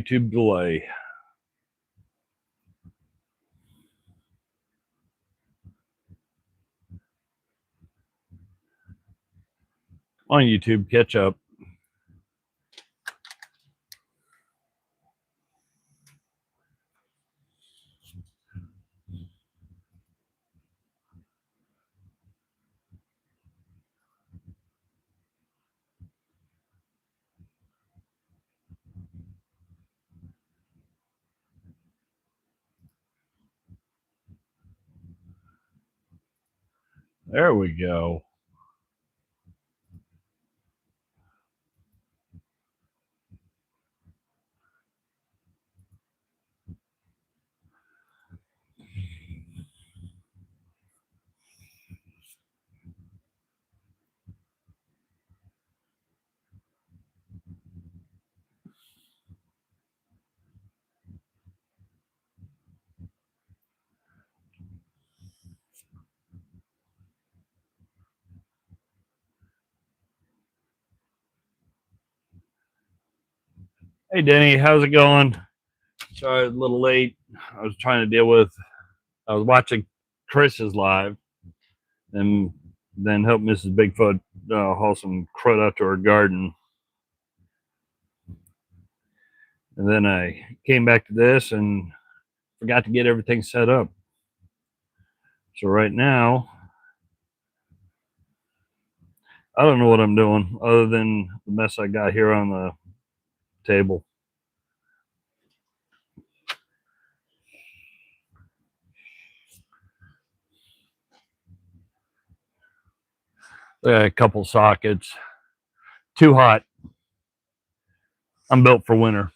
YouTube delay. On YouTube, catch up. There we go. Hey, Denny, how's it going? Sorry, a little late. I was trying to deal with, I was watching Chris's live and then help Mrs. Bigfoot haul some crud out to her garden. And then I came back to this and forgot to get everything set up. So right now, I don't know what I'm doing other than the mess I got here on the table. A couple sockets. Too hot. I'm built for winter.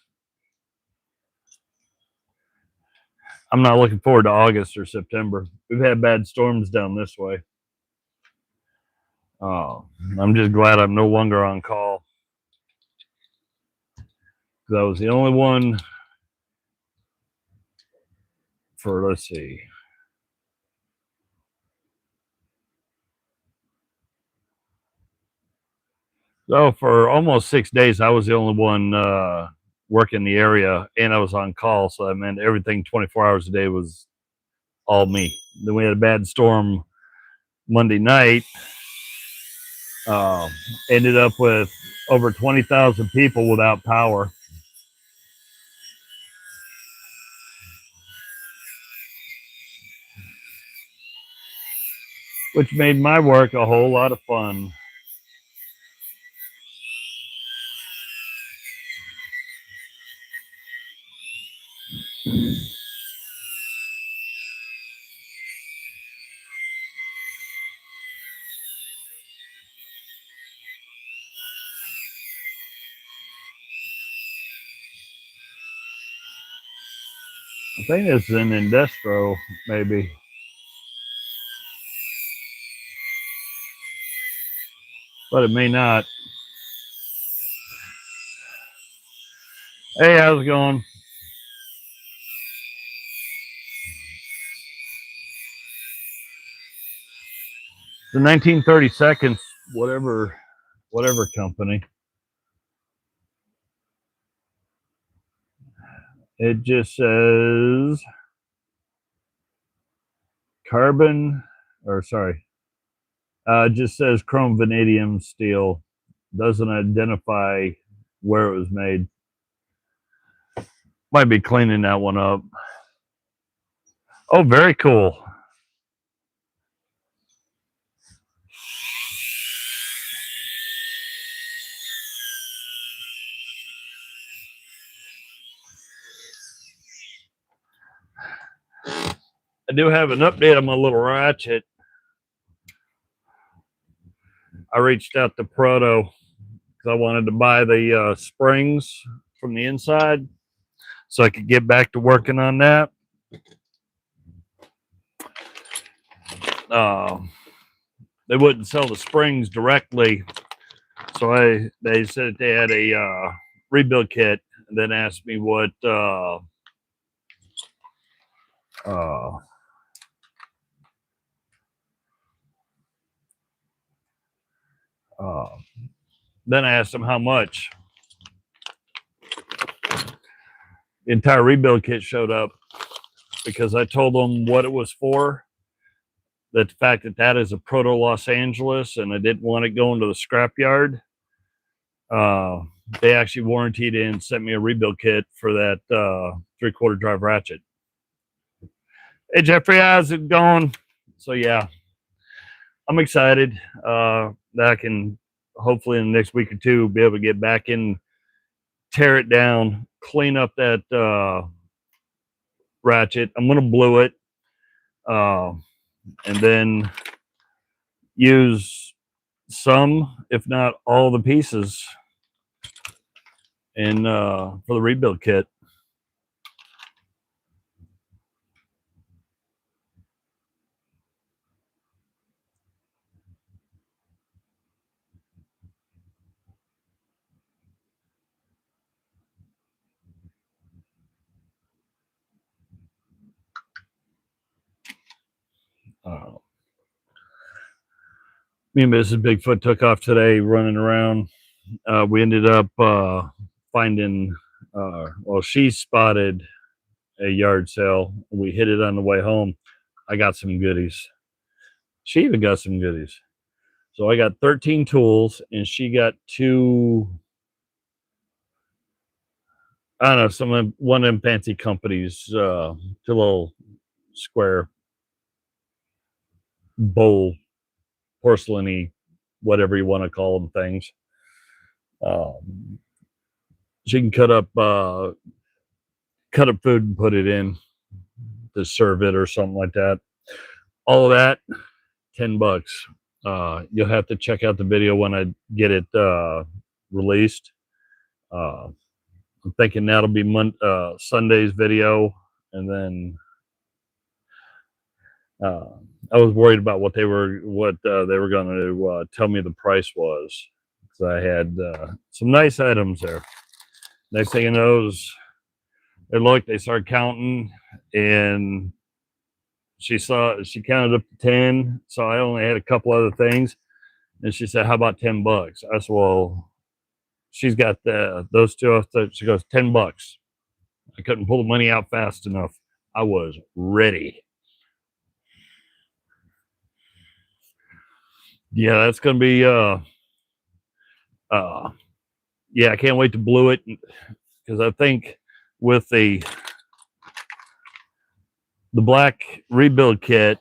I'm not looking forward to August or September. We've had bad storms down this way. I'm just glad I'm no longer on call. Because I was the only one for, let's see. So for almost 6 days, I was the only one working the area, and I was on call. So that meant everything 24 hours a day was all me. Then we had a bad storm Monday night. Ended up with over 20,000 people without power. Which made my work a whole lot of fun. I think it's an Industro, maybe. But it may not. Hey, how's it going? The 1932nd, whatever company. It just says carbon, or sorry, it just says chrome vanadium steel. Doesn't identify where it was made. Might be cleaning that one up. Oh, very cool. I do have an update on my little ratchet. I reached out to Proto because I wanted to buy the springs from the inside so I could get back to working on that. They wouldn't sell the springs directly, so they said they had a rebuild kit, and then asked me what then I asked them how much. the entire rebuild kit showed up because I told them what it was for. That the fact that that is a Proto Los Angeles and I didn't want it going to the scrapyard. They actually warranted and sent me a rebuild kit for that 3/4 drive ratchet. Hey Jeffrey, how's it going? So yeah, I'm excited that I can hopefully in the next week or two be able to get back in, tear it down, clean up that ratchet. I'm gonna blue it, and then use some, if not all, the pieces in for the rebuild kit. Me and Mrs. Bigfoot took off today running around. We ended up finding, well, she spotted a yard sale. We hit it on the way home. I got some goodies. She even got some goodies. So I got 13 tools and she got two, I don't know, one of them fancy companies, two little square bowl, porcelainy, whatever you want to call them things. She can cut up food and put it in to serve it or something like that. All of that, $10. You'll have to check out the video when I get it released. I'm thinking that'll be Sunday's video, and then I was worried about what they were going to tell me the price was, because I had some nice items there. Next thing you know is they started counting, and she counted up to 10. So I only had a couple other things, and she said, "How about $10?" I said, "Well, she's got those two." She goes, $10. I couldn't pull the money out fast enough. I was ready. Yeah, that's gonna be yeah, I can't wait to blue it, because I think with the black rebuild kit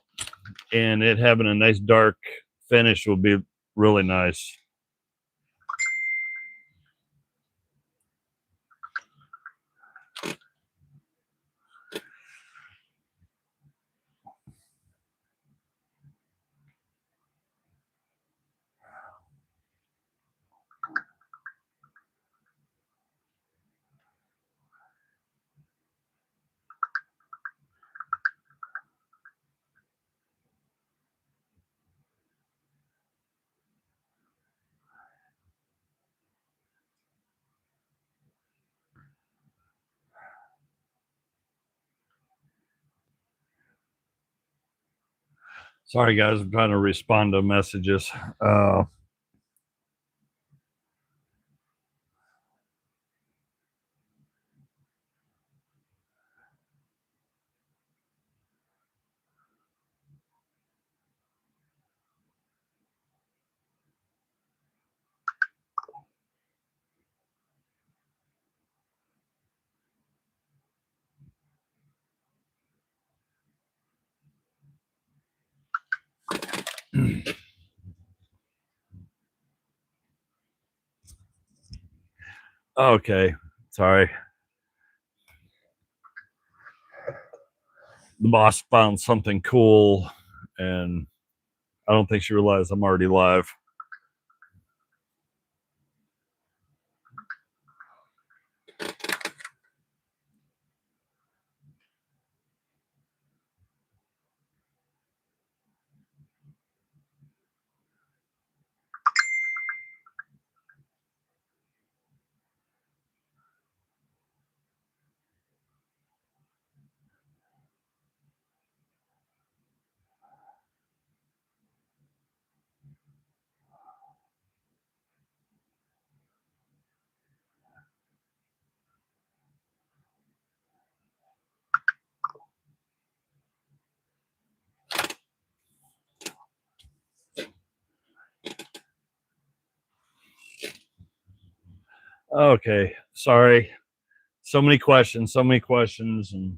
and it having a nice dark finish will be really nice. Sorry guys, I'm trying to respond to messages. Okay, sorry. The boss found something cool, and I don't think she realized I'm already live. Okay, sorry. So many questions, and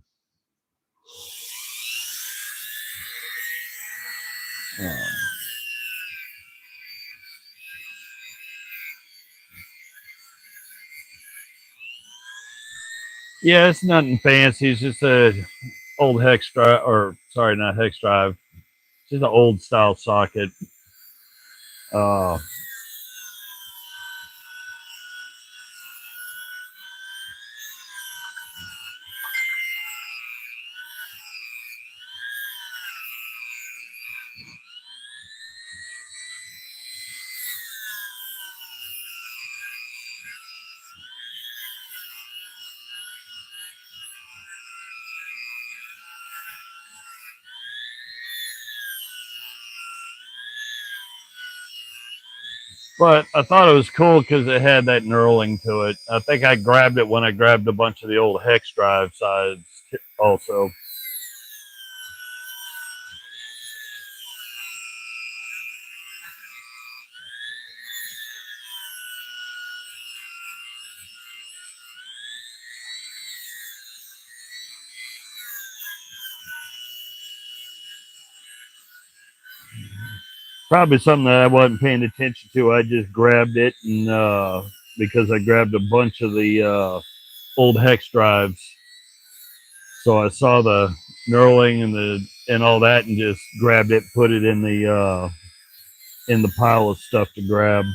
uh, yeah, it's nothing fancy. It's just a old hex drive, or sorry, not hex drive. It's just an old style socket. Uh, but I thought it was cool because it had that knurling to it. I think I grabbed it when I grabbed a bunch of the old hex drive sides also. Probably something that I wasn't paying attention to. I just grabbed it, and because I grabbed a bunch of the old hex drives, so I saw the knurling and all that, and just grabbed it, put it in the pile of stuff to grab.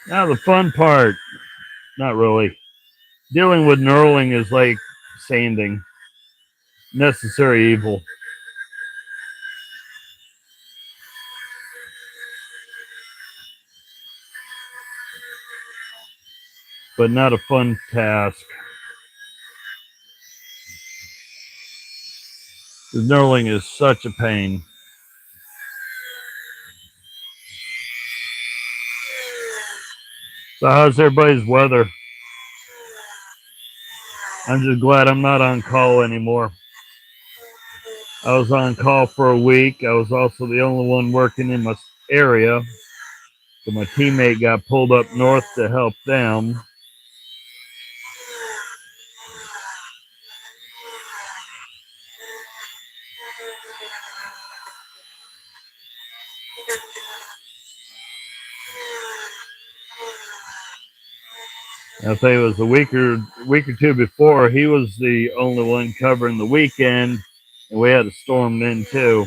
Now the fun part, not really. Dealing with knurling is like sanding, necessary evil, but not a fun task. The knurling is such a pain. So how's everybody's weather? I'm just glad I'm not on call anymore. I was on call for a week. I was also the only one working in my area. So my teammate got pulled up north to help them. I think it was a week or two before, he was the only one covering the weekend, and we had a storm then too.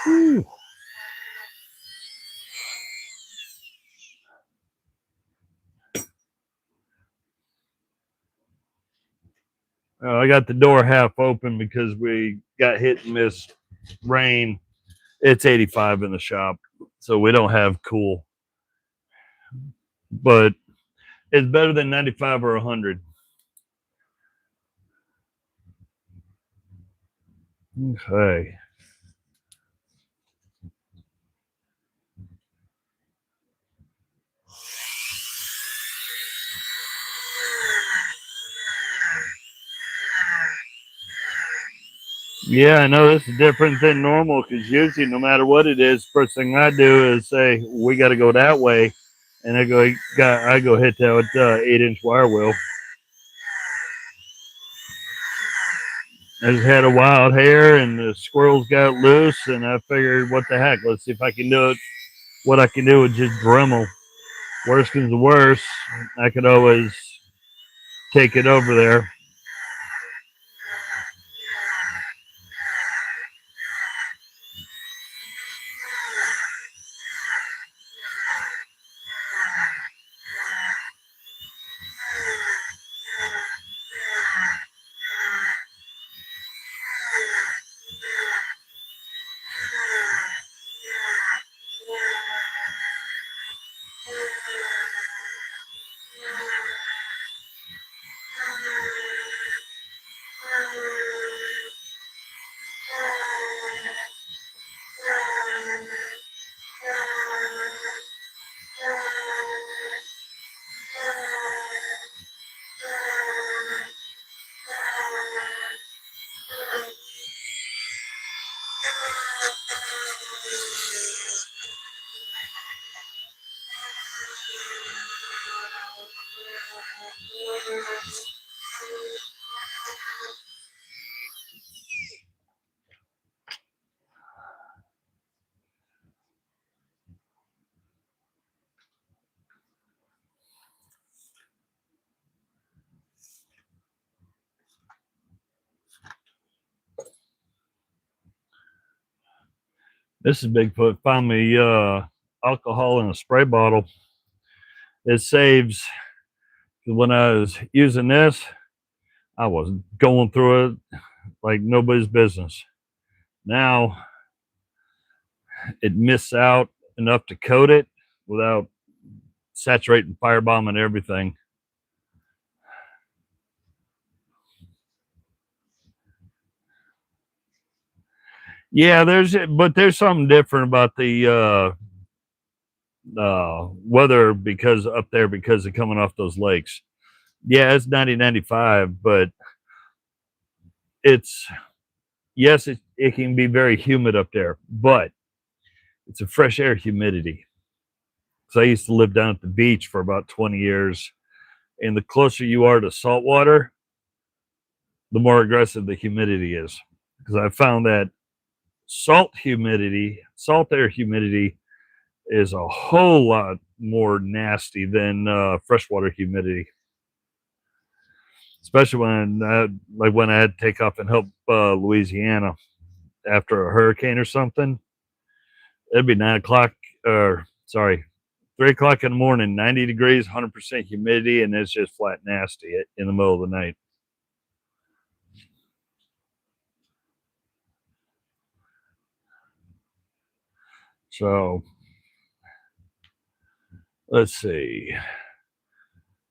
Whew. I got the door half open because we got hit and miss rain. It's 85 in the shop, so we don't have cool. But it's better than 95 or 100. Okay. Yeah, I know this is different than normal because usually, no matter what it is, first thing I do is say we got to go that way, and I go hit that with 8-inch wire wheel. I just had a wild hare, and the squirrels got loose, and I figured, what the heck? Let's see if I can do it. What I can do with just Dremel. Worst comes to worst, I could always take it over there. This is Bigfoot. Found me alcohol in a spray bottle. It saves. When I was using this, I was going through it like nobody's business. Now it misses out enough to coat it without saturating firebomb and everything. Yeah, there's something different about the weather because up there because of coming off those lakes. Yeah, it's 90-95, but it's yes, it can be very humid up there, but it's a fresh air humidity. So I used to live down at the beach for about 20 years, and the closer you are to salt water, the more aggressive the humidity is. Because I found that salt air humidity is a whole lot more nasty than freshwater humidity. Especially when I had to take off and help Louisiana after a hurricane or something. It'd be 9 o'clock, or sorry, 3 o'clock in the morning, 90 degrees, 100% humidity, and it's just flat nasty in the middle of the night. So let's see.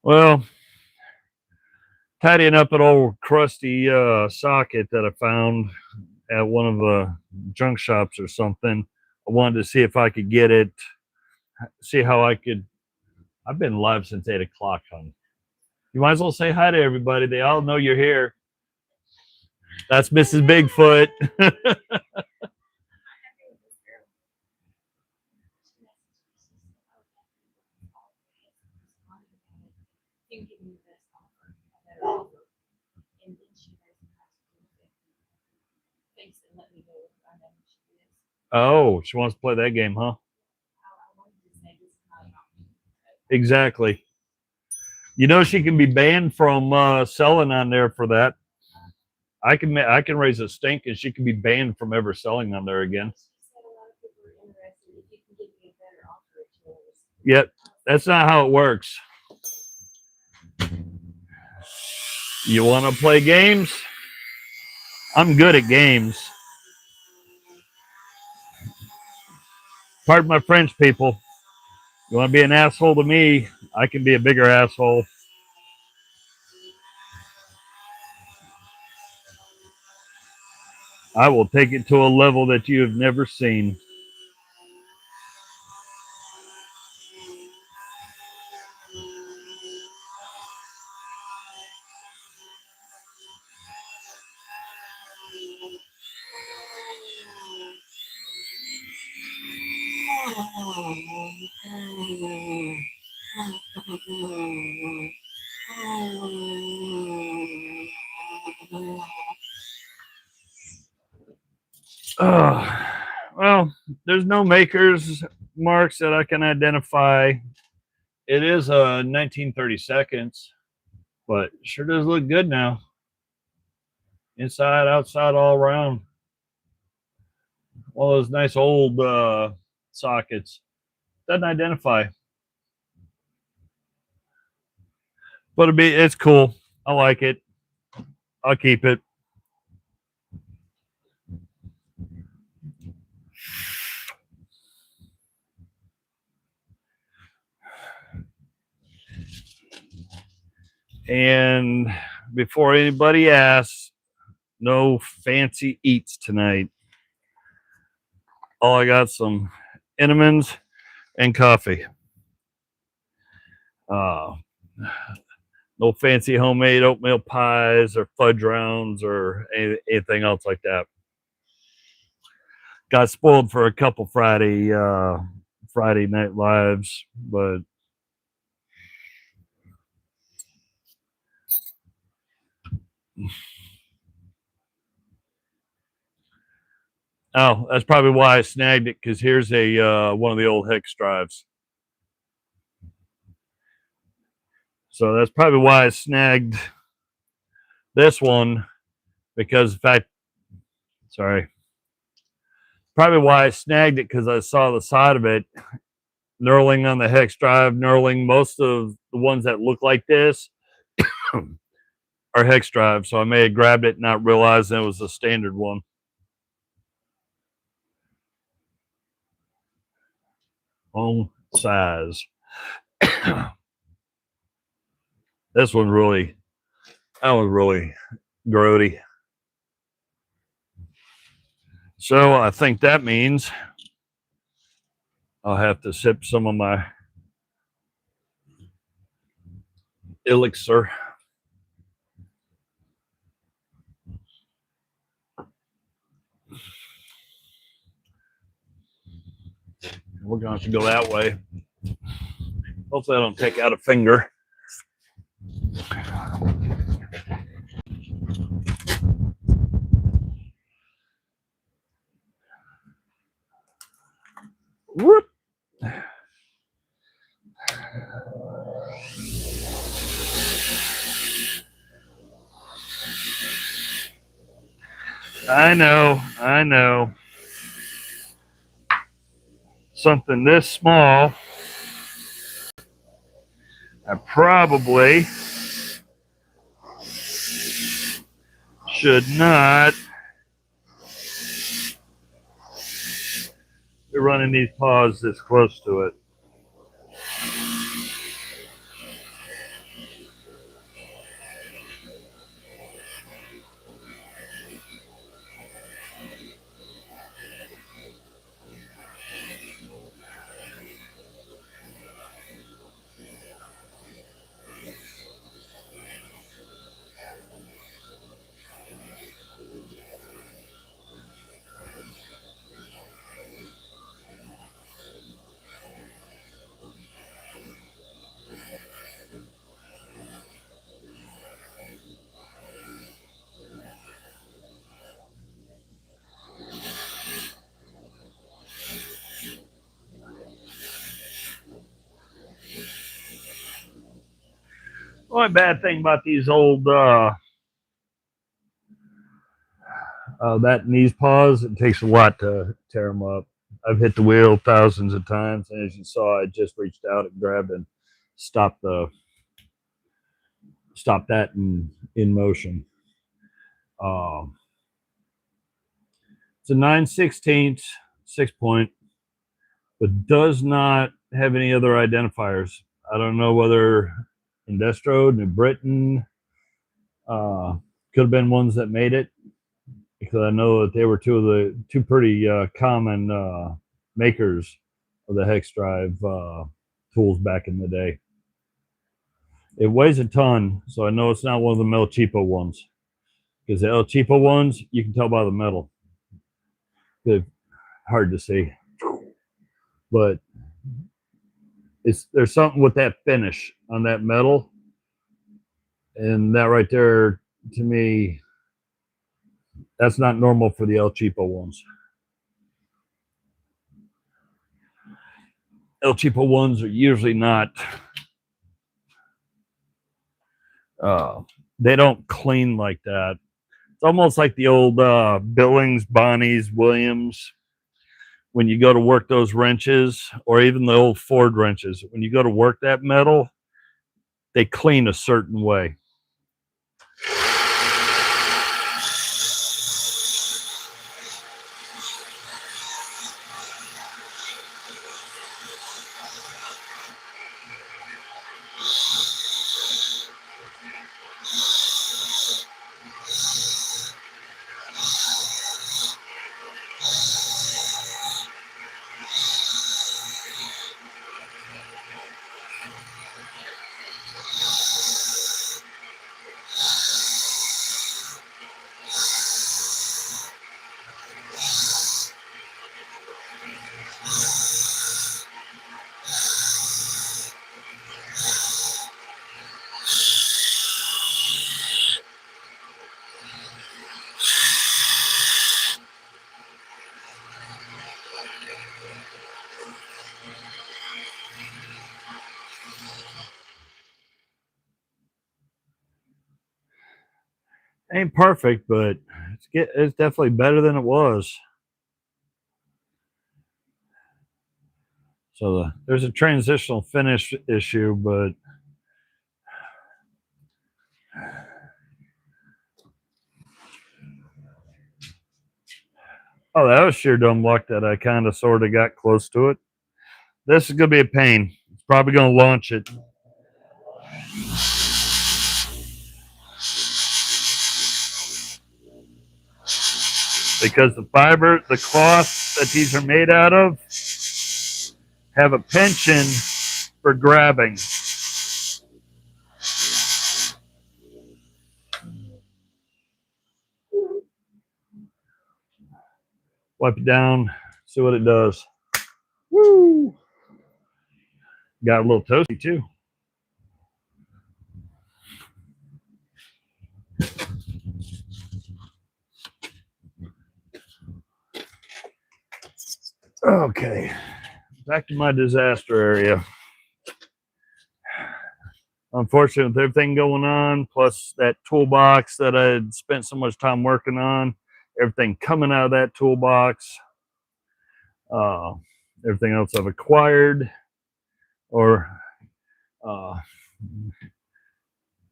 Well, tidying up an old crusty socket that I found at one of the junk shops or something. I wanted to see if I could get it, see how I could. I've been live since 8 o'clock, hon. You might as well say hi to everybody. They all know you're here. That's Mrs. Bigfoot. Oh, she wants to play that game, huh? Exactly. You know she can be banned from selling on there for that. I can raise a stink, and she can be banned from ever selling on there again. Yet that's not how it works. You want to play games? I'm good at games. Pardon my French, people. You want to be an asshole to me? I can be a bigger asshole. I will take it to a level that you have never seen. Well, there's no makers marks that I can identify. It is a 1930 seconds, but sure does look good now. Inside, outside, all around. One of those nice old sockets. Doesn't identify. But it's cool. I like it. I'll keep it. And before anybody asks, no fancy eats tonight. All I got some Entenmann's and coffee. No fancy homemade oatmeal pies or fudge rounds or anything else like that. Got spoiled for a couple Friday night lives, but oh, that's probably why I snagged it, because here's a one of the old hex drives. So that's probably why I snagged this one, because in fact, sorry, probably why I snagged it, because I saw the side of it knurling on the hex drive. Knurling, most of the ones that look like this are hex drives, so I may have grabbed it and not realizing it was a standard one. Own size. This one really, that was really grody. So I think that means I'll have to sip some of my elixir. We're going to have to go that way. Hopefully I don't take out a finger. Whoop. I know. Something this small, I probably should not be running these paws this close to it. The only bad thing about these old these paws, it takes a lot to tear them up. I've hit the wheel thousands of times, and as you saw, I just reached out and grabbed and stopped the stop that in motion. It's a 9/16 6-point, but does not have any other identifiers. I don't know whether in Destro, New Britain, could have been ones that made it, because I know that they were two pretty common makers of the hex drive tools back in the day. It weighs a ton, so I know it's not one of the El Cheapo ones, because the El Cheapo ones you can tell by the metal. They're hard to see, but there's something with that finish on that metal, and that right there, to me, that's not normal for the El Cheapo ones. El Cheapo ones are usually not, they don't clean like that. It's almost like the old Billings, Bonnies, Williams. When you go to work those wrenches, or even the old Ford wrenches, when you go to work that metal, they clean a certain way. Ain't perfect, but it's definitely better than it was. So there's a transitional finish issue, but oh, that was sheer dumb luck that I kind of sort of got close to it. This is going to be a pain. It's probably going to launch it. Because the fiber, the cloth that these are made out of, have a pension for grabbing. Wipe it down, see what it does. Woo! Got a little toasty too. Okay, back to my disaster area. Unfortunately, with everything going on, plus that toolbox that I had spent so much time working on, everything coming out of that toolbox, everything else I've acquired, or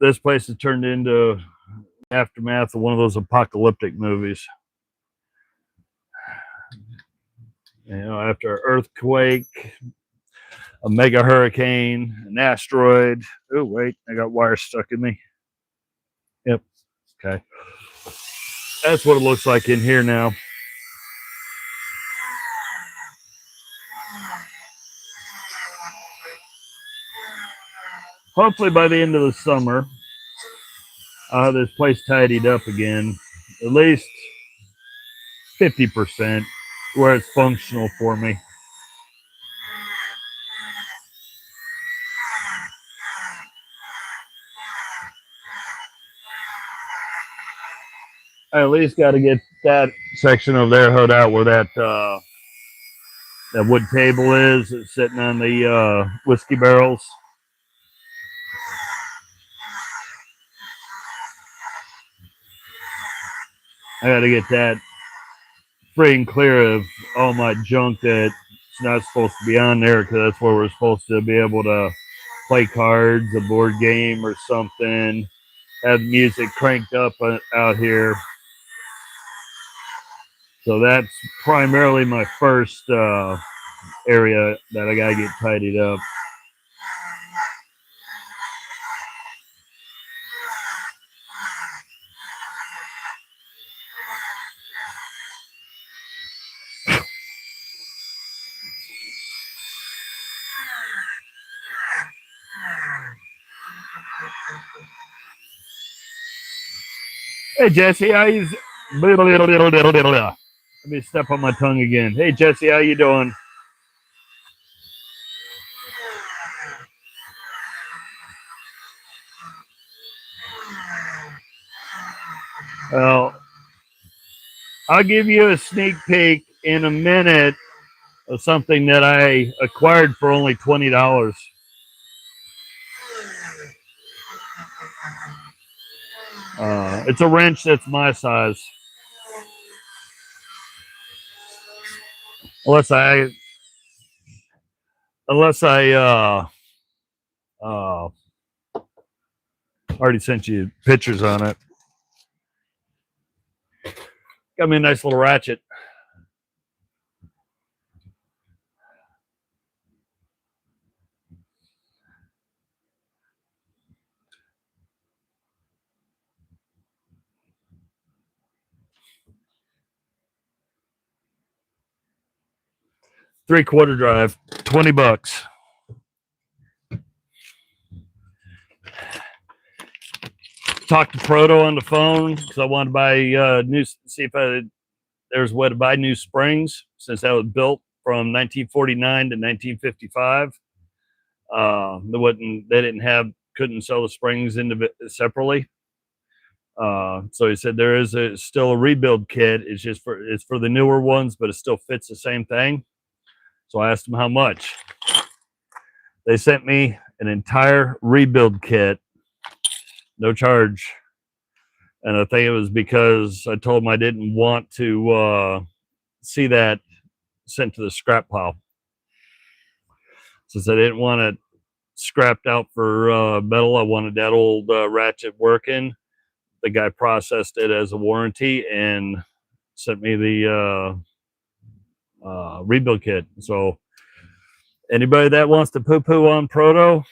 this place has turned into aftermath of one of those apocalyptic movies. You know, after an earthquake, a mega hurricane, an asteroid. Oh, wait, I got wires stuck in me. Yep. Okay. That's what it looks like in here now. Hopefully by the end of the summer, I'll have this place tidied up again, at least 50%, where it's functional for me. I at least got to get that section over there hoed out where that wood table is. It's sitting on the whiskey barrels. I got to get that free and clear of all my junk that's not supposed to be on there, because that's where we're supposed to be able to play cards, a board game or something, have music cranked up out here. So that's primarily my first area that I gotta get tidied up. Hey Jesse, how you? Let me step on my tongue again. Hey Jesse, how you doing? Well, I'll give you a sneak peek in a minute of something that I acquired for only $20. It's a wrench that's my size. Unless I already sent you pictures on it. Got me a nice little ratchet. Three-quarter drive, $20. Talked to Proto on the phone because I wanted to buy see if there's a way to buy new springs since that was built from 1949 to 1955. Couldn't sell the springs separately. So he said there is still a rebuild kit. It's for the newer ones, but it still fits the same thing. So I asked him how much. They sent me an entire rebuild kit, no charge. And I think it was because I told them I didn't want to see that sent to the scrap pile. Since I didn't want it scrapped out for metal, I wanted that old ratchet working. The guy processed it as a warranty and sent me the rebuild kit. So anybody that wants to poo-poo on Proto,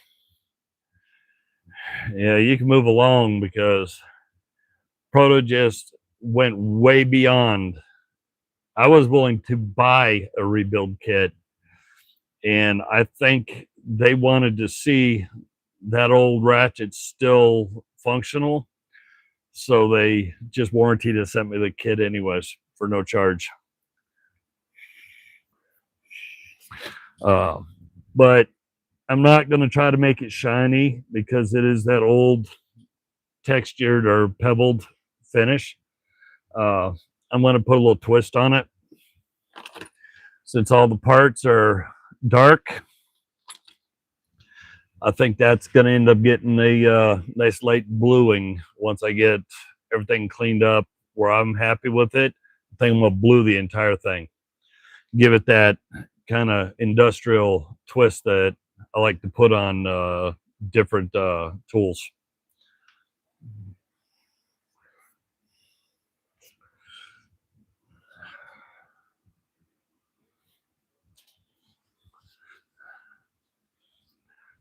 yeah, you can move along because Proto just went way beyond. I was willing to buy a rebuild kit, and I think they wanted to see that old ratchet still functional. So they just warranted to send me the kit anyways for no charge. But I'm not going to try to make it shiny because it is that old textured or pebbled finish. I'm going to put a little twist on it. Since all the parts are dark, I think that's going to end up getting a nice light bluing once I get everything cleaned up where I'm happy with it. I think I'm going to blue the entire thing. Give it that kind of industrial twist that I like to put on different tools.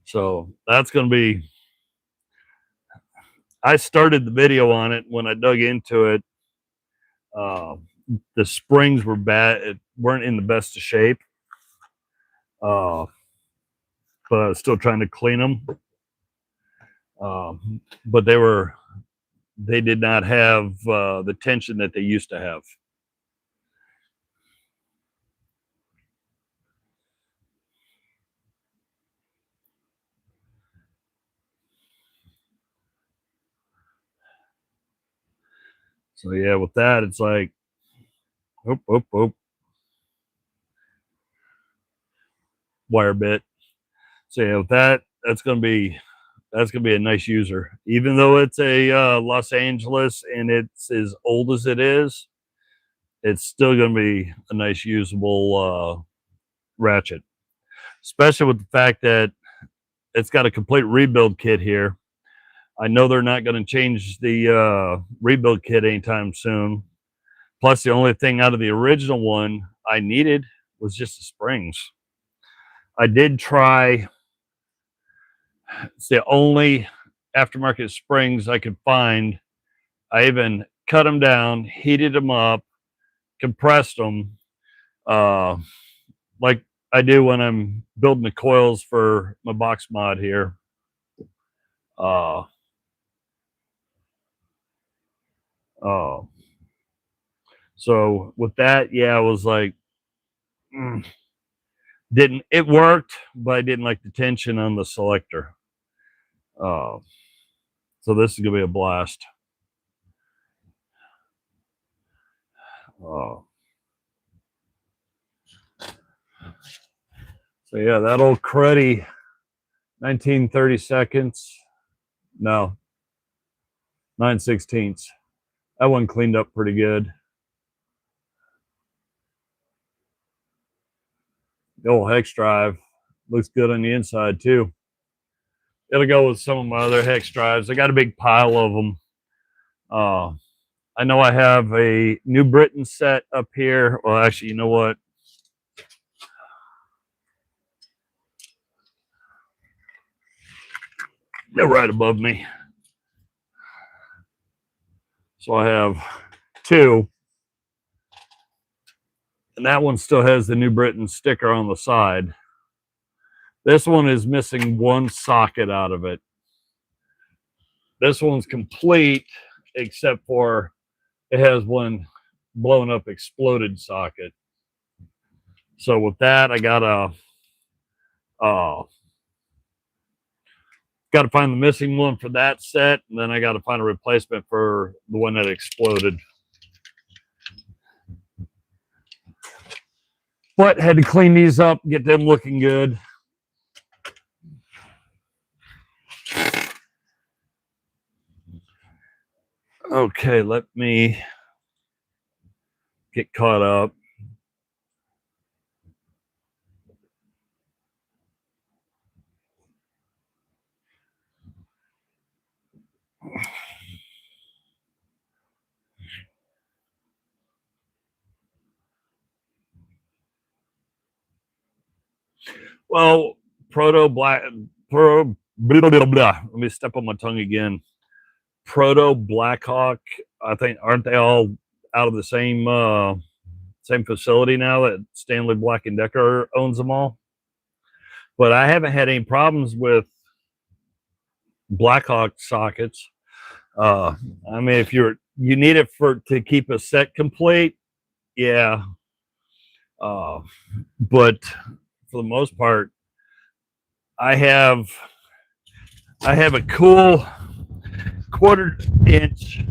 So that's going to be, I started the video on it when I dug into it. The springs were bad, weren't in the best of shape. But I was still trying to clean them. But they did not have the tension that they used to have. So yeah, with that, it's like, oop, wire bit. So yeah, with that, that's gonna be a nice user. Even though it's a Los Angeles and it's as old as it is, it's still gonna be a nice usable ratchet. Especially with the fact that it's got a complete rebuild kit here. I know they're not going to change the rebuild kit anytime soon. Plus, the only thing out of the original one I needed was just the springs. I did try. It's the only aftermarket springs I could find. I even cut them down, heated them up, compressed them, like I do when I'm building the coils for my box mod here. So with that, yeah, I was like, didn't it worked, but I didn't like the tension on the selector. So this is gonna be a blast. So yeah, that old cruddy 19/32. No, 9/16. That one cleaned up pretty good. The old hex drive looks good on the inside too. It'll go with some of my other hex drives. I got a big pile of them. I know I have a New Britain set up here. Well, actually, you know what? They're right above me. So I have two. And that one still has the New Britain sticker on the side. This one is missing one socket out of it. This one's complete, except for it has one blown up exploded socket. So with that, I gotta find the missing one for that set, and then I gotta find a replacement for the one that exploded. But had to clean these up, get them looking good. Okay, let me get caught up. Well, Proto Black, Pro, blah, blah, blah. Let me step on my tongue again. Proto Blackhawk, I think, aren't they all out of the same facility now that Stanley Black & Decker owns them all? But I haven't had any problems with Blackhawk sockets. I mean, if you need it to keep a set complete, yeah. But for the most part, I have a cool 1/4-inch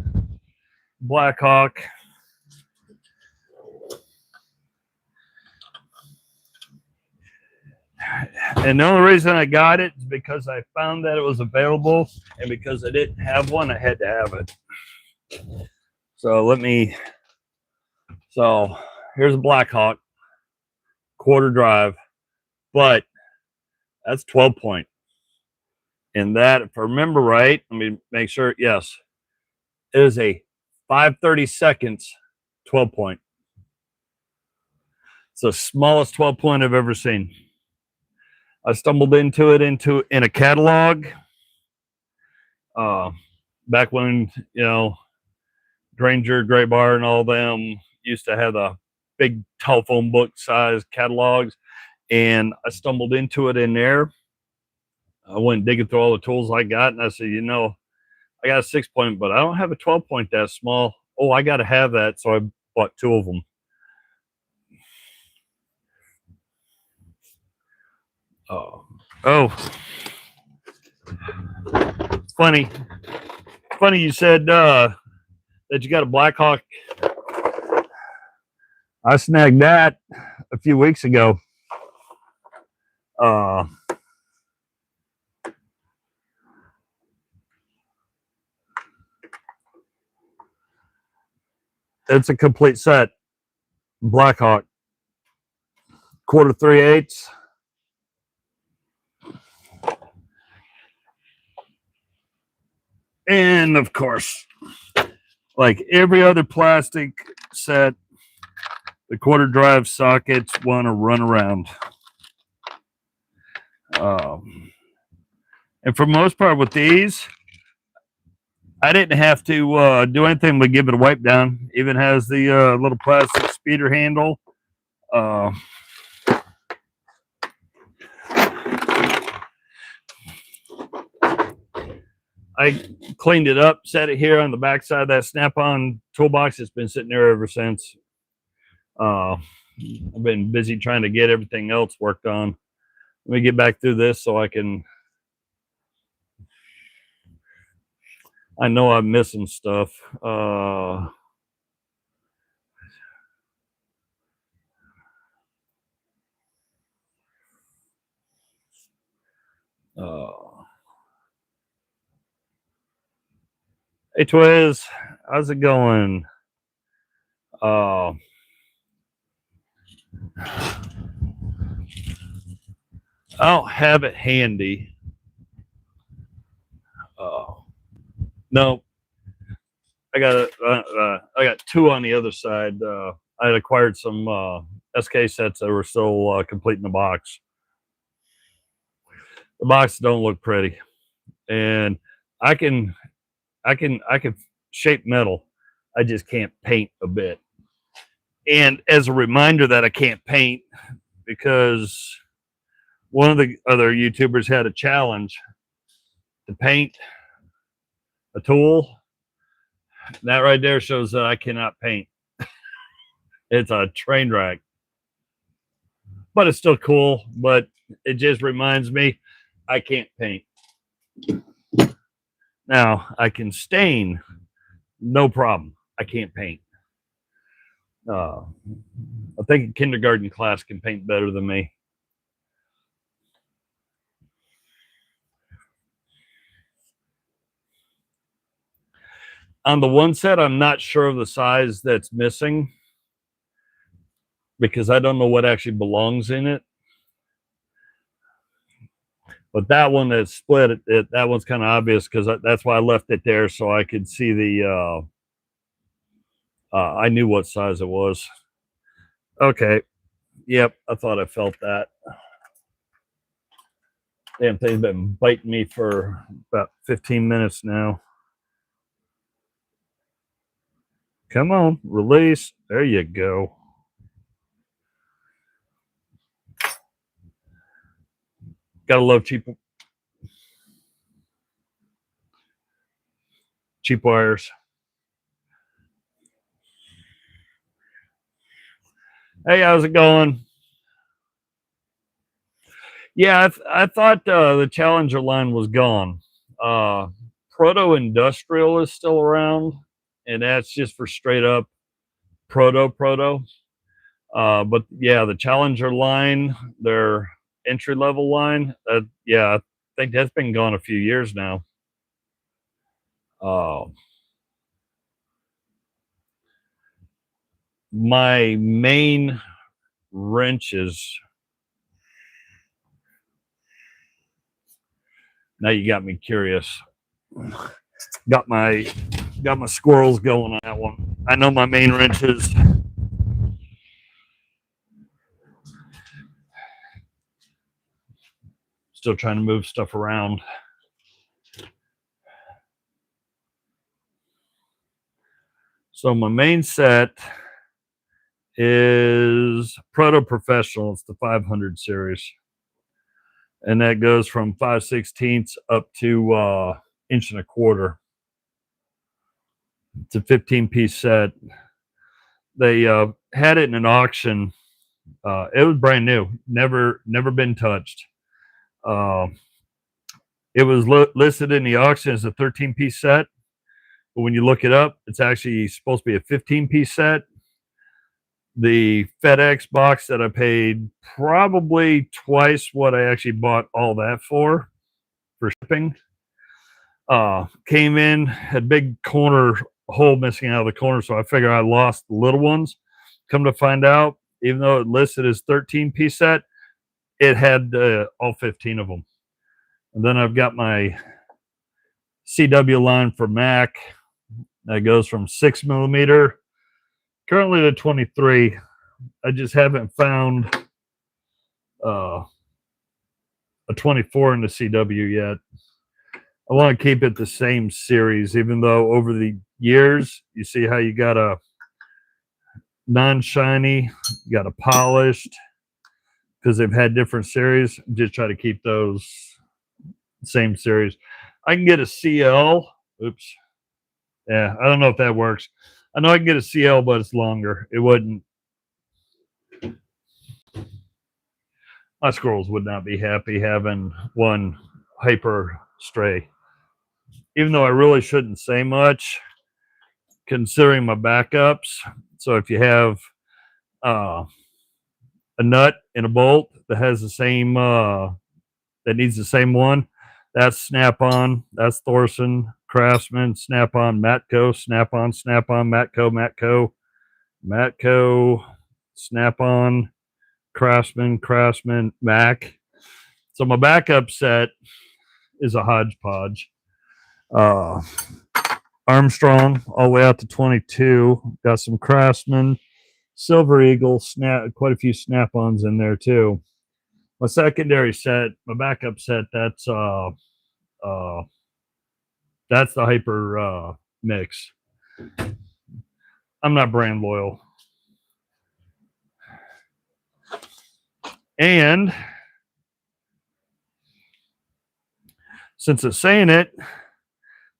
Blackhawk. And the only reason I got it is because I found that it was available, and because I didn't have one, I had to have it. So here's a Blackhawk, 1/4 drive, but that's 12 point. And that, if I remember right, let me make sure, yes, it is a 5/32 12 point. It's the smallest 12 point I've ever seen. I stumbled into it in a catalog back when, you know, Granger, Gray Bar, and all them used to have the big telephone book size catalogs, and I stumbled into it in there. I went digging through all the tools I got, and I said, you know, I got a 6 point, but I don't have a 12 point that small. Oh, I got to have that, so I bought 2 of them. Funny you said that you got a Blackhawk. I snagged that a few weeks ago. It's a complete set. Blackhawk, 1/4 3/8. And of course, like every other plastic set, the quarter drive sockets want to run around. And for the most part with these, I didn't have to do anything but give it a wipe down. Even has the little plastic speeder handle. I cleaned it up, set it here on the back side of that Snap-on toolbox. It's been sitting there ever since. I've been busy trying to get everything else worked on. Let me get back through this so I can. I know I'm missing stuff. Hey Twiz, how's it going? I don't have it handy. No, I got I got two on the other side. I had acquired some SK sets that were still complete in the box. The boxes don't look pretty, and I can shape metal. I just can't paint a bit. And as a reminder that I can't paint, because one of the other YouTubers had a challenge to paint a tool. That right there shows that I cannot paint. It's a train wreck, but it's still cool. But it just reminds me I can't paint. Now I can stain, no problem. I can't paint. I think a kindergarten class can paint better than me. On the one set, I'm not sure of the size that's missing because I don't know what actually belongs in it. But that one that's split, that one's kind of obvious because that's why I left it there so I could see the. I knew what size it was. Okay. Yep, I thought I felt that. Damn thing's been biting me for about 15 minutes now. Come on, release. There you go. Gotta love cheap wires. Hey, how's it going? Yeah, I thought the Challenger line was gone. Proto Industrial is still around, and that's just for straight up Proto. But yeah, the Challenger line, their entry level line, yeah, I think that's been gone a few years now. My main wrenches. Now you got me curious. Got my squirrels going on that one. I know my main wrenches. Still trying to move stuff around. So my main set is Proto Professional. It's the 500 series. And that goes from 5/16 up to 1.25 inches. It's a 15-piece set. They had it in an auction. It was brand new, never been touched. It was listed in the auction as a 13-piece set, but when you look it up, it's actually supposed to be a 15-piece set. The FedEx box that I paid probably twice what I actually bought all that for shipping. Came in, had big corner hole missing out of the corner, so I figured I lost the little ones. Come to find out, even though it listed as 13-piece set, it had all 15 of them. And then I've got my CW line for Mac that goes from 6mm currently to 23. I just haven't found a 24 in the CW yet. I want to keep it the same series, even though over the years, you see how you got a non-shiny, you got a polished, because they've had different series. Just try to keep those same series. I can get a CL. Oops. Yeah, I don't know if that works. I know I can get a CL, but it's longer. It wouldn't. My squirrels would not be happy having one hyper stray. Even though I really shouldn't say much, considering my backups. So if you have a nut and a bolt that has the same, that needs the same one, that's Snap-on, that's Thorson, Craftsman, Snap-on, Matco, Snap-on, Snap-on, Matco, Snap-on, Craftsman, Mac. So my backup set is a hodgepodge. Armstrong all the way out to 22. Got some Craftsman, Silver Eagle, quite a few Snap-ons in there too. My secondary set, my backup set, that's the Hyper Mix. I'm not brand loyal. And since it's saying it,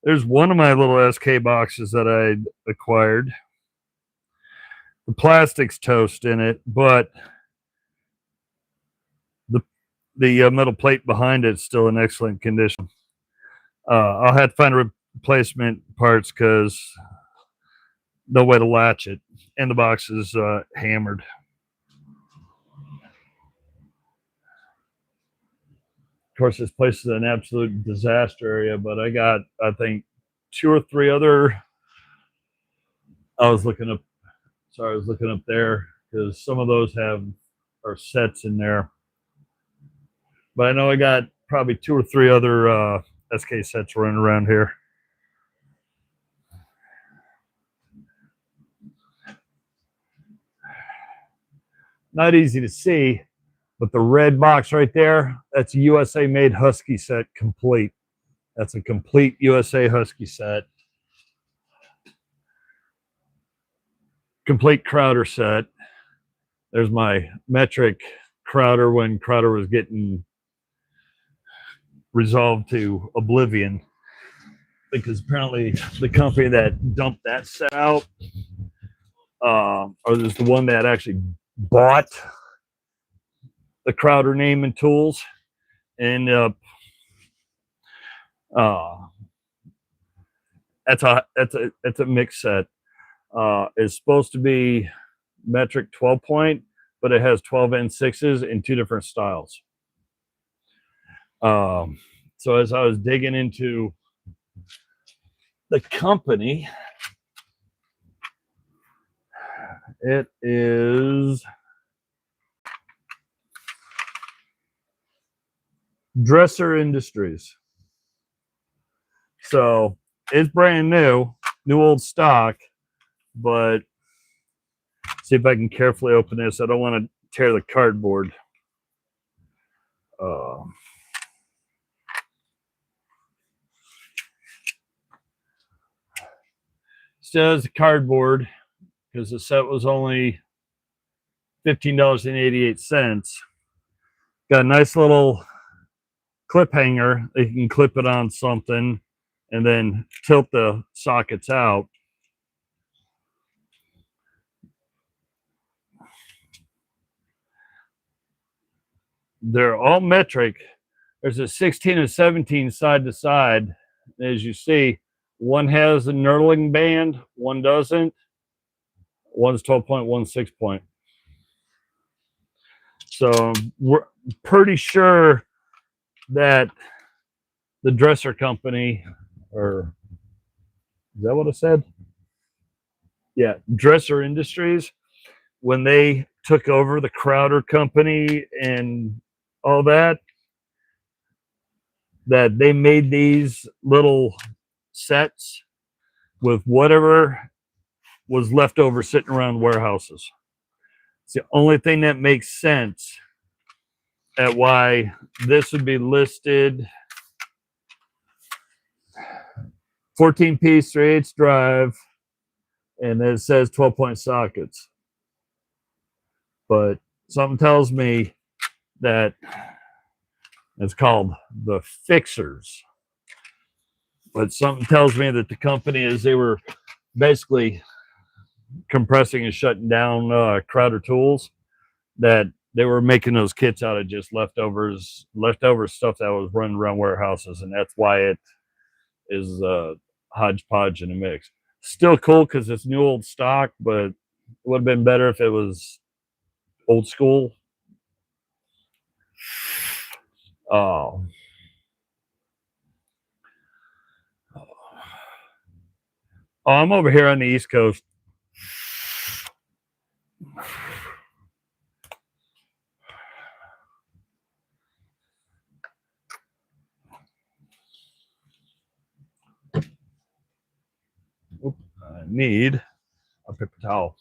there's one of my little SK boxes that I acquired. The plastic's toast in it, but the metal plate behind it's still in excellent condition. I'll have to find replacement parts because no way to latch it, and the box is hammered. Of course, this place is an absolute disaster area, but I got, I think, 2 or 3 other. I was looking up there because some of those are sets in there. But I know I got probably 2 or 3 other SK sets running around here. Not easy to see, but the red box right there, that's a USA made Husky set complete. That's a complete USA Husky set. Complete Crowder set. There's my metric Crowder when Crowder was getting resolved to oblivion, because apparently the company that dumped that set out, or there's the one that actually bought the Crowder name and tools, and that's a mix set. It's supposed to be metric 12 point, but it has 12 N6s in 2 different styles. So as I was digging into the company, it is Dresser Industries. So it's brand new old stock, but see if I can carefully open this. I don't want to tear the cardboard. Still has the cardboard because the set was only $15.88. Got a nice little clip hanger. You can clip it on something and then tilt the sockets out. They're all metric. There's a 16 and 17 side to side. As you see, one has a knurling band, one doesn't. One's 12 point, one's 6 point. So we're pretty sure that the Dresser company, or is that what I said? Yeah, Dresser Industries, when they took over the Crowder company and all that, that they made these little sets with whatever was left over sitting around warehouses. It's the only thing that makes sense at why this would be listed 14-piece 3/8 drive, and it says 12-point sockets. But something tells me that it's called the Fixers. But something tells me that the company, as they were basically compressing and shutting down Crowder Tools, that they were making those kits out of just leftover stuff that was running around warehouses, and that's why it is hodgepodge in a mix. Still cool because it's new old stock, but it would have been better if it was old school. Oh. Oh, I'm over here on the East Coast. I need a paper towel.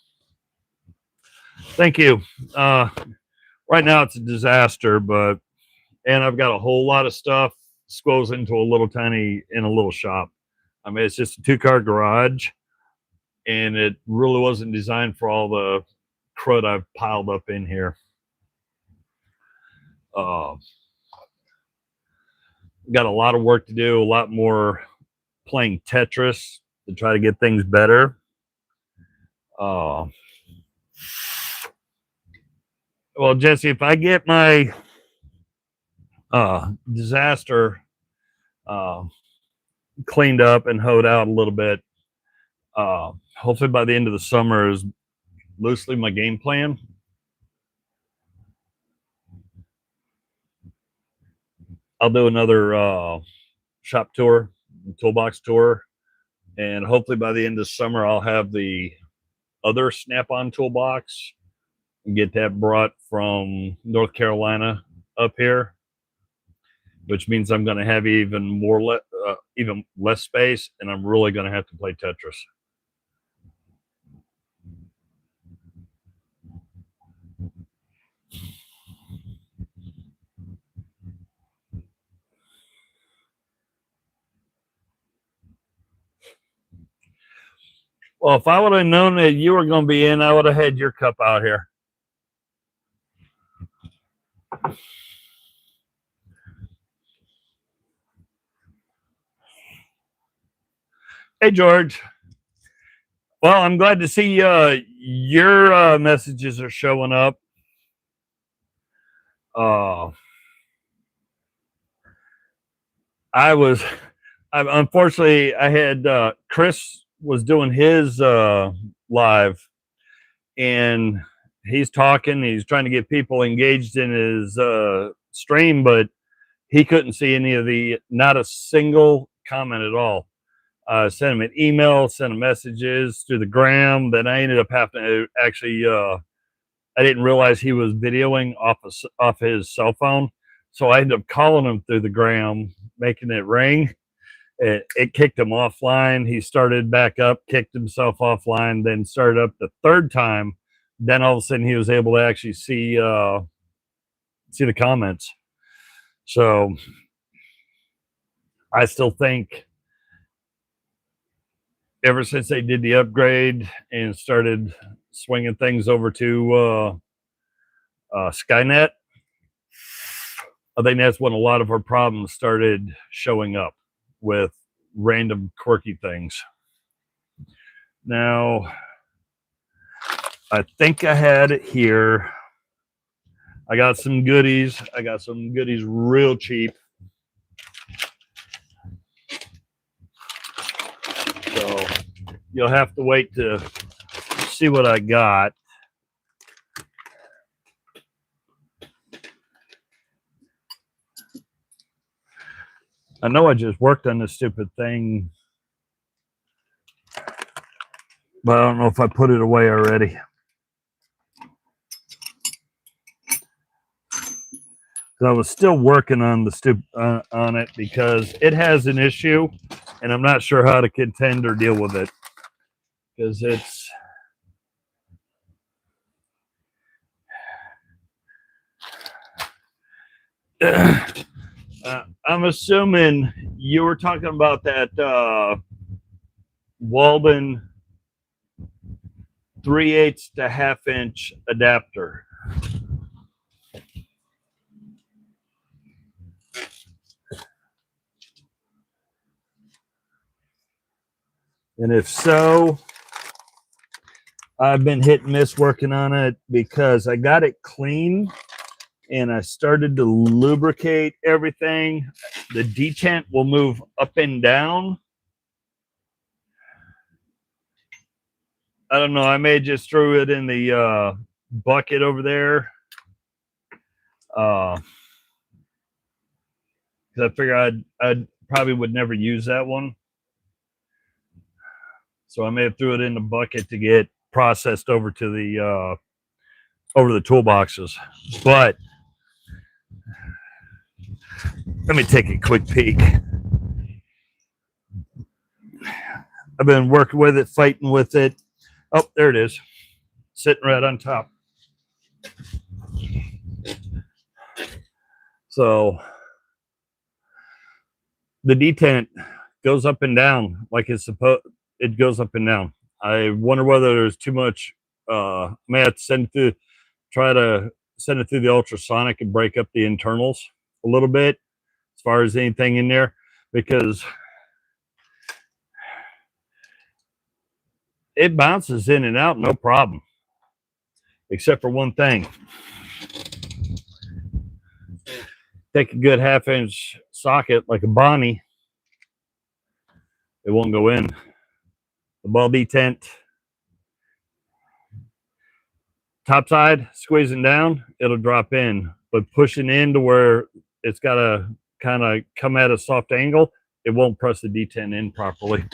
Thank you. Right now it's a disaster, and I've got a whole lot of stuff squoze into a little shop. I mean, it's just a 2-car garage, and it really wasn't designed for all the crud I've piled up in here. Got a lot of work to do, a lot more playing Tetris to try to get things better. Well, Jesse, if I get my disaster cleaned up and hoed out a little bit, hopefully by the end of the summer is loosely my game plan. I'll do another shop tour, toolbox tour, and hopefully by the end of summer I'll have the other Snap-on toolbox and get that brought from North Carolina up here, which means I'm going to have even less space, and I'm really going to have to play Tetris. Well, if I would have known that you were going to be in, I would have had your cup out here. Hey, George. Well, I'm glad to see your messages are showing up. Unfortunately, I had Chris was doing his live, and he's talking. He's trying to get people engaged in his stream, but he couldn't see not a single comment at all. Sent him an email, sent him messages through the gram. Then I ended up having to actually, I didn't realize he was videoing off his cell phone. So I ended up calling him through the gram, making it ring. It kicked him offline. He started back up, kicked himself offline, then started up the third time. Then all of a sudden he was able to actually see the comments. So I still think ever since they did the upgrade and started swinging things over to Skynet, I think that's when a lot of our problems started showing up with random quirky things. Now, I think I had it here. I got some goodies. I got some goodies real cheap. So you'll have to wait to see what I got. I know I just worked on this stupid thing, but I don't know if I put it away already. I was still working on on it because it has an issue and I'm not sure how to contend or deal with it because it's I'm assuming you were talking about that Walden 3/8 to 1/2 inch adapter. And if so, I've been hit and miss working on it because I got it clean and I started to lubricate everything. The detent will move up and down. I don't know. I may just throw it in the bucket over there. Because I figure I'd probably would never use that one. So I may have threw it in the bucket to get processed over to the toolboxes. But let me take a quick peek. I've been working with it, fighting with it. Oh, there it is, sitting right on top. So the detent goes up and down like it's supposed. It goes up and down. I wonder whether there's too much. May have to try to send it through the ultrasonic and break up the internals a little bit as far as anything in there, because it bounces in and out no problem, except for one thing. Take a good 1/2 inch socket like a Bonnie, it won't go in. The ball detent, top side, squeezing down, it'll drop in, but pushing in to where it's got to kind of come at a soft angle, it won't press the detent in properly.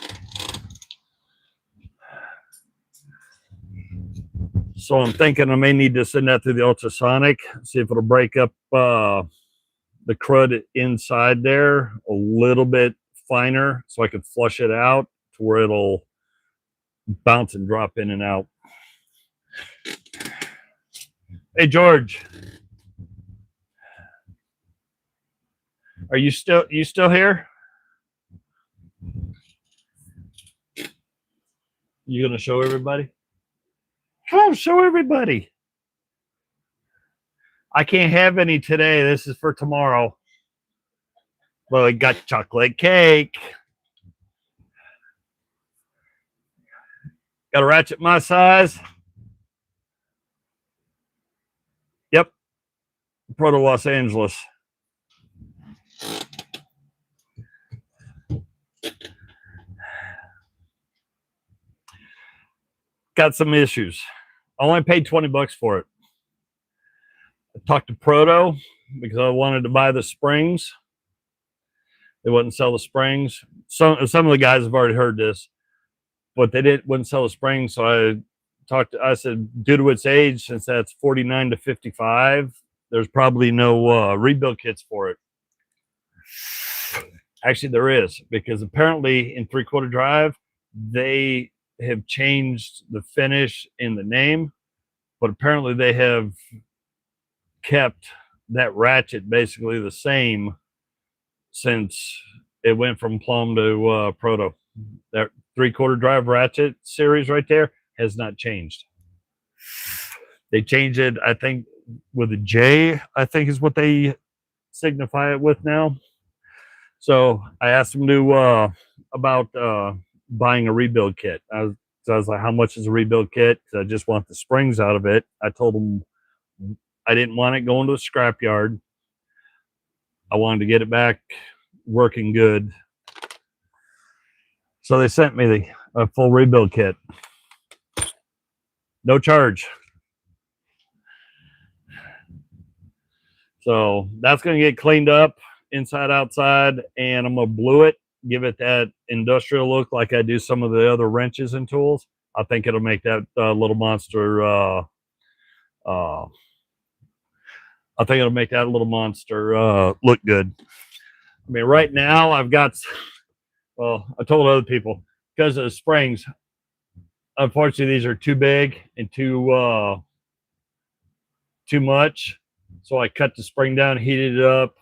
So I'm thinking I may need to send that through the ultrasonic, see if it'll break up the crud inside there a little bit finer so I can flush it out to where it'll bounce and drop in and out. Hey, George. Are you still here? You gonna show everybody? Come on, show everybody. I can't have any today. This is for tomorrow. Well, I got chocolate cake. Got a ratchet my size. Yep. Proto Los Angeles. Got some issues. I only paid $20 for it. I talked to Proto because I wanted to buy the springs. They wouldn't sell the springs. Some of the guys have already heard this, but they wouldn't sell the springs. So I said, due to its age, since that's 49 to 55, there's probably no rebuild kits for it. Actually, there is, because apparently in 3/4 drive, they have changed the finish in the name, but apparently they have kept that ratchet basically the same since it went from Plum to Proto. That 3/4 drive ratchet series right there has not changed. They changed it, I think, with a J, I think is what they signify it with now. So I asked them to about buying a rebuild kit. I was like, how much is a rebuild kit? I just want the springs out of it. I told them I didn't want it going to a scrapyard. I wanted to get it back working good. So they sent me a full rebuild kit. No charge. So that's going to get cleaned up inside, outside, and I'm going to blue it, give it that industrial look like I do some of the other wrenches and tools. I think it'll make that little monster I think it'll make that little monster look good. I mean, right now I've got well, I told other people because of the springs. Unfortunately, these are too big and too much. So I cut the spring down, heated it up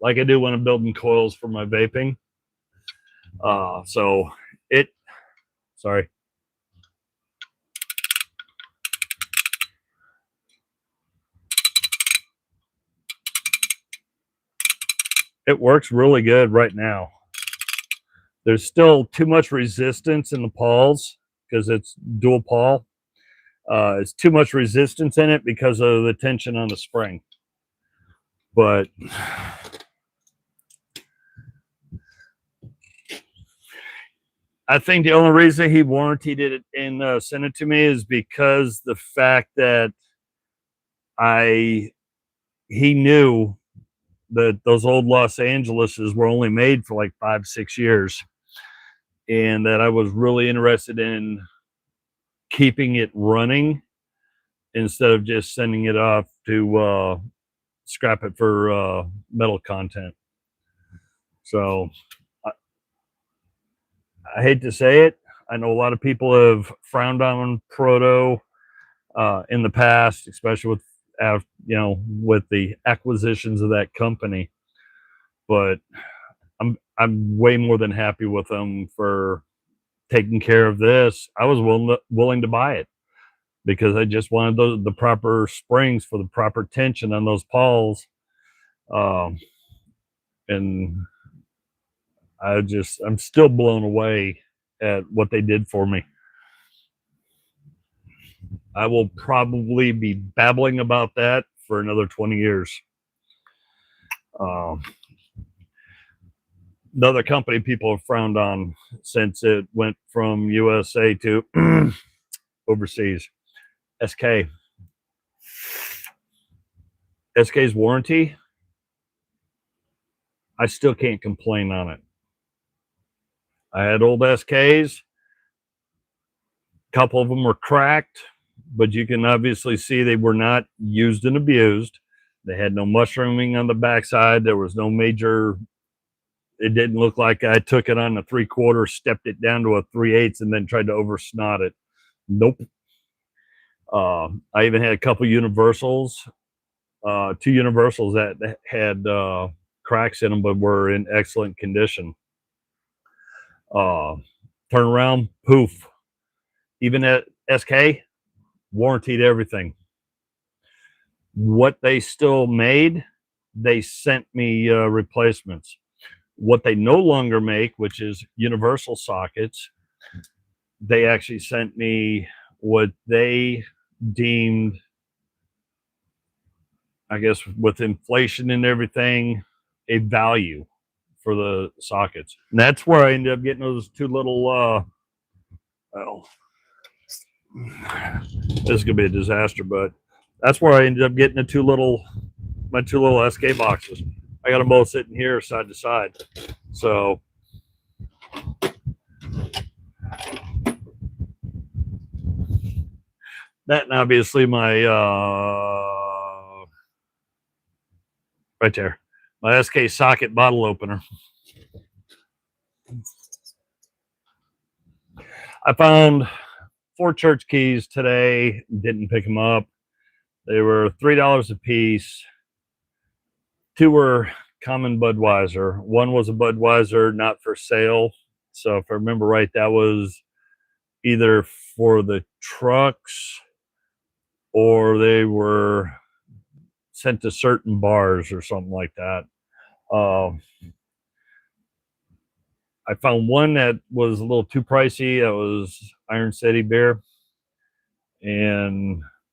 like I do when I'm building coils for my vaping. So it, sorry. It works really good right now. There's still too much resistance in the pawls because it's dual pawl. It's too much resistance in it because of the tension on the spring. But I think the only reason he warranted it and sent it to me is because the fact that he knew that those old Los Angeleses were only made for like 5-6 years, and that I was really interested in keeping it running instead of just sending it off to scrap it for metal content. So I hate to say it. I know a lot of people have frowned on Proto in the past, especially with with the acquisitions of that company. But I'm way more than happy with them for taking care of this. I was willing to buy it because I just wanted the proper springs for the proper tension on those pawls, and I'm still blown away at what they did for me. I will probably be babbling about that for another 20 years. Another company people have frowned on since it went from USA to overseas, SK. SK's warranty, I still can't complain on it. I had old SKs. A couple of them were cracked, but you can obviously see they were not used and abused. They had no mushrooming on the backside. There was no major. It didn't look like I took it on a 3/4, stepped it down to a 3/8, and then tried to over snot it. Nope. I even had a couple universals, 2 universals that had cracks in them, but were in excellent condition. Turn around, poof. Even at SK, warranted everything. What they still made, they sent me replacements. What they no longer make, which is universal sockets, they actually sent me what they deemed, I guess with inflation and everything, a value for the sockets. And that's where I ended up getting those 2 little this is gonna be a disaster, but that's where I ended up getting my 2 little SK boxes. I got them both sitting here side to side. So that, and obviously my right there, my SK socket bottle opener. I found 4 church keys today, didn't pick them up. They were $3 a piece. 2 were common Budweiser. 1 was a Budweiser not for sale. So if I remember right, that was either for the trucks or they were sent to certain bars or something like that. I found 1 that was a little too pricey. That was Iron City beer,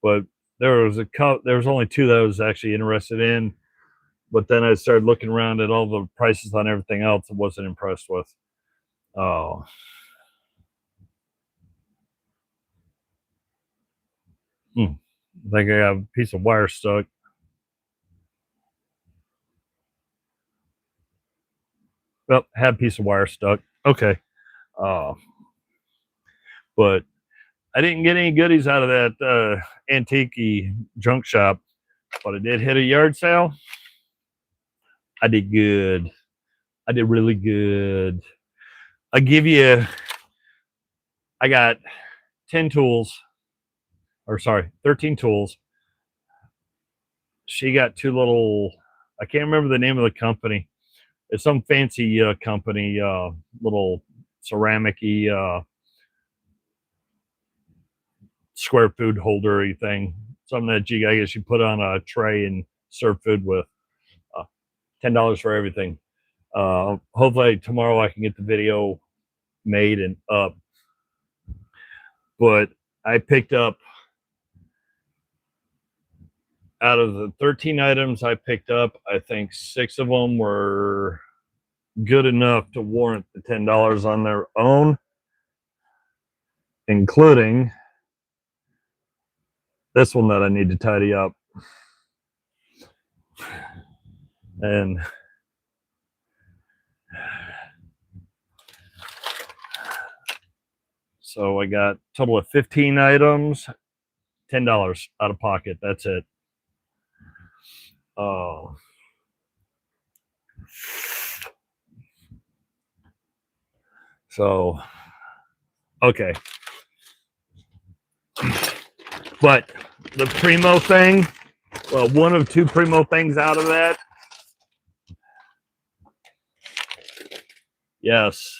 but there was only 2 that I was actually interested in. But then I started looking around at all the prices on everything else and wasn't impressed with. Oh. I think I got a piece of wire stuck. Well, had a piece of wire stuck. Okay. But I didn't get any goodies out of that antique junk shop, but I did hit a yard sale. I did good. I did really good. I got 10 tools, or sorry, 13 tools. She got two little, I can't remember the name of the company. It's some fancy company, little ceramic-y square food holder thing. Something that I guess you put on a tray and serve food with. $10 for everything. Hopefully tomorrow I can get the video made and up. But I picked up, out of the 13 items I picked up, I think 6 of them were good enough to warrant the $10 on their own, including this one that I need to tidy up. And so I got a total of 15 items, $10 out of pocket. That's it. So, okay. But the Primo thing, well, one of two Primo things out of that. Yes.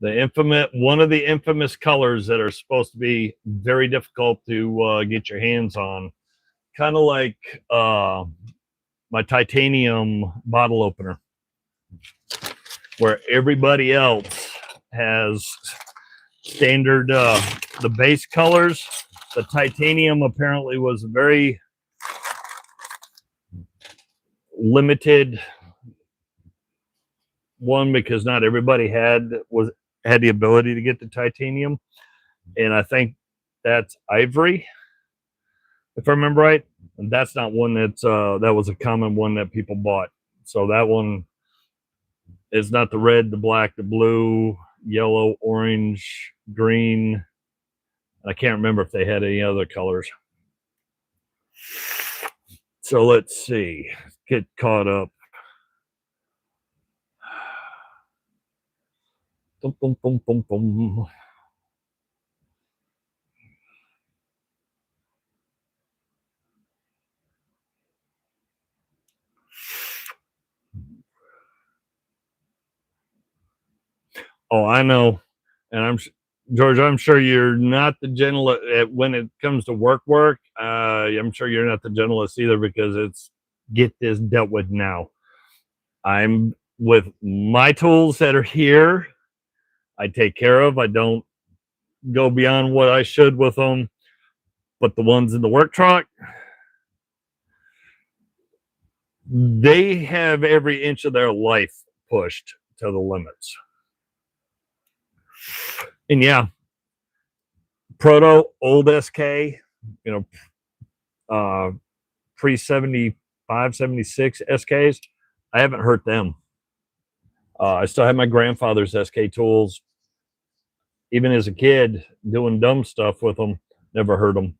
One of the infamous colors that are supposed to be very difficult to get your hands on. Kind of like my titanium bottle opener, where everybody else has standard, the base colors. The titanium apparently was a very limited one because not everybody had the ability to get the titanium, and I think that's ivory, if I remember right. And that's not one that's that was a common one that people bought. So that one is not the red, the black, the blue, yellow, orange, green. I can't remember if they had any other colors. So let's see, get caught up. Boom, boom, boom, boom, boom. Oh, I know. And George, I'm sure you're not the gentle when it comes to work. I'm sure you're not the gentlest either, because it's get this dealt with now. I'm with my tools that are here. I take care of. I don't go beyond what I should with them. But the ones in the work truck, they have every inch of their life pushed to the limits. And yeah, Proto, old SK, pre 75, 76 SKs, I haven't hurt them. I still have my grandfather's SK tools. Even as a kid, doing dumb stuff with them, never hurt them.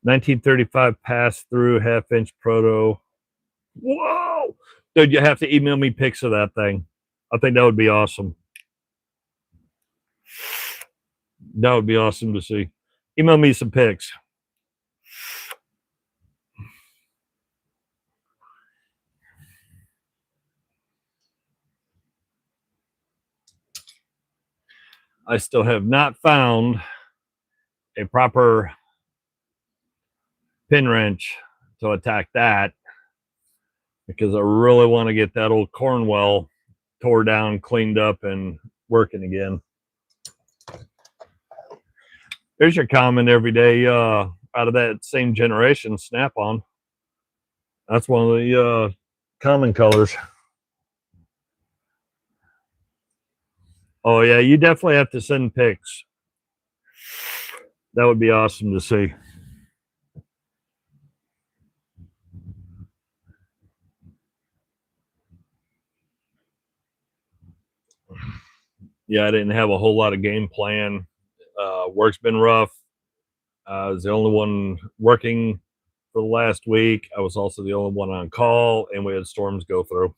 1935 pass-through half-inch Proto. Whoa! Dude, you have to email me pics of that thing. I think that would be awesome. That would be awesome to see. Email me some pics. I still have not found a proper pin wrench to attack that, because I really want to get that old Cornwell tore down, cleaned up, and working again. There's your common everyday out of that same generation, Snap-on. That's one of the common colors. Oh yeah, you definitely have to send pics. That would be awesome to see. Yeah, I didn't have a whole lot of game plan. Work's been rough. I was the only one working for the last week. I was also the only one on call, and we had storms go through.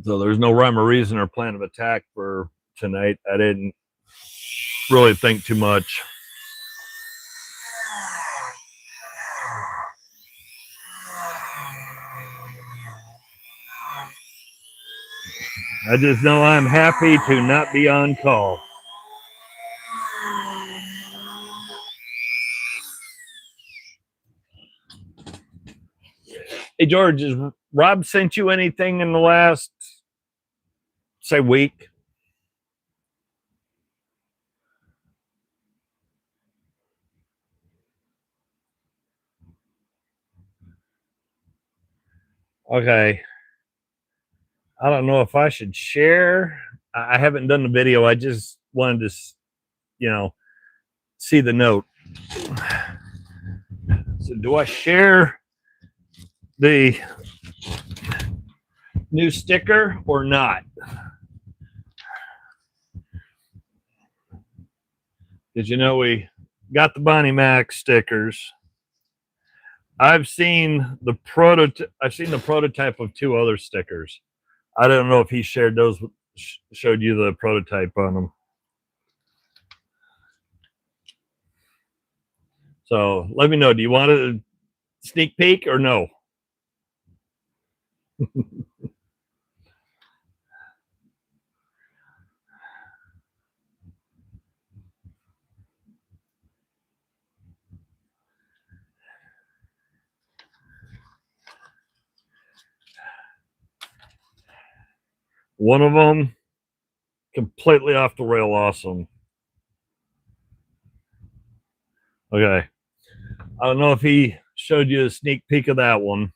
So there's no rhyme or reason or plan of attack for tonight. I didn't really think too much. I just know I'm happy to not be on call. Hey, George, has Rob sent you anything in the last, say, week? Okay. I don't know if I should share. I haven't done the video. I just wanted to, see the note. So do I share the new sticker or not? Because we got the Bonnie Mac stickers. I've seen the prototype of 2 other stickers. I don't know if he shared those, showed you the prototype on them. So let me know. Do you want a sneak peek or no? One of them, completely off the rail awesome. Okay. I don't know if he showed you a sneak peek of that one.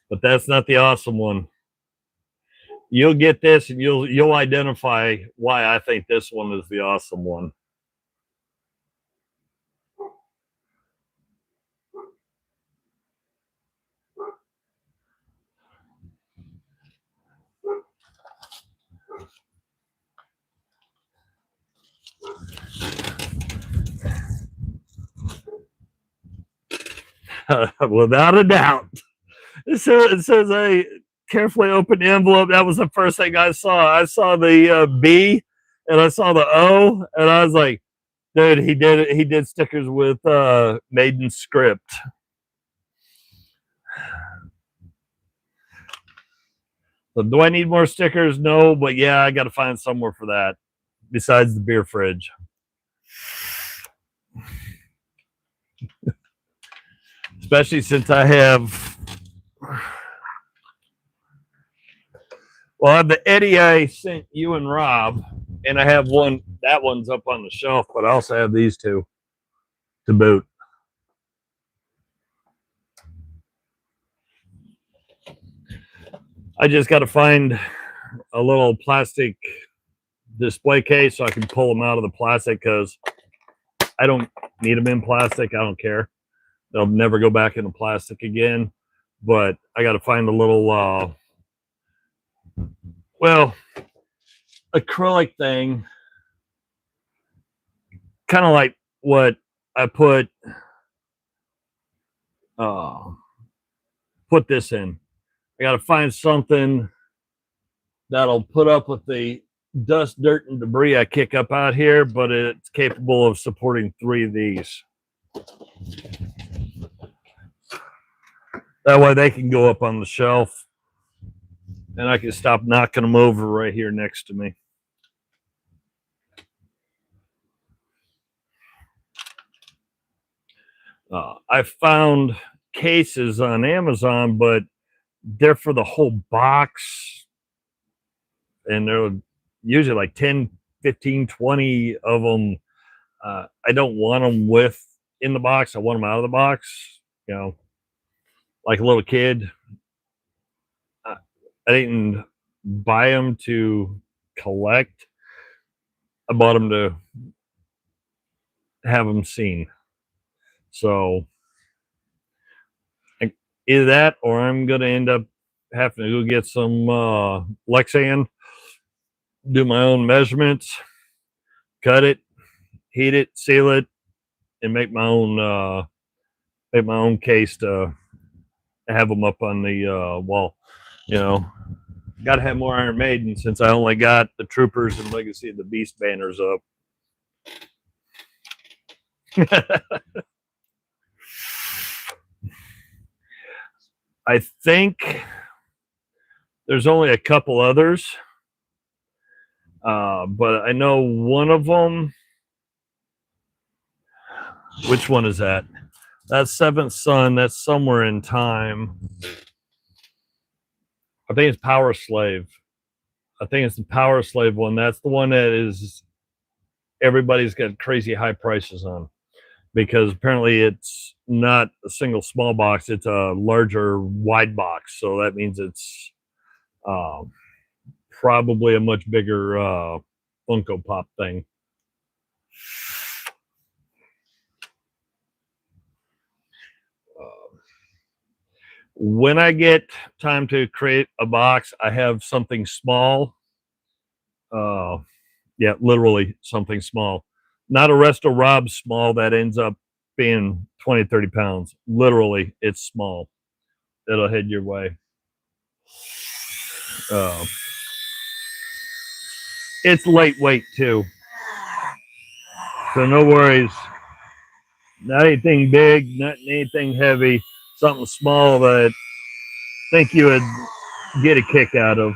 But that's not the awesome one. You'll get this and you'll identify why I think this one is the awesome one. Without a doubt. It says I carefully opened the envelope. That was the first thing I saw. I saw the B and I saw the O, and I was like, dude, he did it. He did stickers with Maiden Script. So do I need more stickers? No, but yeah, I got to find somewhere for that besides the beer fridge. Especially since I have, well, I have the Eddie I sent you and Rob, and I have one, that one's up on the shelf, but I also have these 2 to boot. I just got to find a little plastic display case so I can pull them out of the plastic, because I don't need them in plastic. I don't care. They'll never go back into plastic again. But I got to find a little, acrylic thing, kind of like what I put this in. I got to find something that'll put up with the dust, dirt, and debris I kick up out here, but it's capable of supporting 3 of these. That way they can go up on the shelf, and I can stop knocking them over right here next to me. I found cases on Amazon, but they're for the whole box, and they're usually like 10, 15, 20 of them. I don't want them in the box. I want them out of the box, like a little kid. I didn't buy them to collect. I bought them to have them seen. So either that, or I'm going to end up having to go get some Lexan, do my own measurements, cut it, heat it, seal it, and make my own case to have them up on the wall. You know, got to have more Iron Maiden since I only got the Troopers and Legacy of the Beast banners up. I think there's only a couple others, but I know one of them. Which one is that? That's Seventh Son. That's somewhere in time. I think it's Power Slave. I think it's the Power Slave one. That's the one that is everybody's got crazy high prices on, because apparently it's not a single small box, it's a larger wide box. So that means it's probably a much bigger Funko Pop thing. When I get time to create a box, I have something small. Yeah, literally something small. Not a Resto Rob small that ends up being 20, 30 pounds. Literally, it's small. It'll head your way. It's lightweight too. So no worries. Not anything big, not anything heavy. Something small that I think you would get a kick out of.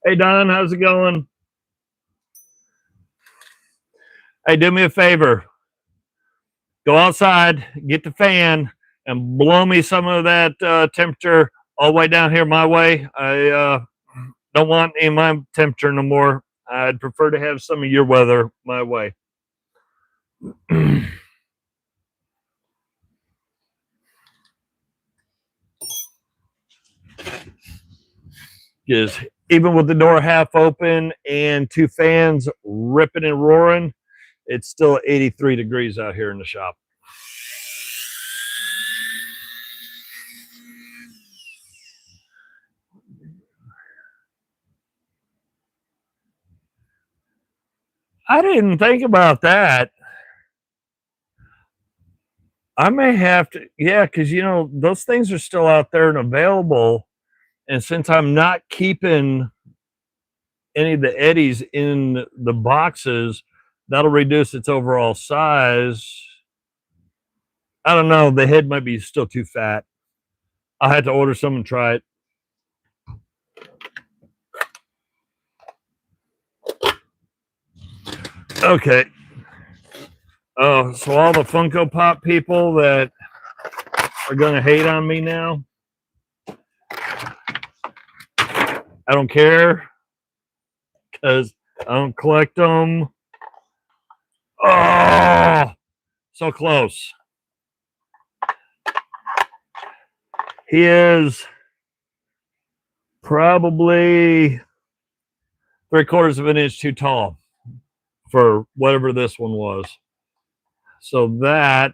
Hey Don, how's it going? Hey, do me a favor. Go outside, get the fan, and blow me some of that temperature all the way down here my way. I don't want any of my temperature no more. I'd prefer to have some of your weather my way. Because even with the door half open and two fans ripping and roaring, it's still 83 degrees out here in the shop. I didn't think about that. I may have to, yeah, because you know those things are still out there and available. And since I'm not keeping any of the eddies in the boxes, that'll reduce its overall size. I don't know. The head might be still too fat. I'll have to order some and try it. Okay. Oh, so all the Funko Pop people that are going to hate on me now, I don't care because I don't collect them. Oh, so close. He is probably 3/4 of an inch too tall for whatever this one was. So that,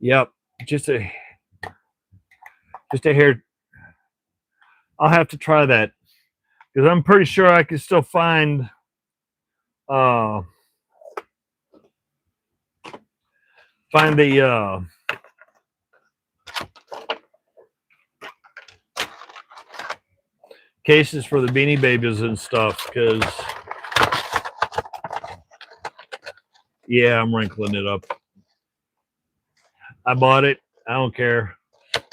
yep, just a hair. I'll have to try that because I'm pretty sure I can still find the cases for the Beanie Babies and stuff, because yeah, I'm wrinkling it up. I bought it. I don't care.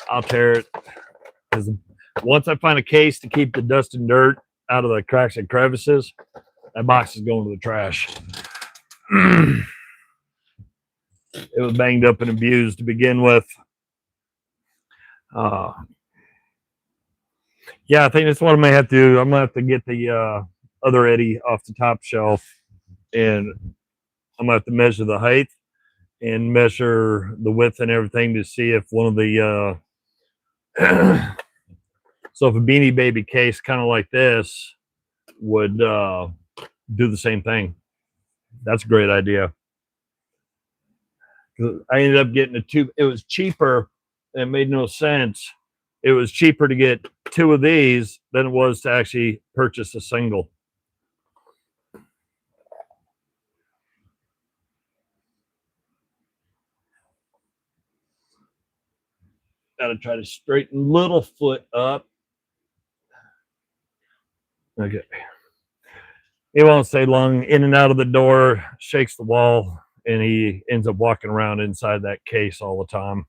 I'll tear it, because once I find a case to keep the dust and dirt out of the cracks and crevices, that box is going to the trash. It was banged up and abused to begin with. Yeah, I think that's what I may have to do. I'm gonna have to get the other Eddie off the top shelf and I'm gonna have to measure the height and measure the width and everything to see if one of the so if a Beanie Baby case kind of like this would do the same thing. That's a great idea. I ended up getting a two. It was cheaper. And it made no sense. It was cheaper to get two of these than it was to actually purchase a single. Got to try to straighten little foot up. Okay. He won't stay long. In and out of the door, shakes the wall, and he ends up walking around inside that case all the time.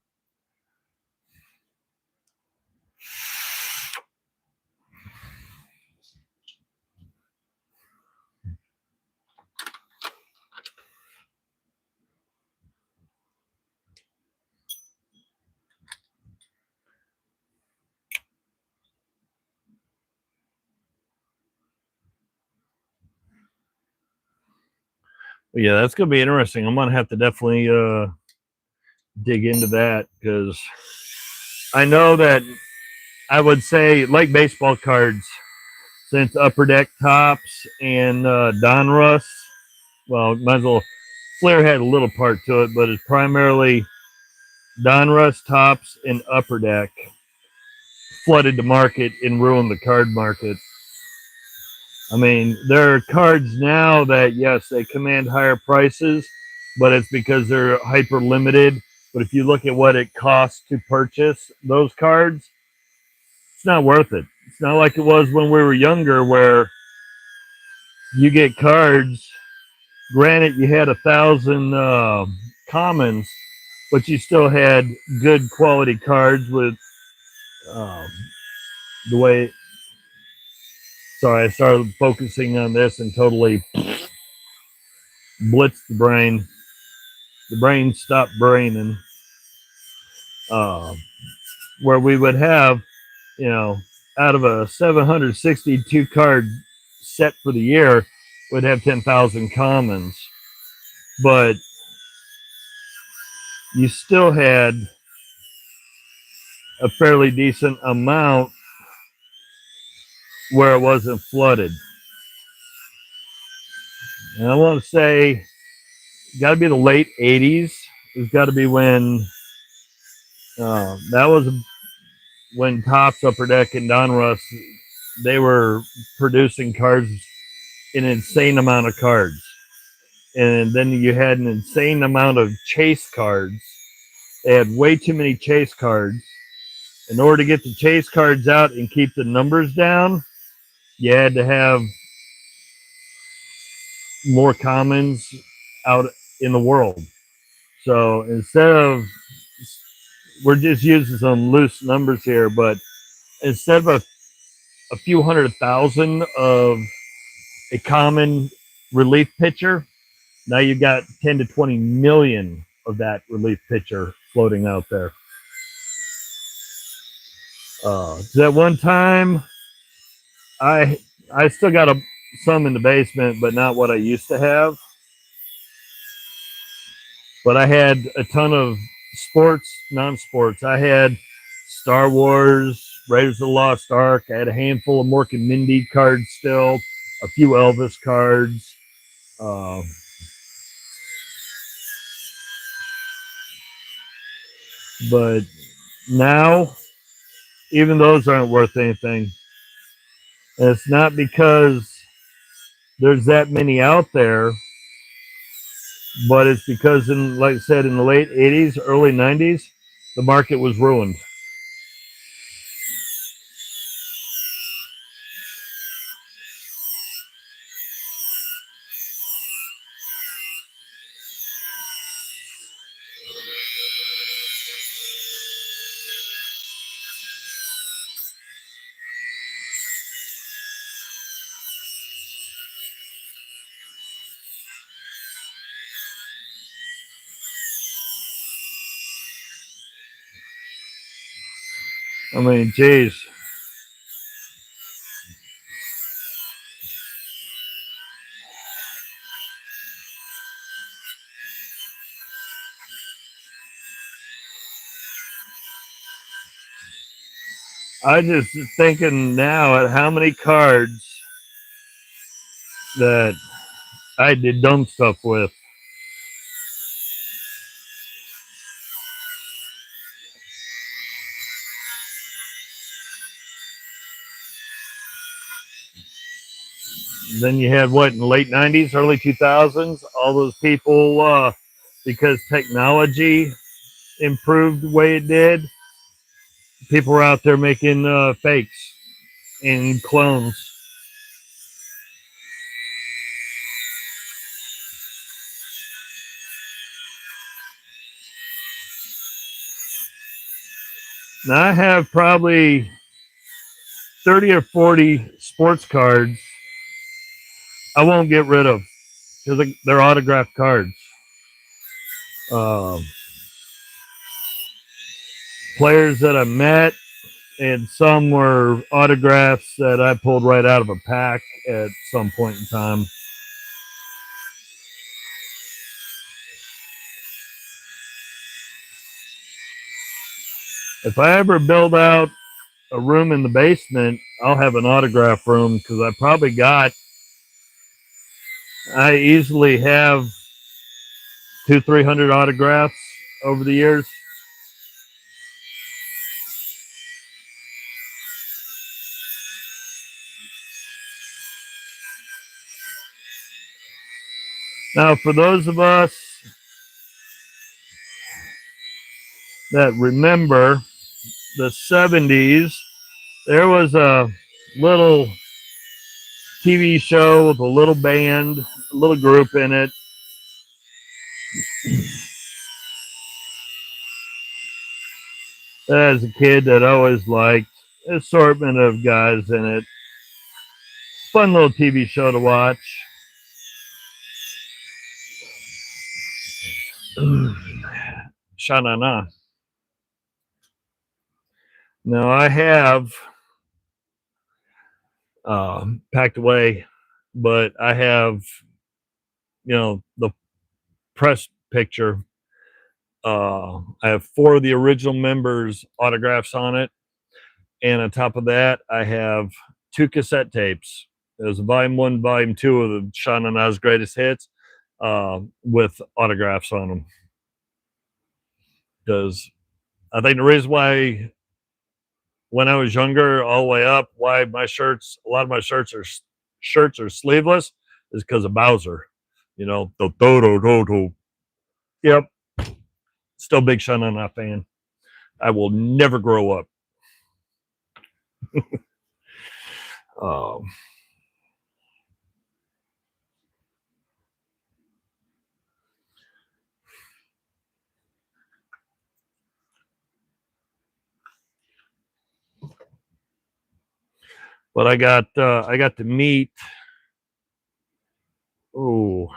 But yeah, that's gonna be interesting. I'm gonna have to definitely dig into that because I know that I would say like baseball cards, since Upper Deck Tops and Donruss, well, might as well. Flair had a little part to it, but it's primarily Donruss, Tops, and Upper Deck flooded the market and ruined the card market. I mean, there are cards now that, yes, they command higher prices, but it's because they're hyper limited. But if you look at what it costs to purchase those cards, it's not worth it. It's not like it was when we were younger, where you get cards. Granted, you had 1,000 commons, but you still had good quality cards with um, the way. Sorry, I started focusing on this and totally blitzed the brain. The brain stopped braining. Uh, where we would have, you know, out of a 762 card set for the year, would have 10,000 commons, but you still had a fairly decent amount where it wasn't flooded. And I want to say, got to be the late 80s. It's got to be when that was when Topps, Upper Deck, and Donruss, they were producing cards, an insane amount of cards. And then you had an insane amount of chase cards. They had way too many chase cards. In order to get the chase cards out and keep the numbers down, you had to have more commons out in the world. So instead of, we're just using some loose numbers here, but instead of a few 100,000 of a common relief pitcher, now you've got 10 to 20 million of that relief pitcher floating out there. That one time, I still got some in the basement, but not what I used to have. But I had a ton of sports, non-sports. I had Star Wars, Raiders of the Lost Ark. I had a handful of Mork and Mindy cards still, a few Elvis cards. But now, even those aren't worth anything. And it's not because there's that many out there, but it's because, like I said, in the late 80s, early 90s, the market was ruined. I mean, geez. I just thinking now at how many cards that I did dumb stuff with. Then you had what in the late 90s, early 2000s, all those people, because technology improved the way it did, people were out there making fakes and clones. Now I have probably 30 or 40 sports cards I won't get rid of because they're autographed cards. Um, Players that I met, and some were autographs that I pulled right out of a pack at some point in time. If I ever build out a room in the basement, I'll have an autograph room because I easily have 200-300 autographs over the years. Now, for those of us that remember the 70s, there was a little TV show with a little band, a little group in it. As a kid, that I always liked. Assortment of guys in it. Fun little TV show to watch. Sha-na-na. Now I have packed away, but I have, the press picture. I have 4 of the original members' autographs on it, and on top of that, I have 2 cassette tapes. There's volume 1, volume 2 of the Sha-na-na's greatest hits with autographs on them. Because I think the reason why, when I was younger, all the way up, why a lot of my shirts are sleeveless, is because of Bowser. Yep, still big Sha-na-na fan. I will never grow up. Um, but I got to meet. Oh,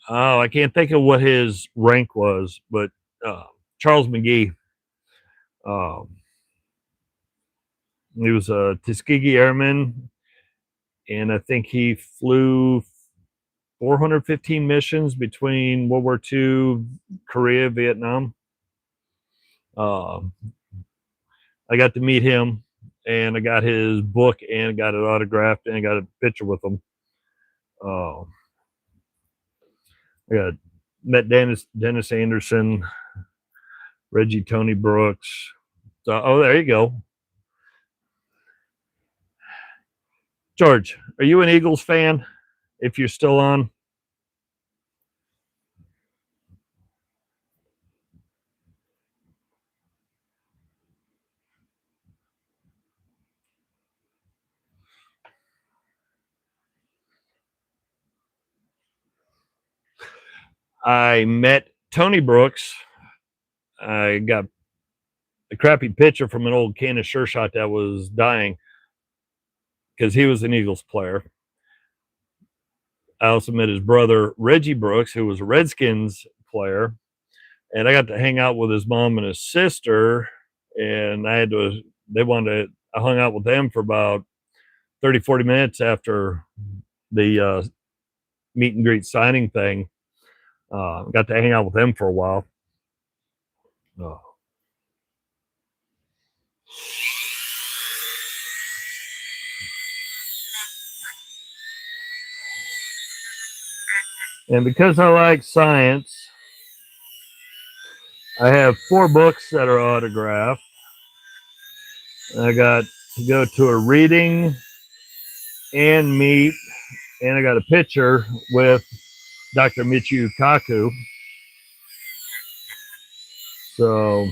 I can't think of what his rank was, but Charles McGee. He was a Tuskegee Airman, and I think he flew 415 missions between World War II, Korea, Vietnam. I got to meet him, and I got his book, and got it autographed, and I got a picture with him. I met Dennis Anderson, Reggie Tony Brooks. So, there you go. George, are you an Eagles fan? If you're still on. I met Tony Brooks. I got a crappy picture from an old can of Sure Shot that was dying because he was an Eagles player. I also met his brother, Reggie Brooks, who was a Redskins player. And I got to hang out with his mom and his sister. And I hung out with them for about 30, 40 minutes after the meet and greet signing thing. Got to hang out with them for a while. Oh. And because I like science, I have 4 books that are autographed. I got to go to a reading and meet, and I got a picture with Dr. Michio Kaku. So,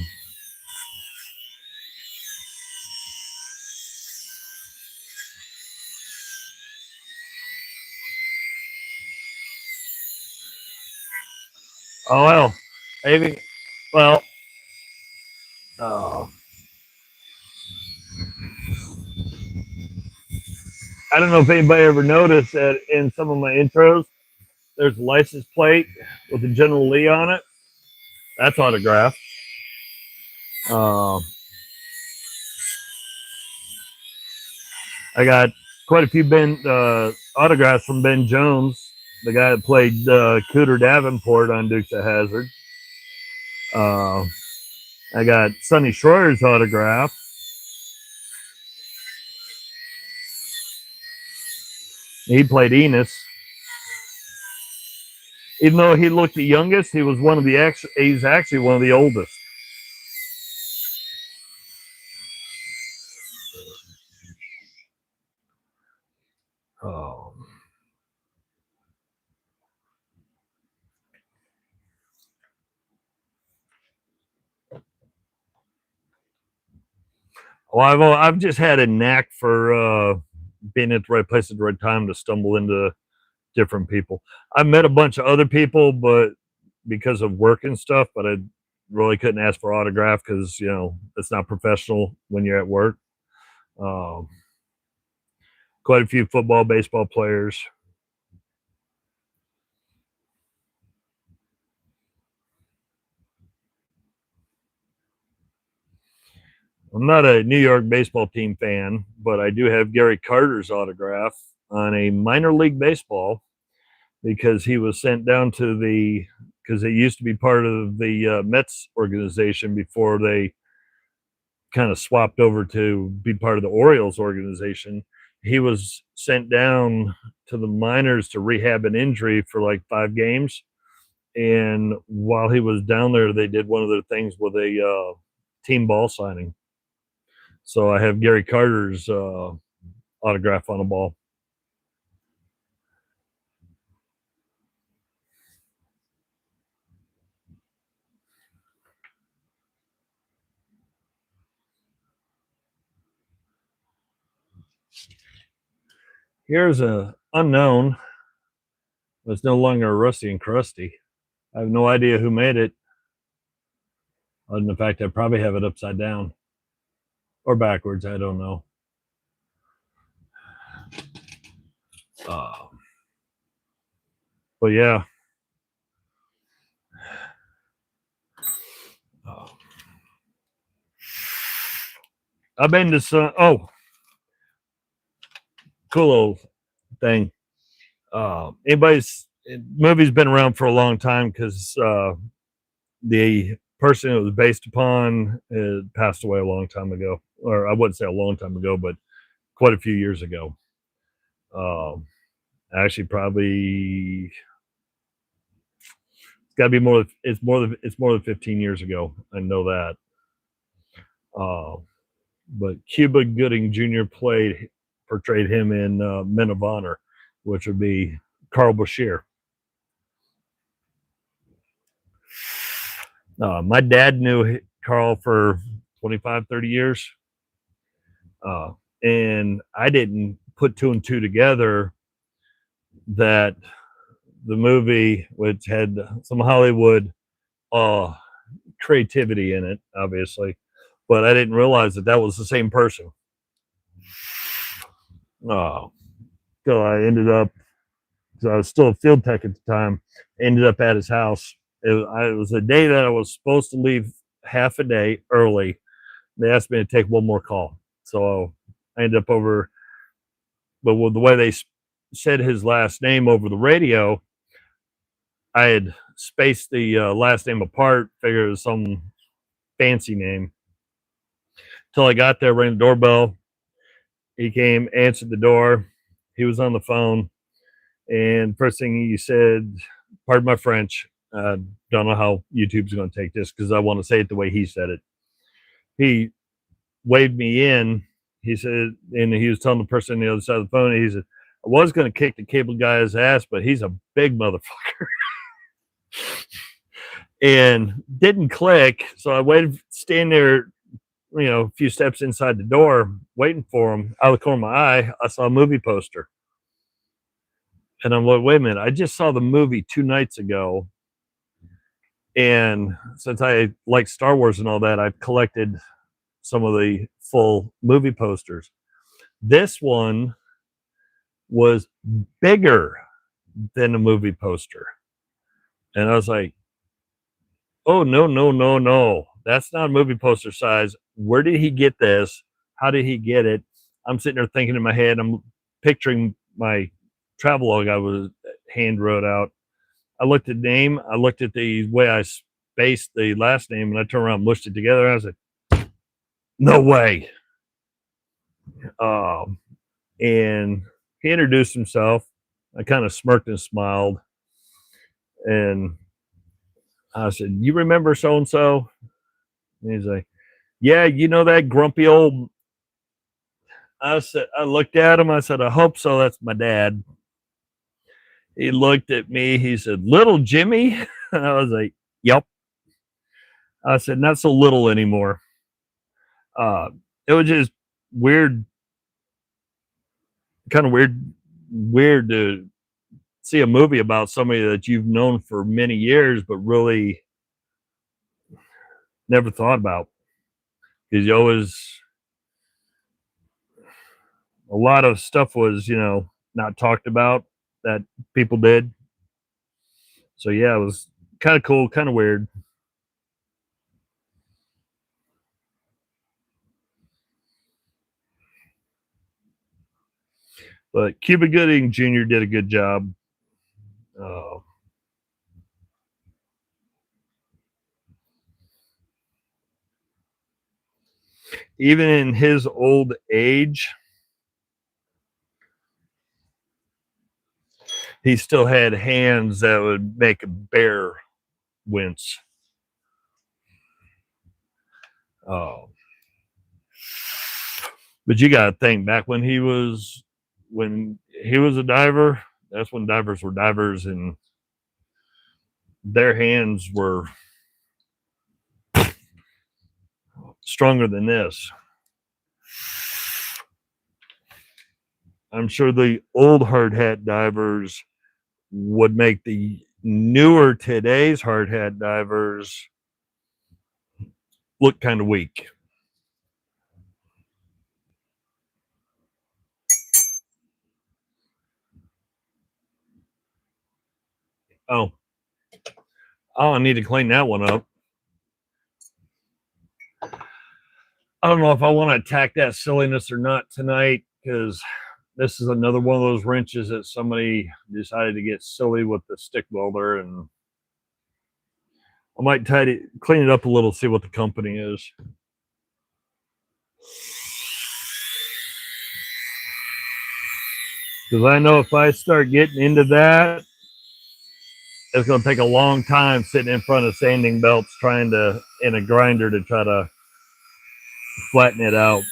oh well, maybe, well, uh, I don't know if anybody ever noticed that in some of my intros, there's a license plate with a General Lee on it. That's autographed. I got quite a few autographs from Ben Jones, the guy that played Cooter Davenport on Dukes of Hazzard. I got Sonny Schroeder's autograph. He played Enos. Even though he looked the youngest, he was he's actually one of the oldest. Oh. Well, I've just had a knack for being at the right place at the right time to stumble into different people. I met a bunch of other people, but because of work and stuff, but I really couldn't ask for autograph because it's not professional when you're at work. Quite a few football, baseball players. I'm not a New York baseball team fan, but I do have Gary Carter's autograph on a minor league baseball because he was sent down to because it used to be part of the Mets organization before they kind of swapped over to be part of the Orioles organization. He was sent down to the minors to rehab an injury for like 5 games. And while he was down there, they did one of their things with a team ball signing. So I have Gary Carter's autograph on a ball. Here's a unknown. It's no longer rusty and crusty. I have no idea who made it. Other than the fact I probably have it upside down or backwards. I don't know. But yeah. I've been to some. Oh, cool old thing. Movie's been around for a long time because the person it was based upon passed away a long time ago, or I wouldn't say a long time ago, but quite a few years ago. Actually, probably it's got to be more. It's more than 15 years ago. I know that. But Cuba Gooding Jr. portrayed him in Men of Honor, which would be Carl Bashir. My dad knew Carl for 25, 30 years. And I didn't put 2 and 2 together that the movie, which had some Hollywood creativity in it, obviously, but I didn't realize that was the same person. So I ended up, because I was still a field tech at the time, ended up at his house. It was a day that I was supposed to leave half a day early. They asked me to take one more call. So I ended up over, but with the way they said his last name over the radio, I had spaced the last name apart, figured it was some fancy name. Till I got there, rang the doorbell. He came, answered the door. He was on the phone, and first thing he said, "Pardon my French. Don't know how YouTube's going to take this because I want to say it the way he said it." He waved me in. He said, and he was telling the person on the other side of the phone, he said, "I was going to kick the cable guy's ass, but he's a big motherfucker." And didn't click. So I waited, stand there, a few steps inside the door, waiting for him. Out of the corner of my eye, I saw a movie poster. And I'm like, wait a minute, I just saw the movie 2 nights ago. And since I like Star Wars and all that, I've collected some of the full movie posters. This one was bigger than a movie poster. And I was like, oh, no, no, no, no. That's not a movie poster size. Where did he get this? How did he get it? I'm sitting there thinking in my head, I'm picturing my travelogue I was hand wrote out. I looked at the name, I looked at the way I spaced the last name, and I turned around and mushed it together. I was like, no way. And he introduced himself. I kind of smirked and smiled. And I said, "You remember so and so?" And he's like, "Yeah, you know that grumpy old." I said, I looked at him. I said, "I hope so. That's my dad." He looked at me. He said, "Little Jimmy?" And I was like, "Yep." I said, "Not so little anymore." It was just weird, kind of weird to see a movie about somebody that you've known for many years, but really never thought about. Because you always, a lot of stuff was, not talked about that people did. So yeah, it was kind of cool, kind of weird. But Cuba Gooding Jr. did a good job. Uh, Even in his old age, he still had hands that would make a bear wince. Oh, but you got to think back when he was a diver. That's when divers were divers, and their hands were stronger than this. I'm sure the old hard hat divers would make the newer today's hard hat divers look kind of weak. Oh, I need to clean that one up. I don't know if I want to attack that silliness or not tonight, because this is another one of those wrenches that somebody decided to get silly with the stick welder, and I might clean it up a little, see what the company is. Because I know if I start getting into that, it's going to take a long time sitting in front of sanding belts in a grinder to try to flatten it out.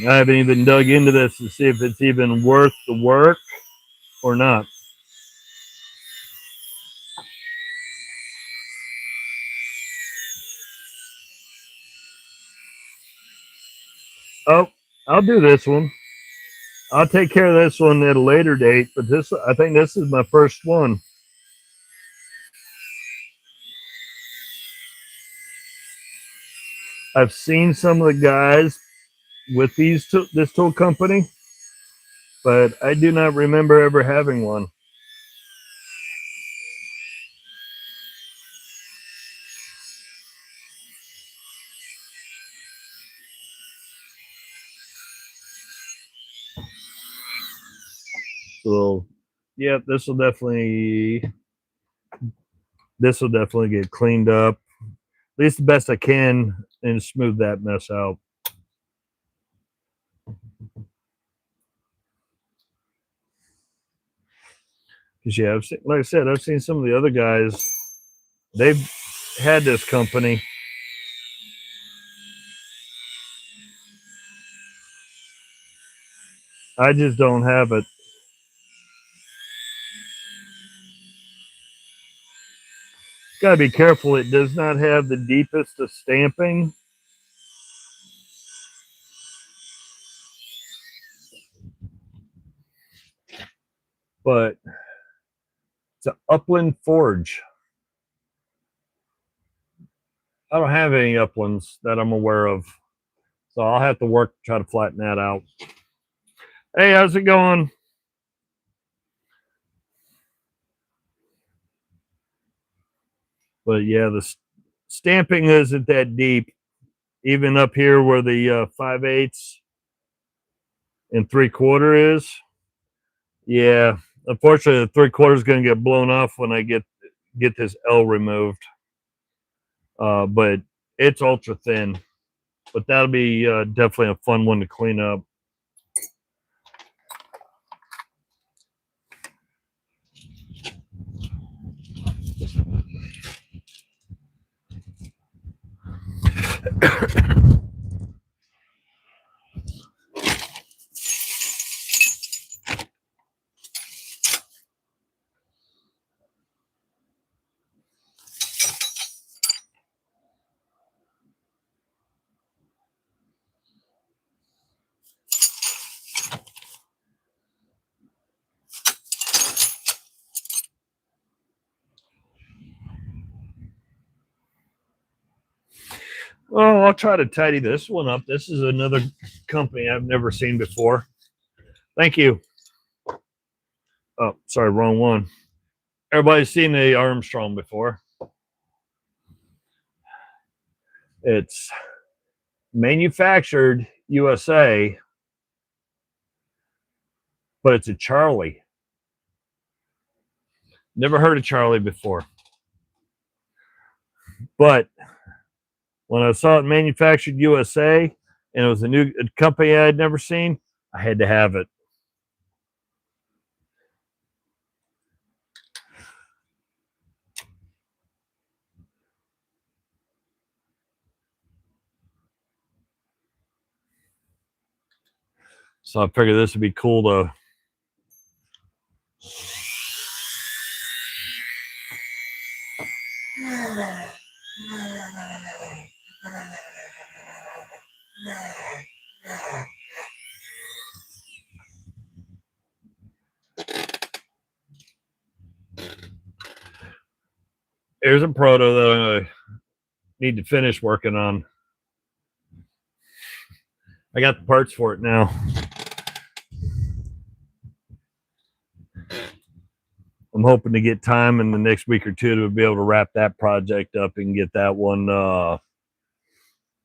I haven't even dug into this to see if it's even worth the work or not. Oh, I'll do this one. I'll take care of this one at a later date, but I think this is my first one. I've seen some of the guys with this tool company, but I do not remember ever having one. So, yeah, this will definitely this will definitely get cleaned up, at least the best I can, and smooth that mess out. Because yeah, like I said, I've seen some of the other guys. They've had this company. I just don't have it. Gotta be careful. It does not have the deepest of stamping. But it's an Upland Forge. I don't have any Uplands that I'm aware of. So I'll have to work to try to flatten that out. Hey, how's it going? But yeah, the stamping isn't that deep. Even up here where the 5/8 and 3/4 is. Yeah, unfortunately, the 3/4 is going to get blown off when I get this L removed. But it's ultra thin. But that'll be definitely a fun one to clean up. Oh, I'll try to tidy this one up. This is another company I've never seen before. Thank you. Oh, sorry, wrong one. Everybody's seen the Armstrong before. It's manufactured USA, but it's a Charlie. Never heard of Charlie before. But when I saw it manufactured USA and it was a new company I had never seen, I had to have it. So I figured this would be cool to Here's a Proto that I need to finish working on. I got the parts for it now. I'm hoping to get time in the next week or two to be able to wrap that project up and get that one,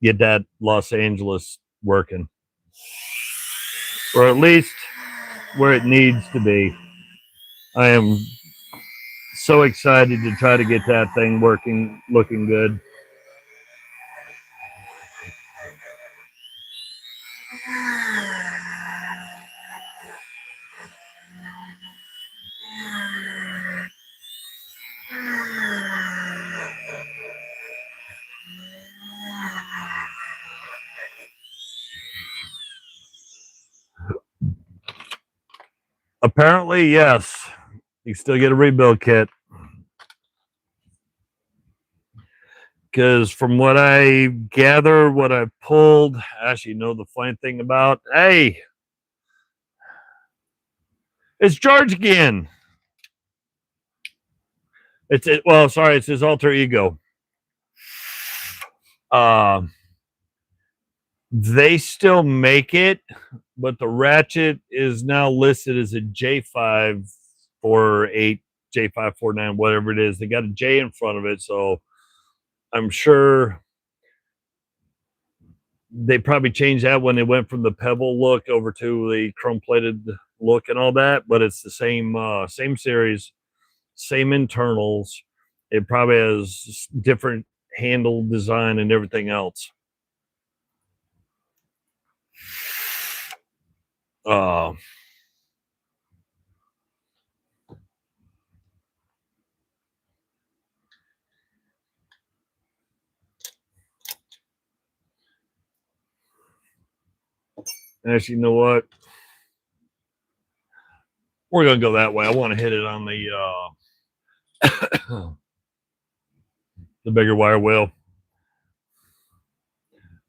get that Los Angeles working. Or at least where it needs to be. I am so excited to try to get that thing working, looking good. Apparently, yes. You still get a rebuild kit. Because from what I gather, what I pulled, actually, you know the funny thing about, hey, it's George again. It's it. Well, sorry, it's his alter ego. They still make it, but the ratchet is now listed as a J548, J549, whatever it is. They got a J in front of it, so I'm sure they probably changed that when they went from the pebble look over to the chrome plated look and all that. But it's the same same series, same internals. It probably has different handle design and everything else. Actually, you know what? We're gonna go that way. I want to hit it on the the bigger wire wheel.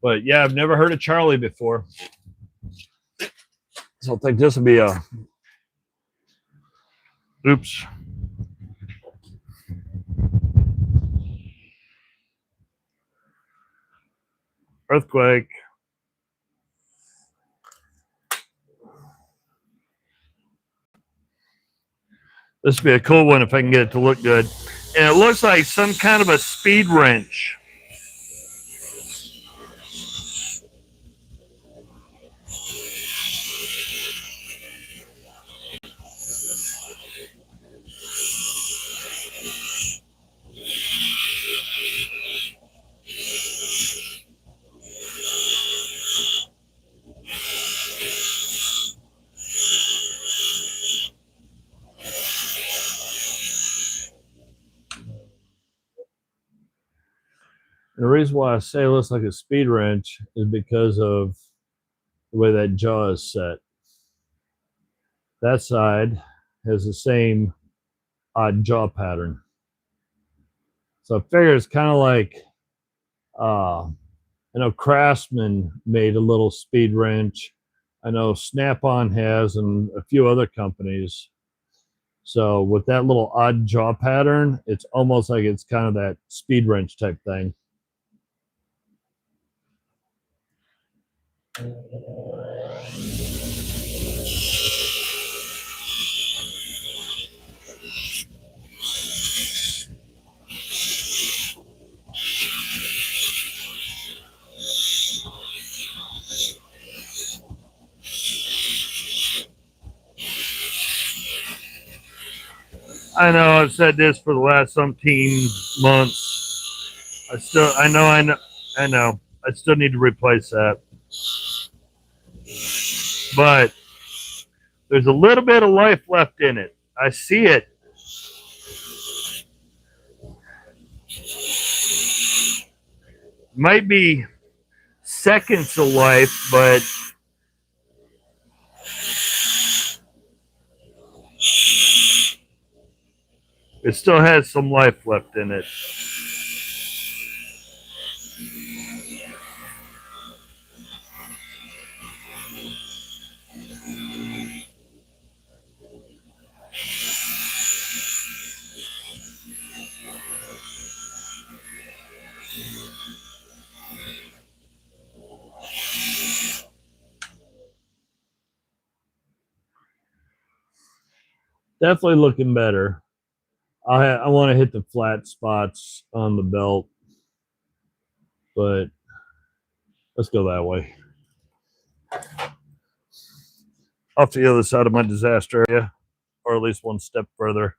But yeah, I've never heard of Charlie before, so I think this will be a oops. Earthquake. This would be a cool one if I can get it to look good. And it looks like some kind of a speed wrench. And the reason why I say it looks like a speed wrench is because of the way that jaw is set. That side has the same odd jaw pattern. So I figure it's kind of like, I know Craftsman made a little speed wrench. I know Snap-on has, and a few other companies. So with that little odd jaw pattern, it's almost like it's kind of that speed wrench type thing. I know I've said this for the last umpteen months. I know. I still need to replace that. But there's a little bit of life left in it. I see it. Might be seconds of life, but it still has some life left in it. Definitely looking better. I want to hit the flat spots on the belt, but let's go that way. Off the other side of my disaster area, or at least one step further.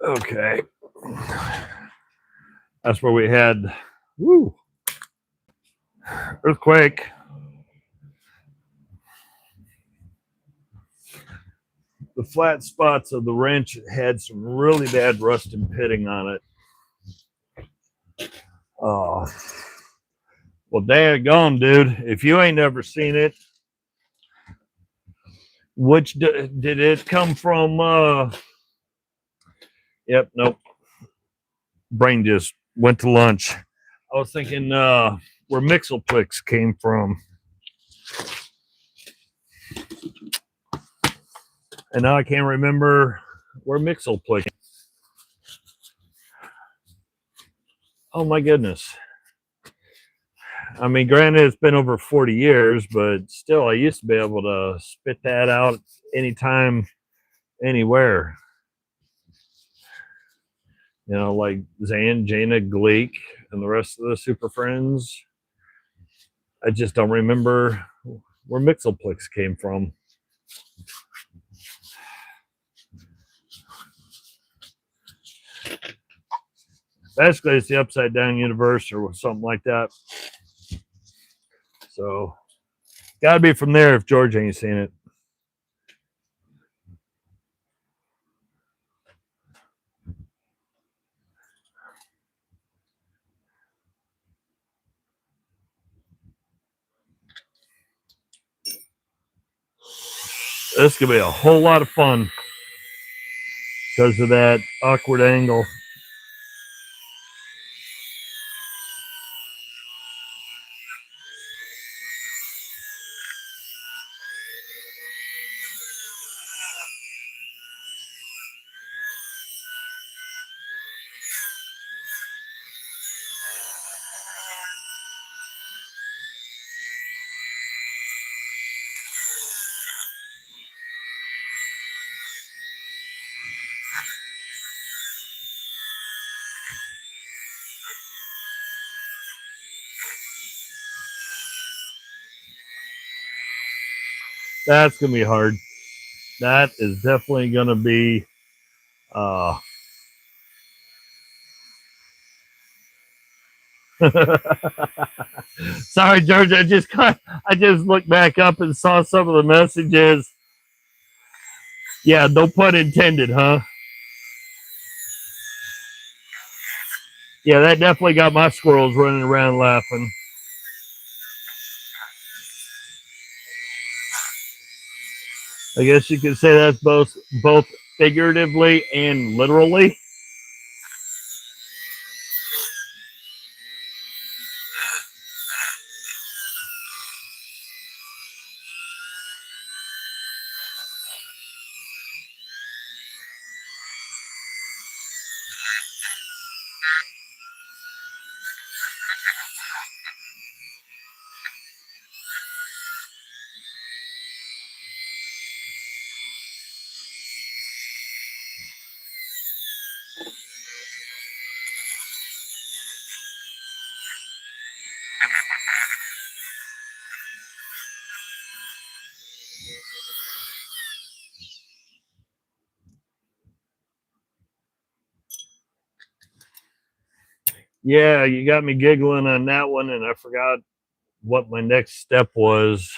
Okay. That's where we had earthquake. The flat spots of the wrench had some really bad rust and pitting on it. Oh, well, daggone, dude. If you ain't never seen it, which did it come from? Yep, nope. Brain just went to lunch. I was thinking where Mixelplix came from. And now I can't remember where Mixelplix. Oh my goodness. I mean, granted, it's been over 40 years, but still, I used to be able to spit that out anytime, anywhere. You know, like Zan, Jaina, Gleek, and the rest of the Super Friends. I just don't remember where Mixelplix came from. Basically, it's the Upside Down Universe or something like that. So, gotta be from there if George ain't seen it. This could be a whole lot of fun because of that awkward angle. That's gonna be hard. That is definitely gonna be sorry, George, I just looked back up and saw some of the messages. Yeah, no pun intended, huh? Yeah, that definitely got my squirrels running around laughing. I guess you could say that's both figuratively and literally. Yeah, you got me giggling on that one, and I forgot what my next step was.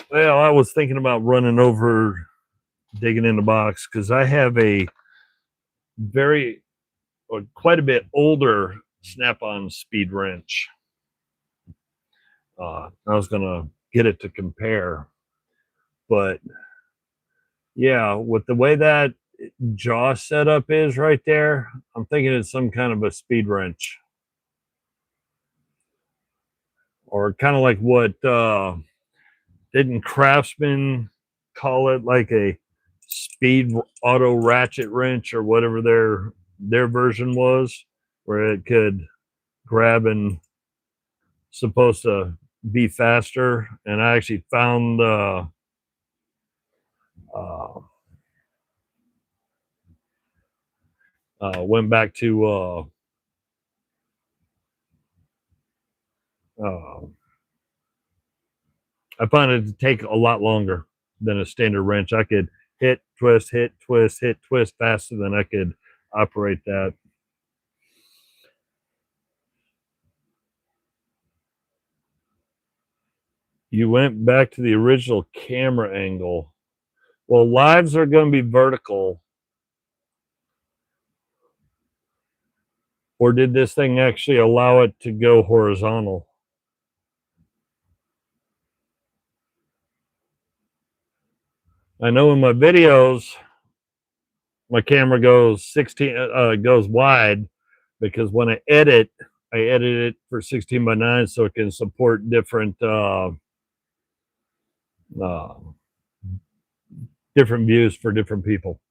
Well, I was thinking about running over, digging in the box, because I have a very, or quite a bit older snap-on speed wrench. I was gonna get it to compare, but yeah, with the way that jaw setup is right there, I'm thinking it's some kind of a speed wrench, or kind of like what didn't Craftsman call it, like a speed auto ratchet wrench or whatever their version was, where it could grab and supposed to be faster. And I actually found Went back to I found it to take a lot longer than a standard wrench. I could hit, twist, hit, twist, hit, twist faster than I could operate that. You went back to the original camera angle. Well, lives are going to be vertical. Or did this thing actually allow it to go horizontal? I know in my videos, my camera goes 16, goes wide, because when I edit it for 16:9 so it can support different different views for different people.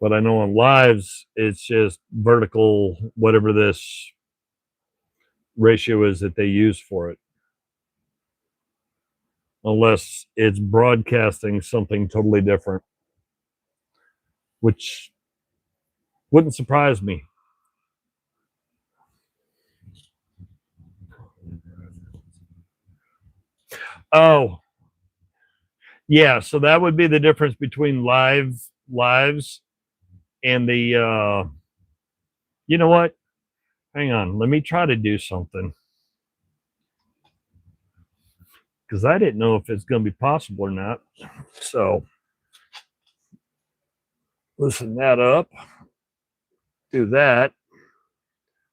But I know on lives, it's just vertical, whatever this ratio is that they use for it. Unless it's broadcasting something totally different, which wouldn't surprise me. Oh, yeah. So that would be the difference between lives and the, you know what? Hang on. Let me try to do something. Because I didn't know if it's going to be possible or not. So loosen that up. Do that.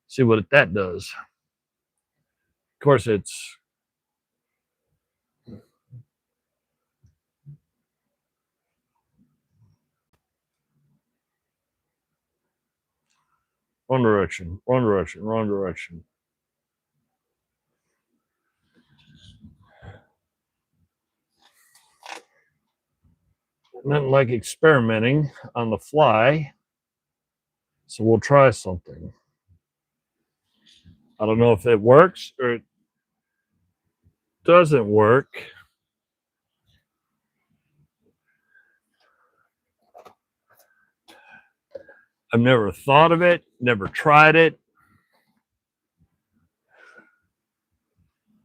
See what that does. Of course, it's wrong direction, wrong direction, wrong direction. Nothing like experimenting on the fly. So we'll try something. I don't know if it works or it doesn't work. I've never thought of it, never tried it.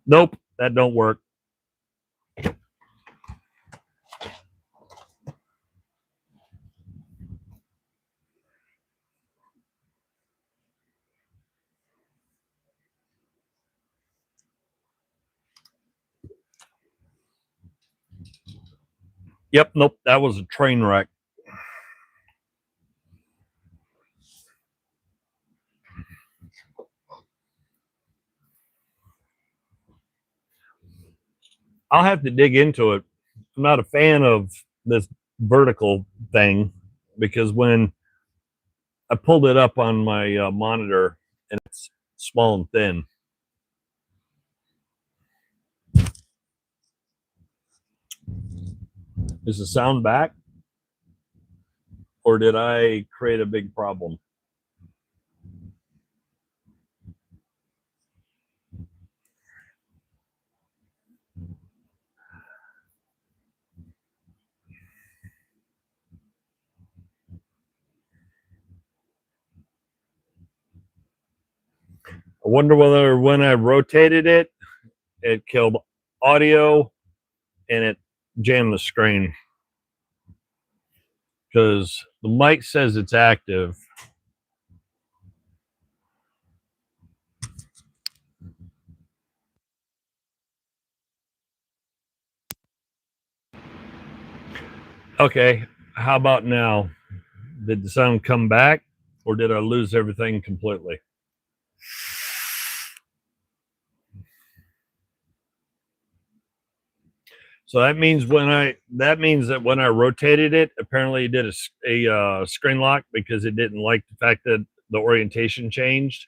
Nope, that don't work. Yep, nope, that was a train wreck. I'll have to dig into it. I'm not a fan of this vertical thing because when I pulled it up on my monitor and it's small and thin. Is the sound back? Or did I create a big problem? I wonder whether when I rotated it, it killed audio and it jammed the screen. Because the mic says it's active. Okay, how about now? Did the sound come back or did I lose everything completely? So that means that when I rotated it, apparently it did a screen lock because it didn't like the fact that the orientation changed.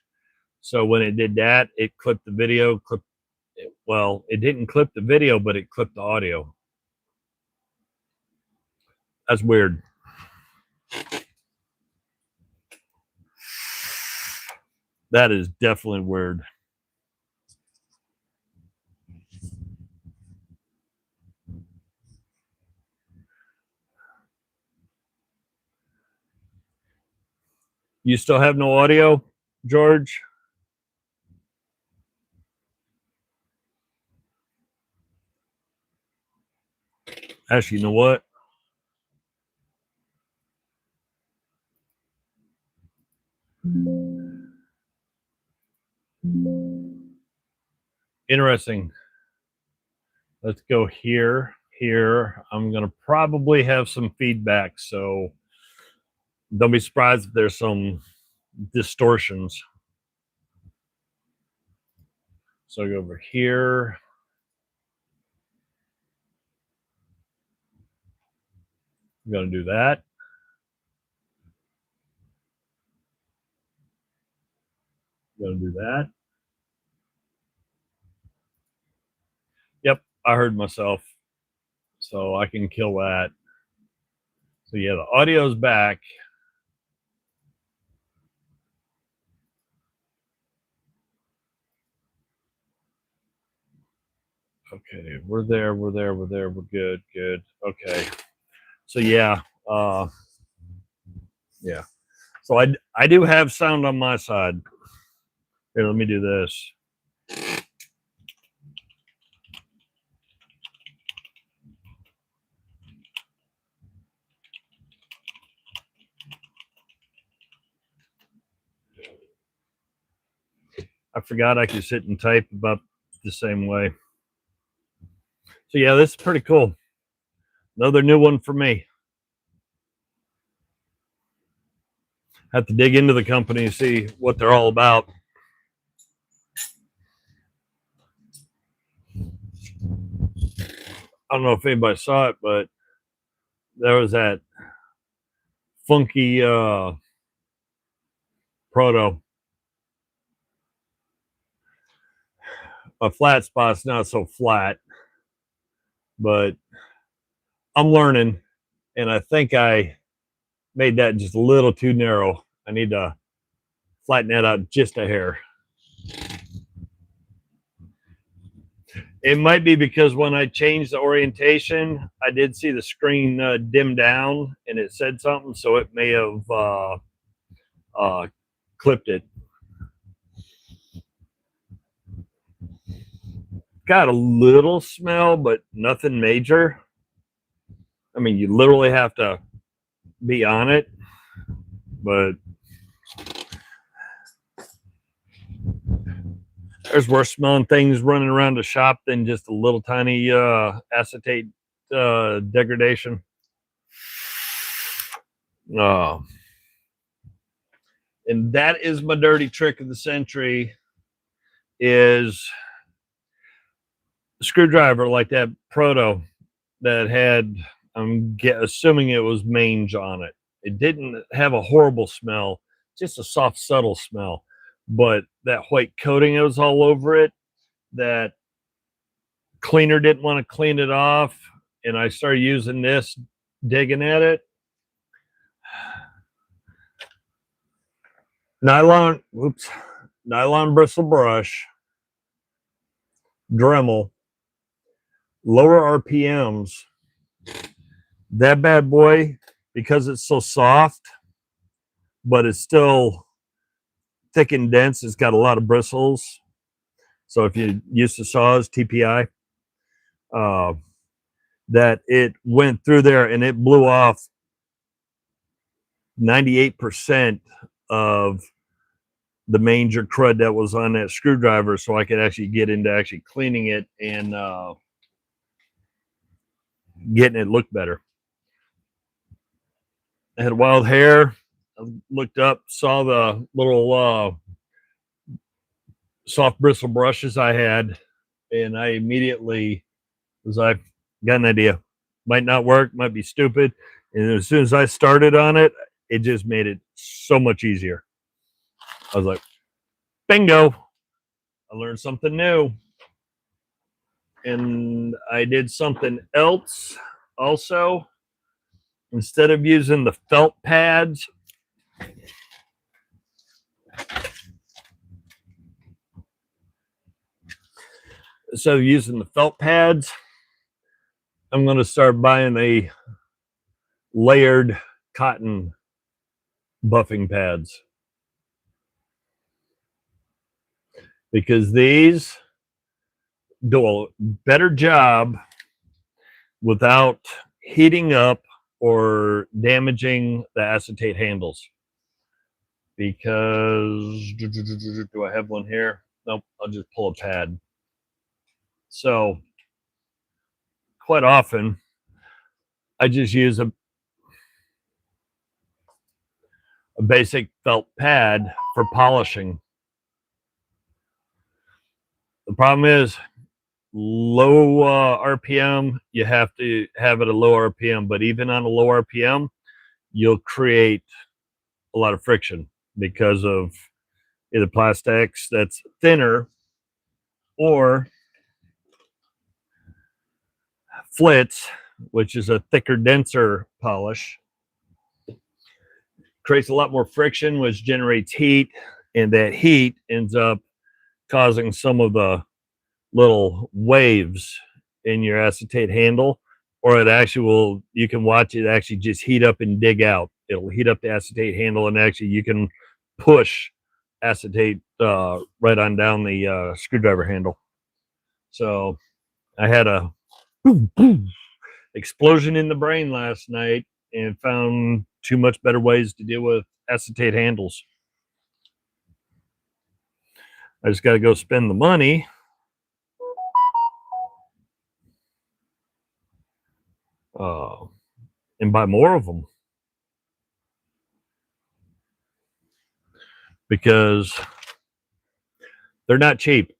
So when it did that, it clipped the video. Well, it didn't clip the video, but it clipped the audio. That's weird. That is definitely weird. You still have no audio, George? Actually, you know what? Interesting. Let's go here. Here. I'm going to probably have some feedback, so don't be surprised if there's some distortions. So I go over here. I'm going to do that. I'm going to do that. Yep, I heard myself. So I can kill that. So yeah, the audio's back. Okay, we're there, we're good, good. Okay. So yeah, yeah. So I do have sound on my side. Here, let me do this. I forgot I could sit and type about the same way. So yeah, this is pretty cool. Another new one for me. Have to dig into the company and see what they're all about. I don't know if anybody saw it, but there was that funky Proto. A flat spot's not so flat, but I'm learning, and I think I made that just a little too narrow. I need to flatten that out just a hair. It might be because when I changed the orientation, I did see the screen dim down and it said something, so it may have clipped it. Got a little smell, but nothing major. I mean, you literally have to be on it, but there's worse smelling things running around the shop than just a little tiny acetate degradation. And that is my dirty trick of the century, is a screwdriver like that Proto that had, I'm assuming it was mange on it. It didn't have a horrible smell, just a soft, subtle smell. But that white coating that was all over it, that cleaner didn't want to clean it off. And I started using this, digging at it. Nylon bristle brush, Dremel, lower RPMs. That bad boy, because it's so soft, but it's still thick and dense, it's got a lot of bristles. So if you use the saws, TPI, that it went through there and it blew off 98% of the manger crud that was on that screwdriver, so I could actually get into actually cleaning it and getting it look better. I had wild hair. I looked up, saw the little soft bristle brushes I had, and I immediately was like, got an idea. Might not work, might be stupid. And as soon as I started on it, it just made it so much easier. I was like, bingo, I learned something new. And I did something else also. Instead of using the felt pads, I'm going to start buying the layered cotton buffing pads. because these do a better job without heating up or damaging the acetate handles. Because do I have one here? Nope, I'll just pull a pad. So quite often I just use a basic felt pad for polishing. The problem is low RPM, you have to have it at low RPM, but even on a low RPM, you'll create a lot of friction because of either plastics that's thinner or flits, which is a thicker, denser polish. Creates a lot more friction, which generates heat, and that heat ends up causing some of the little waves in your acetate handle, or it actually will, you can watch it actually just heat up and dig out. It'll heat up the acetate handle, and actually you can push acetate right on down the screwdriver handle. So I had a explosion in the brain last night and found two much better ways to deal with acetate handles. I just got to go spend the money and buy more of them, because they're not cheap,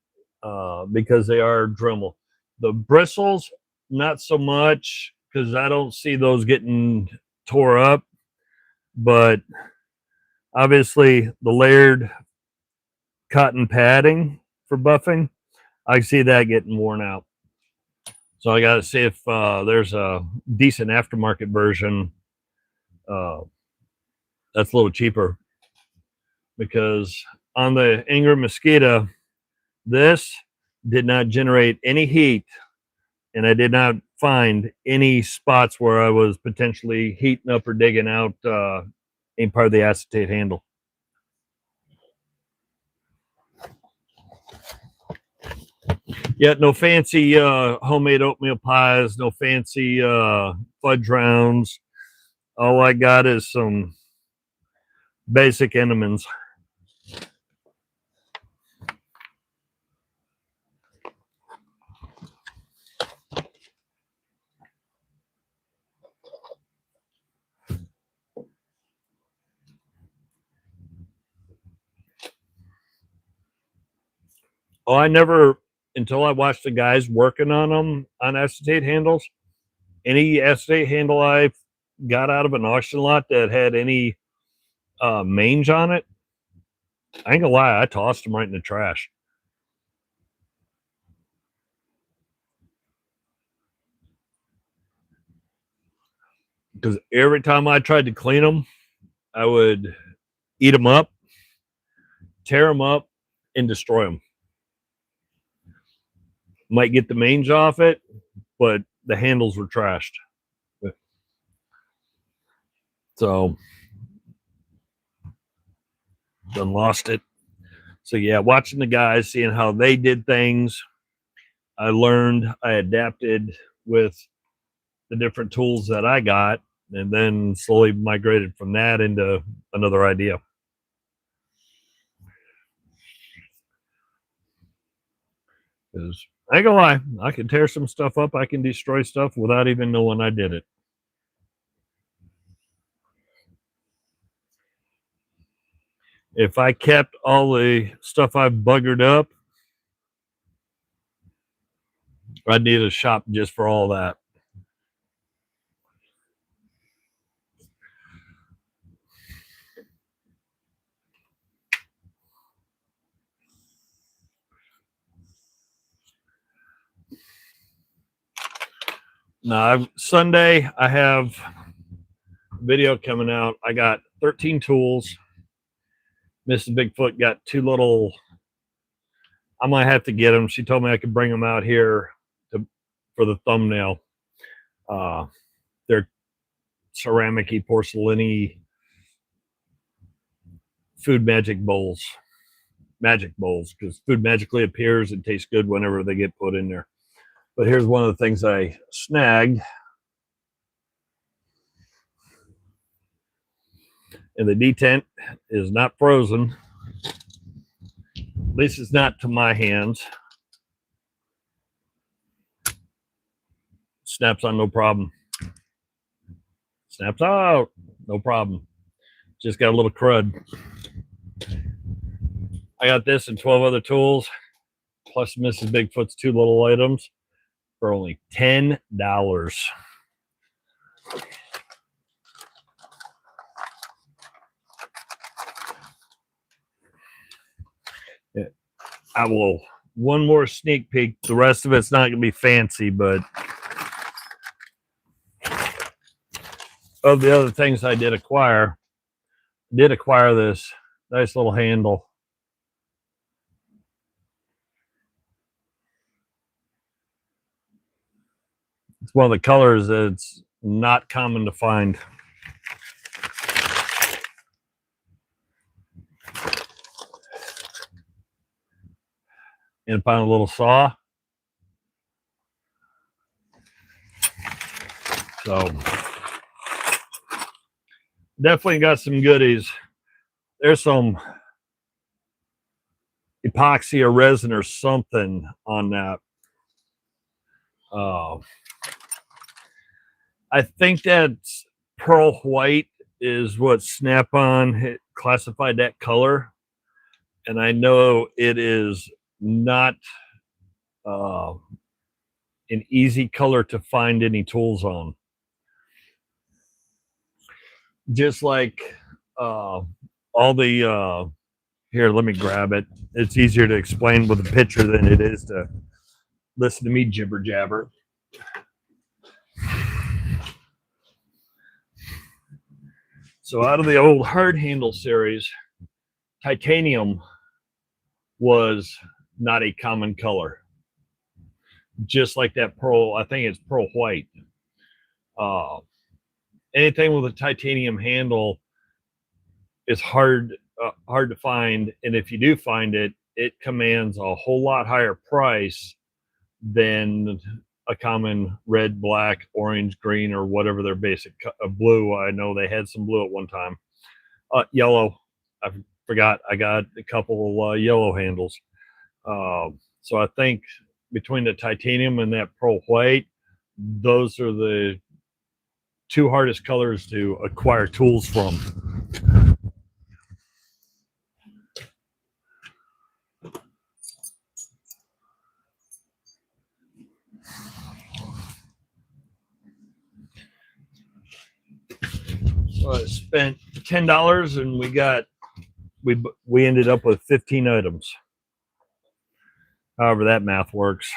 because they are Dremel. The bristles, not so much, because I don't see those getting tore up, but obviously the layered cotton padding for buffing, I see that getting worn out. So I got to see if there's a decent aftermarket version that's a little cheaper, because on the Ingram Mosquito, this did not generate any heat, and I did not find any spots where I was potentially heating up or digging out any part of the acetate handle. Yet no fancy homemade oatmeal pies, no fancy fudge rounds. All I got is some basic Entenmann's. Oh, I never, until I watched the guys working on them on acetate handles, any acetate handle I got out of an auction lot that had any mange on it, I ain't gonna lie, I tossed them right in the trash. Because every time I tried to clean them, I would eat them up, tear them up, and destroy them. Might get the mange off it, but the handles were trashed. So done lost it. So yeah, watching the guys, seeing how they did things, I learned, I adapted with the different tools that I got, and then slowly migrated from that into another idea. Because I ain't gonna lie, I can tear some stuff up, I can destroy stuff without even knowing I did it. If I kept all the stuff I've buggered up, I'd need a shop just for all that. Now, Sunday, I have a video coming out. I got 13 tools. Mrs. Bigfoot got two little, I might have to get them. She told me I could bring them out here for the thumbnail. They're ceramic-y, porcelain-y food magic bowls. magic bowls because food magically appears and tastes good whenever they get put in there. But here's one of the things I snagged. And the detent is not frozen. At least it's not to my hands. Snaps on no problem. Snaps out, no problem. Just got a little crud. I got this and 12 other tools, plus Mrs. Bigfoot's 2 little items for only $10. Yeah. I will one more sneak peek. The rest of it's not going to be fancy, but of the other things I did acquire this nice little handle. It's one of the colors that's not common to find. And found a little saw. So definitely got some goodies. There's some epoxy or resin or something on that. I think that's pearl white is what Snap-on classified that color. And I know it is not an easy color to find any tools on. Just like all the here, let me grab it. It's easier to explain with a picture than it is to listen to me jibber jabber. So out of the old hard handle series, titanium was not a common color. Just like that pearl, I think it's pearl white. Anything with a titanium handle is hard to find, and if you do find it, it commands a whole lot higher price than a common red, black, orange, green, or whatever their basic blue. I know they had some blue at one time. Yellow, I forgot. I got a couple yellow handles. So I think between the titanium and that pearl white, those are the 2 hardest colors to acquire tools from. So I spent $10 and we ended up with 15 items. However that math works.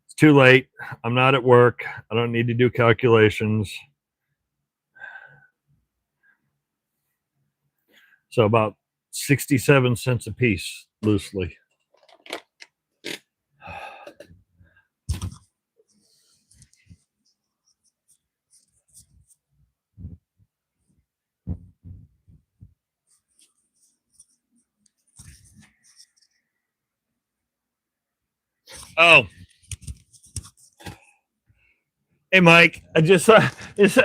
It's too late. I'm not at work. I don't need to do calculations. So about 67 cents a piece, loosely. Oh. Hey, Mike, I just I was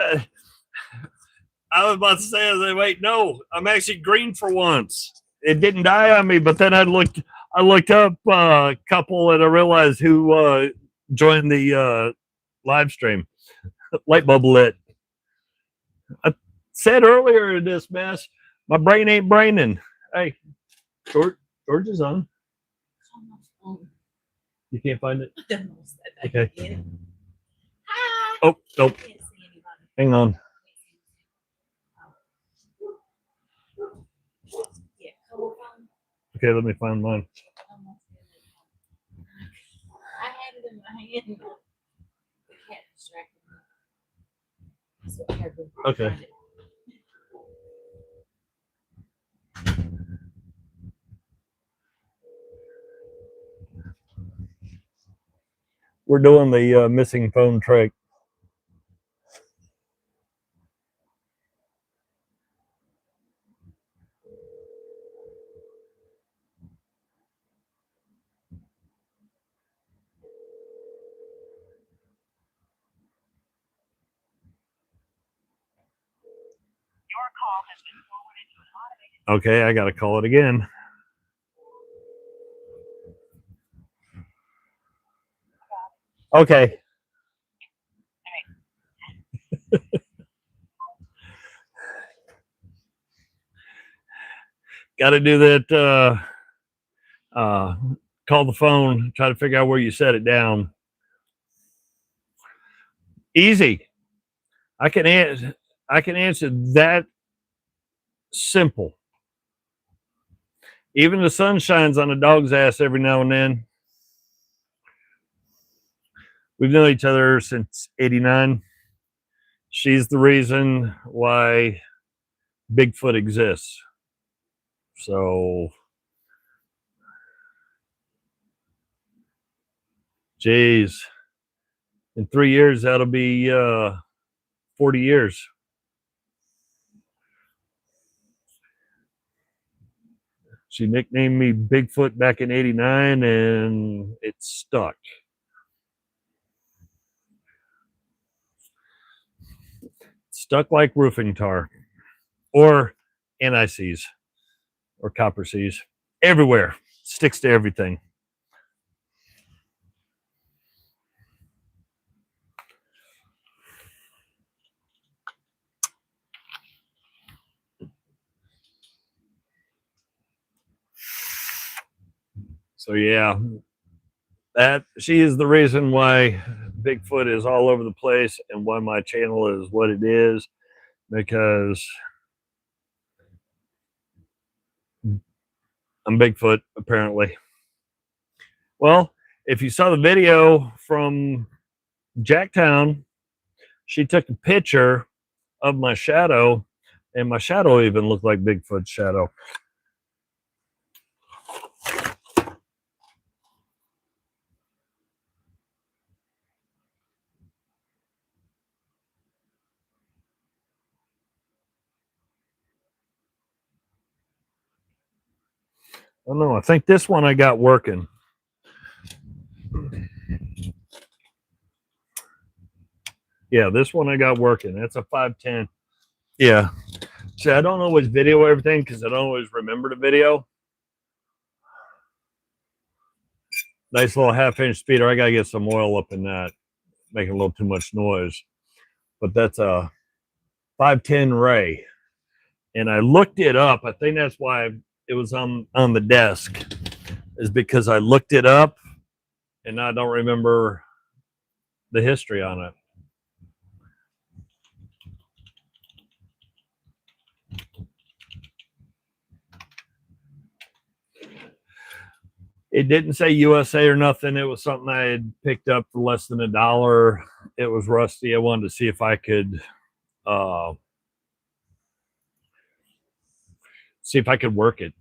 about to say, I was like, wait, no, I'm actually green for once. It didn't die on me, but then I looked up a couple and I realized who joined the live stream. Light bulb lit. I said earlier in this mess, my brain ain't braining. Hey, George is on. You can't find it? Okay. Hi. Oh, nope. Hang on. Okay, let me find mine. I had it in my hand. The cat distracted me. Okay. We're doing the missing phone trick. Okay, I gotta call it again. Okay. Gotta do that call the phone, try to figure out where you set it down. Easy. I can answer that simple. Even the sun shines on a dog's ass every now and then. We've known each other since '89. She's the reason why Bigfoot exists. So, geez, in 3 years, that'll be 40 years. She nicknamed me Bigfoot back in '89, and it stuck. Stuck like roofing tar, or anti-seize, or copper seize. Everywhere. Sticks to everything. So yeah, that she is the reason why Bigfoot is all over the place and why my channel is what it is, because I'm Bigfoot apparently. Well, if you saw the video from Jacktown, she took a picture of my shadow, and my shadow even looked like Bigfoot's shadow. I don't know. I think this one I got working. Yeah, this one I got working. That's a 510. Yeah. See, I don't always video everything because I don't always remember the video. Nice little 1/2-inch speeder. I got to get some oil up in that, making a little too much noise. But that's a 510 Ray. And I looked it up. I think that's why it was on the desk, is because I looked it up and I don't remember the history on it. It didn't say USA or nothing. It was something I had picked up for less than $1. It was rusty. I wanted to see if I could work it.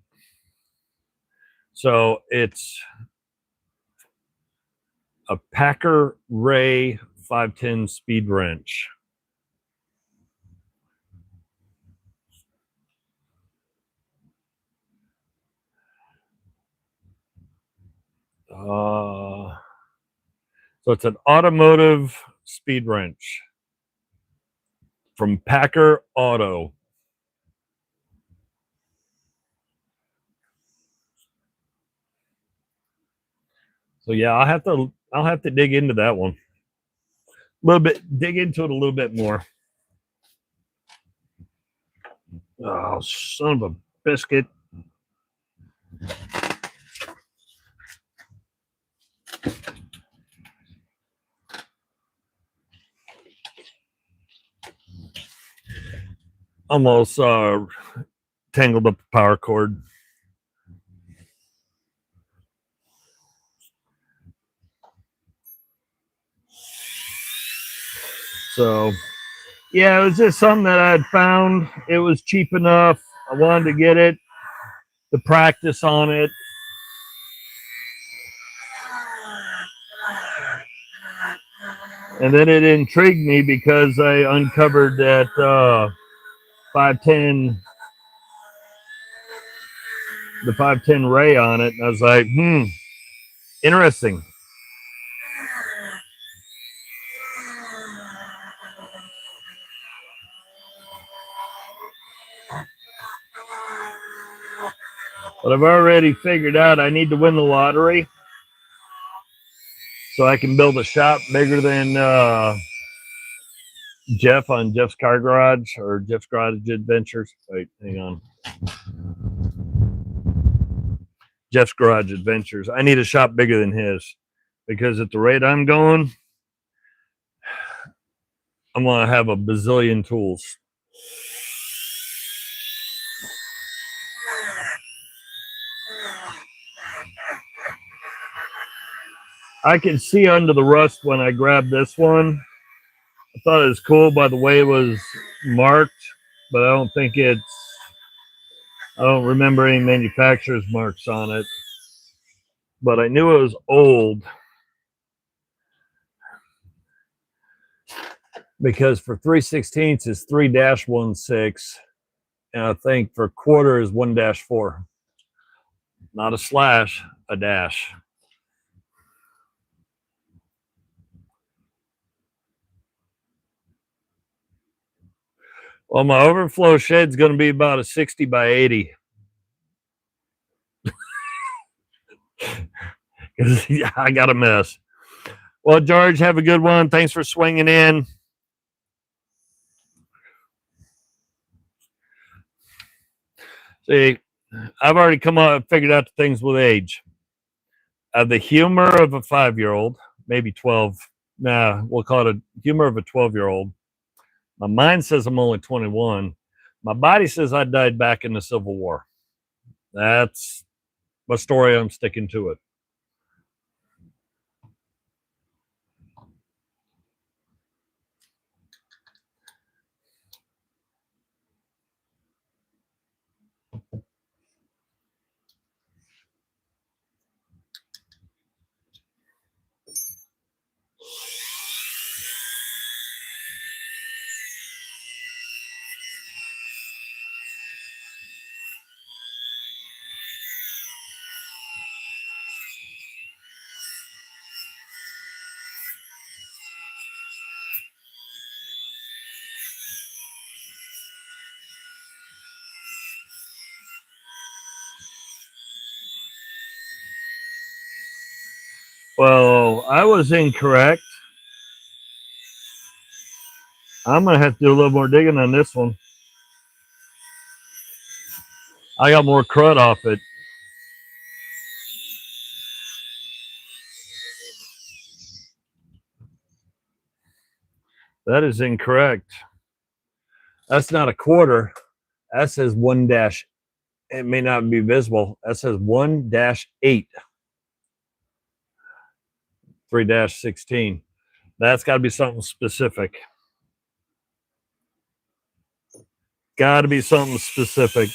So it's a Packer Ray 510 speed wrench. So it's an automotive speed wrench from Packer Auto. So yeah, I'll have to dig into that one a little bit, dig into it a little bit more. Oh, son of a biscuit. Almost tangled up the power cord. So yeah, it was just something that I had found. It was cheap enough. I wanted to get it, to practice on it. And then it intrigued me because I uncovered that 510, the 510 Ray on it. And I was like, interesting. But I've already figured out I need to win the lottery so I can build a shop bigger than Jeff on Jeff's Car Garage or Jeff's Garage Adventures. Wait, hang on. Jeff's Garage Adventures. I need a shop bigger than his because at the rate I'm going, I'm going to have a bazillion tools. I can see under the rust when I grabbed this one. I thought it was cool by the way it was marked, but I don't remember any manufacturer's marks on it. But I knew it was old because for 3/16 is 3-16, and I think for quarter is 1-4. Not a slash, a dash. Well, my overflow shed's going to be about a 60 by 80. Yeah, I got a mess. Well, George, have a good one. Thanks for swinging in. See, I've already figured out the things with age. The humor of a 5-year-old, maybe 12. Nah, we'll call it a humor of a 12-year-old. My mind says I'm only 21. My body says I died back in the Civil War. That's my story. I'm sticking to it. Well, I was incorrect. I'm going to have to do a little more digging on this one. I got more crud off it. That is incorrect. That's not a quarter. That says 1 dash. It may not be visible. That says 1-8. 3-16. That's got to be something specific. Got to be something specific.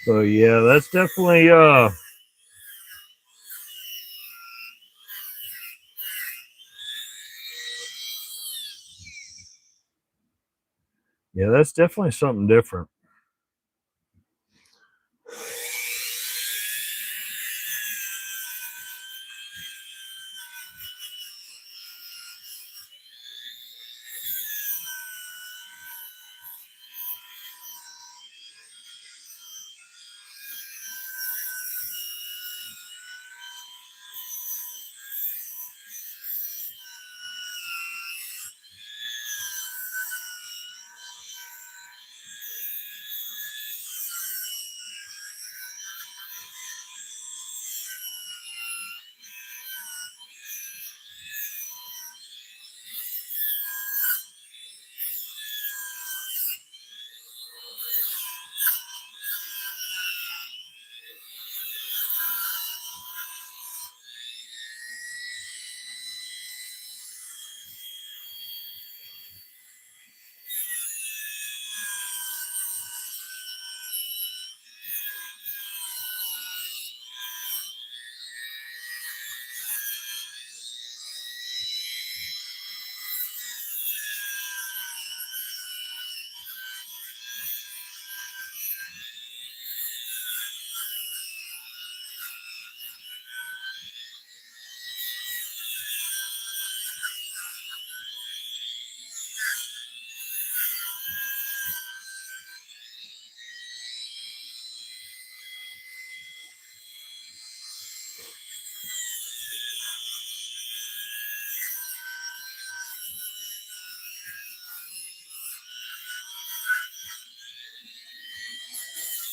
So yeah, that's definitely yeah, that's definitely something different.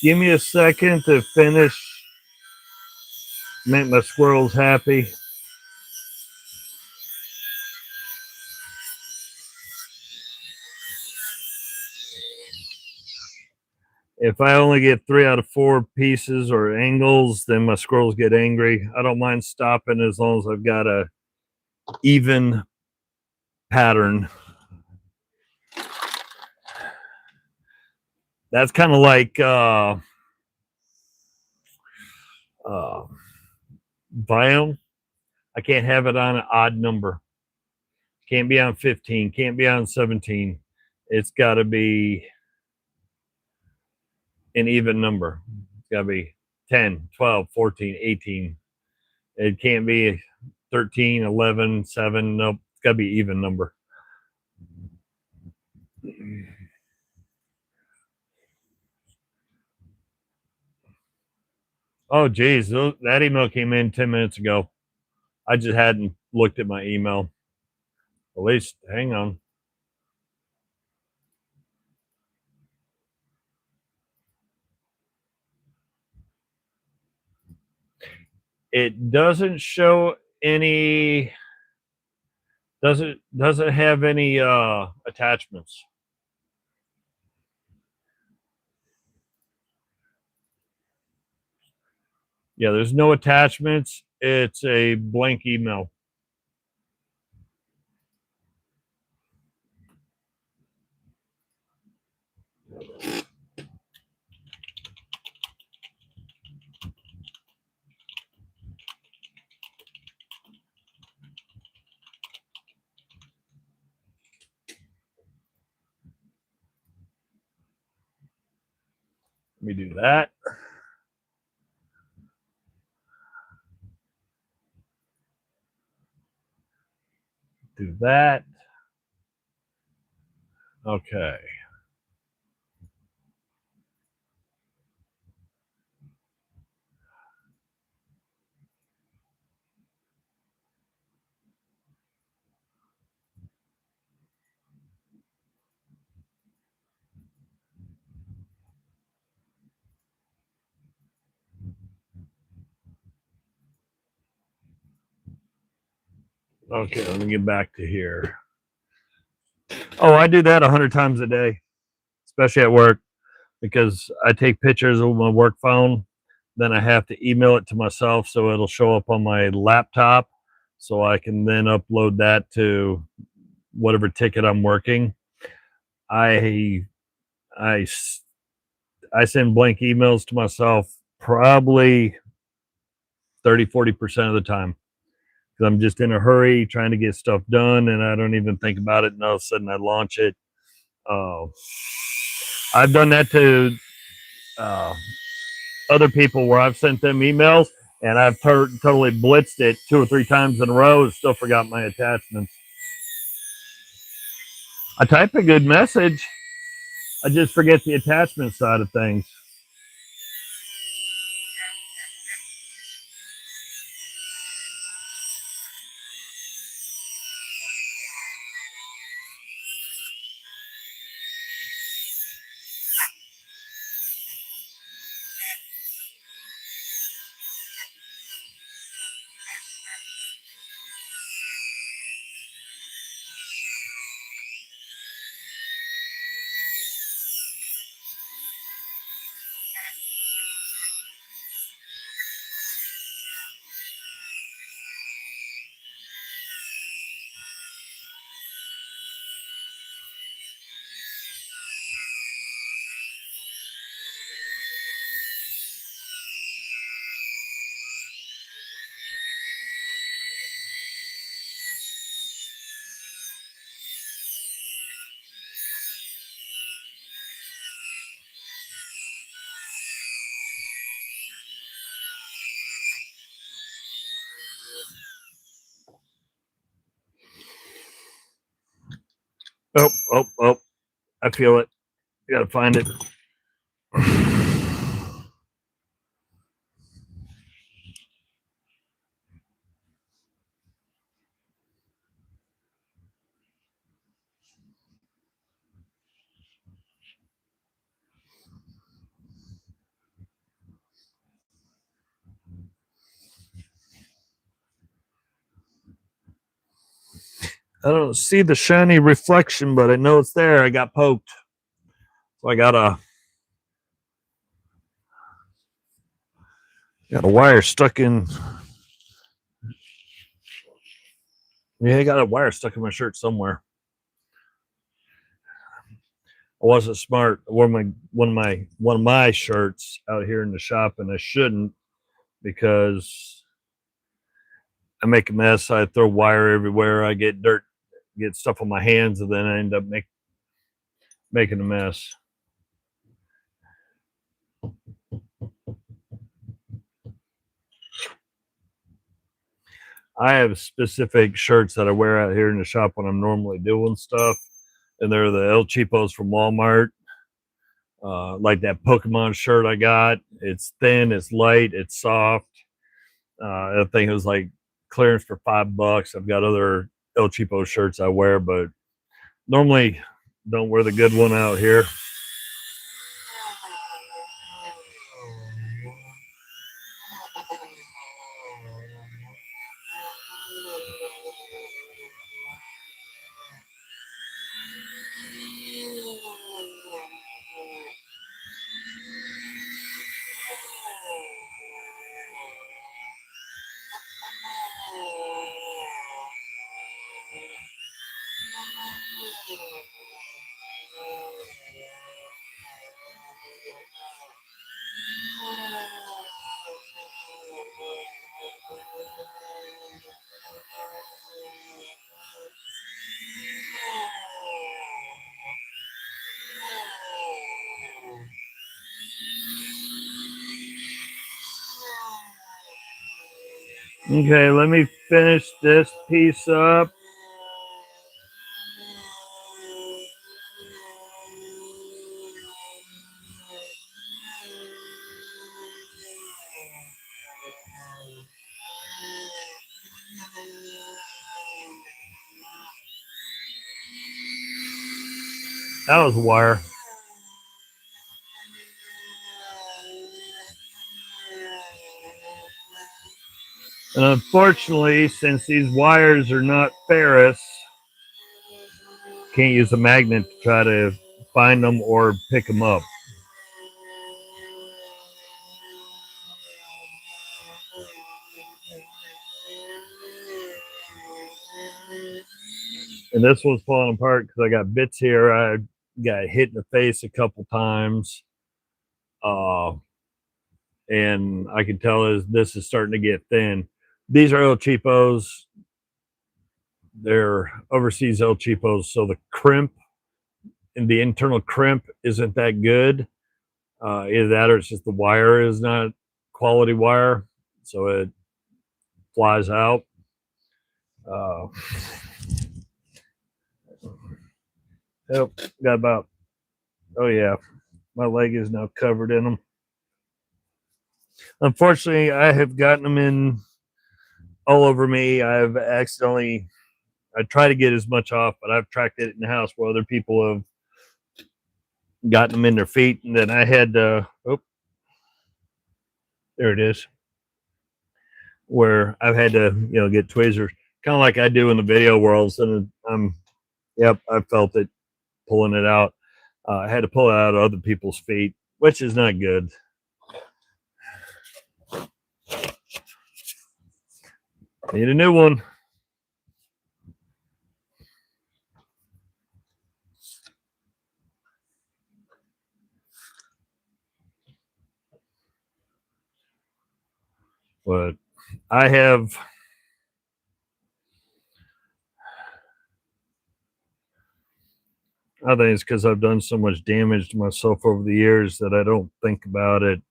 Give me a second to finish. Make my squirrels happy. If I only get 3 out of 4 pieces or angles, then my squirrels get angry. I don't mind stopping as long as I've got a even pattern. That's kind of like biome. I can't have it on an odd number. Can't be on 15. Can't be on 17. It's got to be an even number. It's got to be 10, 12, 14, 18. It can't be 13, 11, 7. Nope. It's got to be even number. Oh, geez. That email came in 10 minutes ago. I just hadn't looked at my email. At least, hang on. It doesn't show any, doesn't have any attachments. Yeah, there's no attachments. It's a blank email. Let me do that. Do that. Okay. Okay, let me get back to here. Oh, I do that 100 times a day, especially at work, because I take pictures with my work phone. Then I have to email it to myself so it'll show up on my laptop so I can then upload that to whatever ticket I'm working. I send blank emails to myself probably 30-40% of the time because I'm just in a hurry trying to get stuff done and I don't even think about it, and all of a sudden I launch it. I've done that to other people where I've sent them emails and I've totally blitzed it 2 or 3 times in a row and still forgot my attachments. I type a good message, I just forget the attachment side of things. Oh, I feel it. You gotta find it. I don't see the shiny reflection, but I know it's there. I got poked. So I got a wire stuck in. Yeah, I got a wire stuck in my shirt somewhere. I wasn't smart. I wore one of my shirts out here in the shop, and I shouldn't, because I make a mess. I throw wire everywhere. I get dirt, get stuff on my hands, and then I end up making a mess. I have specific shirts that I wear out here in the shop when I'm normally doing stuff, and they're the El Cheapos from Walmart. Like that Pokemon shirt I got. It's thin, it's light, it's soft. I think it was like clearance for $5. I've got other El Cheapo shirts I wear, but normally don't wear the good one out here. Okay, let me finish this piece up. That was wire. And unfortunately, since these wires are not ferrous, can't use a magnet to try to find them or pick them up. And this one's falling apart because I got bits here. I got hit in the face a couple times. And I can tell this is starting to get thin. These are El Cheapos. They're overseas El Cheapos, so the crimp and the internal crimp isn't that good. Either that or it's just the wire is not quality wire, so it flies out. Yep, got about, oh yeah, my leg is now covered in them. Unfortunately, I have gotten them in all over me. I've accidentally, I try to get as much off, but I've tracked it in the house where other people have gotten them in their feet, and then I had to, oh, there it is, where I've had to, get tweezers, kind of like I do in the video world. And yep, I felt it pulling it out. I had to pull it out of other people's feet, which is not good. Need a new one. But I have, I think it's because I've done so much damage to myself over the years that I don't think about it.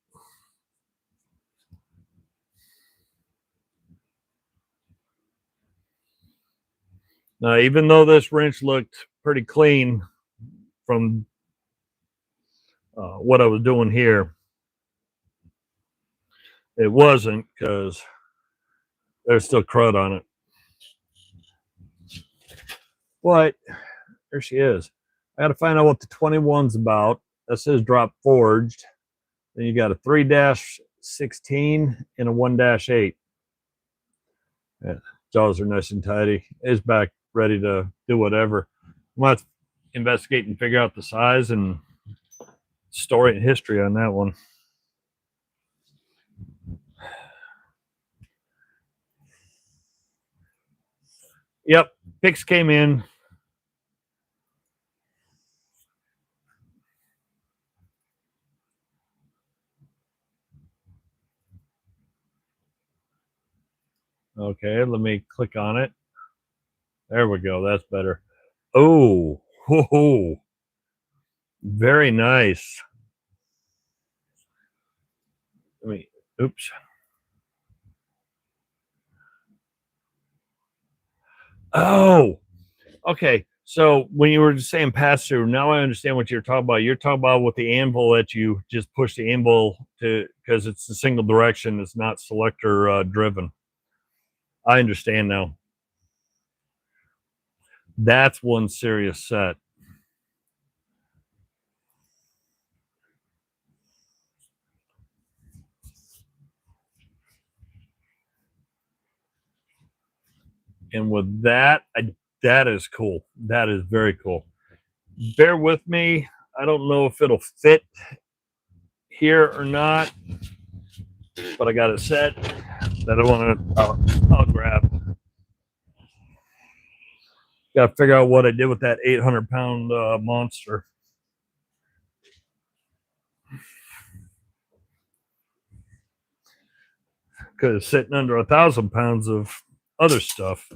Now, even though this wrench looked pretty clean from what I was doing here, it wasn't, because there's still crud on it. But there she is. I got to find out what the 21's about. That says drop forged. Then you got a 3-16 and a 1-8. Yeah, jaws are nice and tidy. It's back ready to do whatever. Let's investigate and figure out the size and story and history on that one. Yep, picks came in. Okay, let me click on it. There we go. That's better. Oh, whoa, very nice. Let me, oops. Oh, okay. So when you were saying pass through, now I understand what you're talking about. You're talking about with the anvil that you just push the anvil to, because it's a single direction. It's not selector driven. I understand now. That's one serious set. And with that, that is cool. That is very cool. Bear with me. I don't know if it'll fit here or not, but I got a set that I want to, I'll grab. Got to figure out what I did with that 800-pound monster. Because it's sitting under 1,000 pounds of other stuff.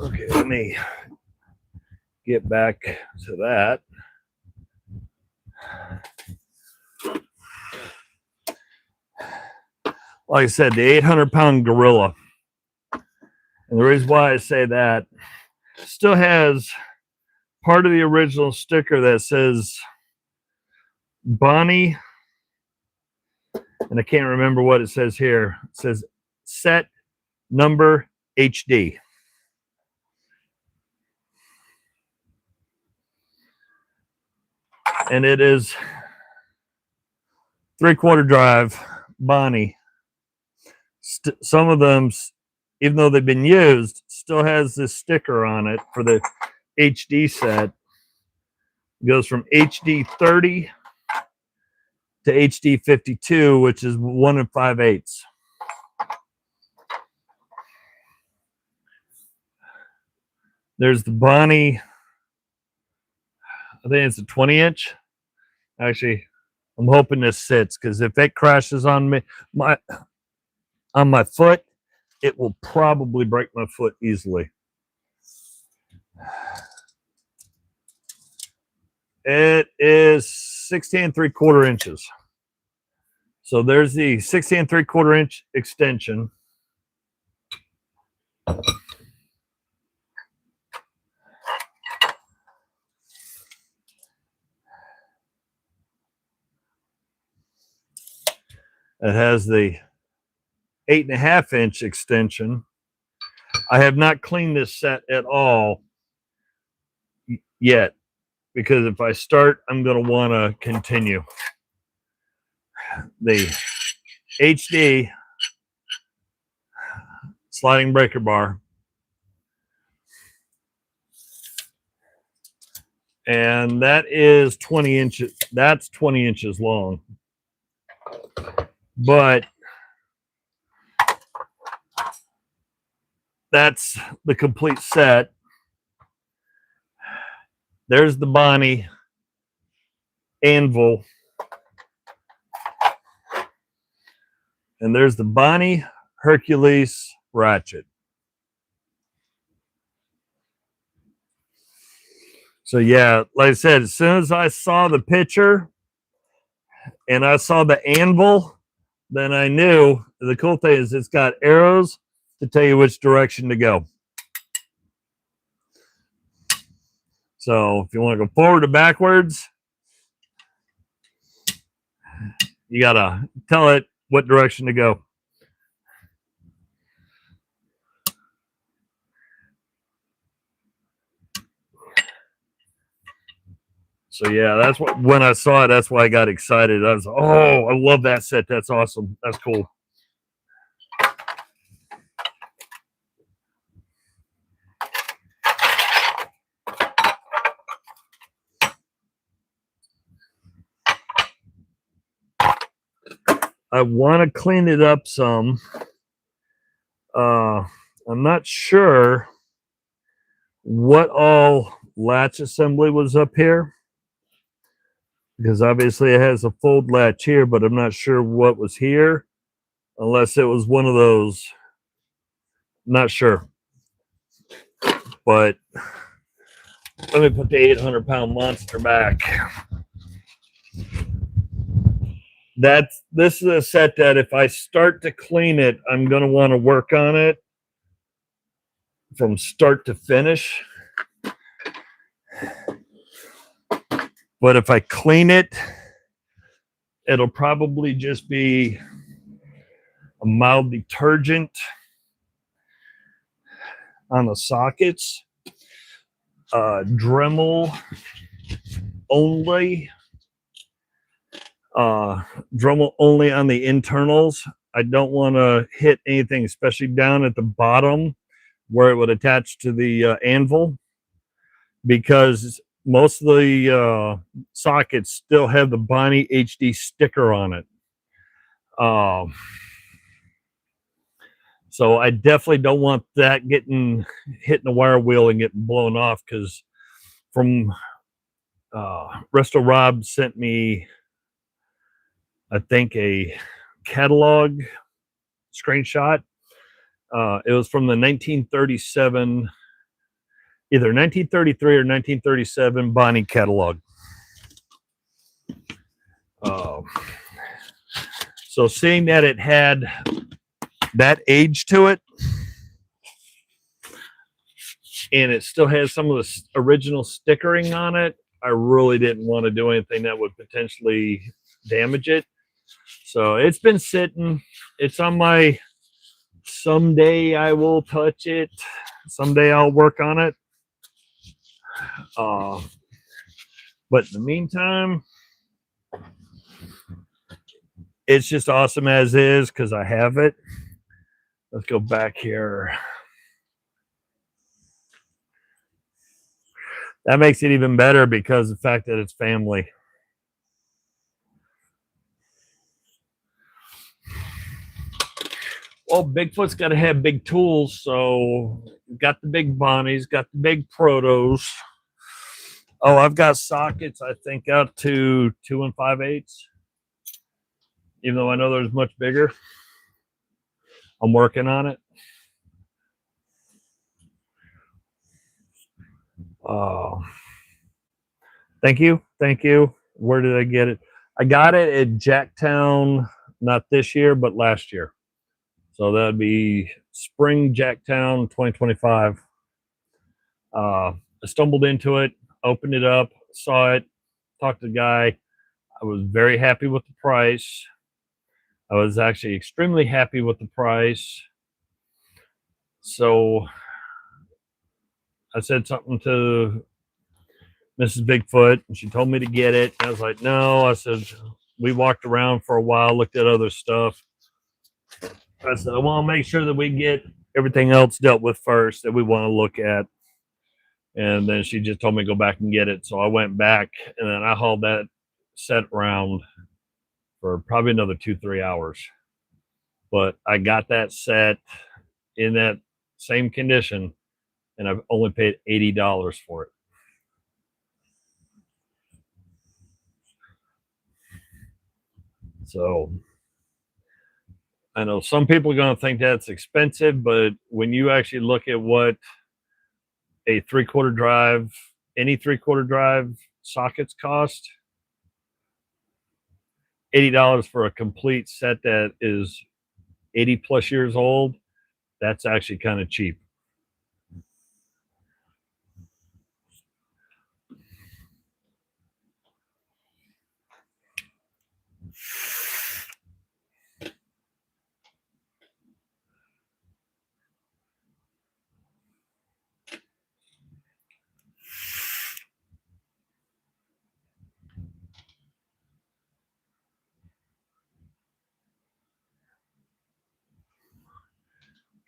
Okay, let me get back to that. Like I said, the 800-pound gorilla. And the reason why I say that, still has part of the original sticker that says Bonnie, and I can't remember what it says here. It says set number HD. And it is 3/4 drive Bonnie. Some of them, even though they've been used, still has this sticker on it for the HD set. It goes from HD 30 to HD 52, which is 1 5/8. There's the Bonnie. I think it's a 20-inch. Actually, I'm hoping this sits, because if it crashes on me, on my foot, it will probably break my foot easily. It is 16 3/4 inches. So there's the 16 3/4 inch extension. It has the 8.5 inch extension. I have not cleaned this set at all yet, because if I start, I'm going to want to continue. The HD sliding breaker bar. And that is 20 inches. That's 20 inches long. But that's the complete set. There's the Bonnie anvil. And there's the Bonnie Hercules ratchet. So yeah, like I said, as soon as I saw the picture and I saw the anvil, then I knew. The cool thing is it's got arrows to tell you which direction to go. So if you want to go forward or backwards, you gotta tell it what direction to go. So yeah, that's what, when I saw it, that's why I got excited. I was, oh, I love that set. That's awesome. That's cool. I want to clean it up some. I'm not sure what all latch assembly was up here, because obviously it has a fold latch here, but I'm not sure what was here, unless it was one of those. Not sure. But let me put the 800-pound monster back. This is a set that if I start to clean it, I'm going to want to work on it from start to finish. But if I clean it, it'll probably just be a mild detergent on the sockets, Dremel only. Dremel only on the internals. I don't want to hit anything, especially down at the bottom where it would attach to the anvil, because most of the sockets still have the Bonnie HD sticker on it. So I definitely don't want that getting hitting the wire wheel and getting blown off, because from Resto Rob sent me, I think, a catalog screenshot. It was from the 1937, either 1933 or 1937 Bonnie catalog. So seeing that it had that age to it, and it still has some of the original stickering on it, I really didn't want to do anything that would potentially damage it. So it's been sitting. It's on my, someday I will touch it. Someday I'll work on it. But in the meantime, it's just awesome as is because I have it. Let's go back here. That makes it even better because of the fact that it's family. Well, Bigfoot's got to have big tools, so got the big Bonnies, got the big Protos. Oh, I've got sockets, I think, out to 2 5/8. Even though I know there's much bigger. I'm working on it. Thank you. Thank you. Where did I get it? I got it at Jacktown, not this year, but last year. So that'd be spring Jacktown 2025. I stumbled into it, opened it up, saw it, talked to the guy. I was very happy with the price. I was actually extremely happy with the price. So I said something to Mrs. Bigfoot, and she told me to get it. I was like, no. I said, we walked around for a while, looked at other stuff. I said, I want to make sure that we get everything else dealt with first that we want to look at. And then she just told me to go back and get it. So I went back, and then I hauled that set around for probably another 2-3 hours. But I got that set in that same condition, and I've only paid $80 for it. So I know some people are going to think that's expensive, but when you actually look at what a 3/4 drive, any 3/4 drive sockets cost, $80 for a complete set that is 80 plus years old, that's actually kind of cheap.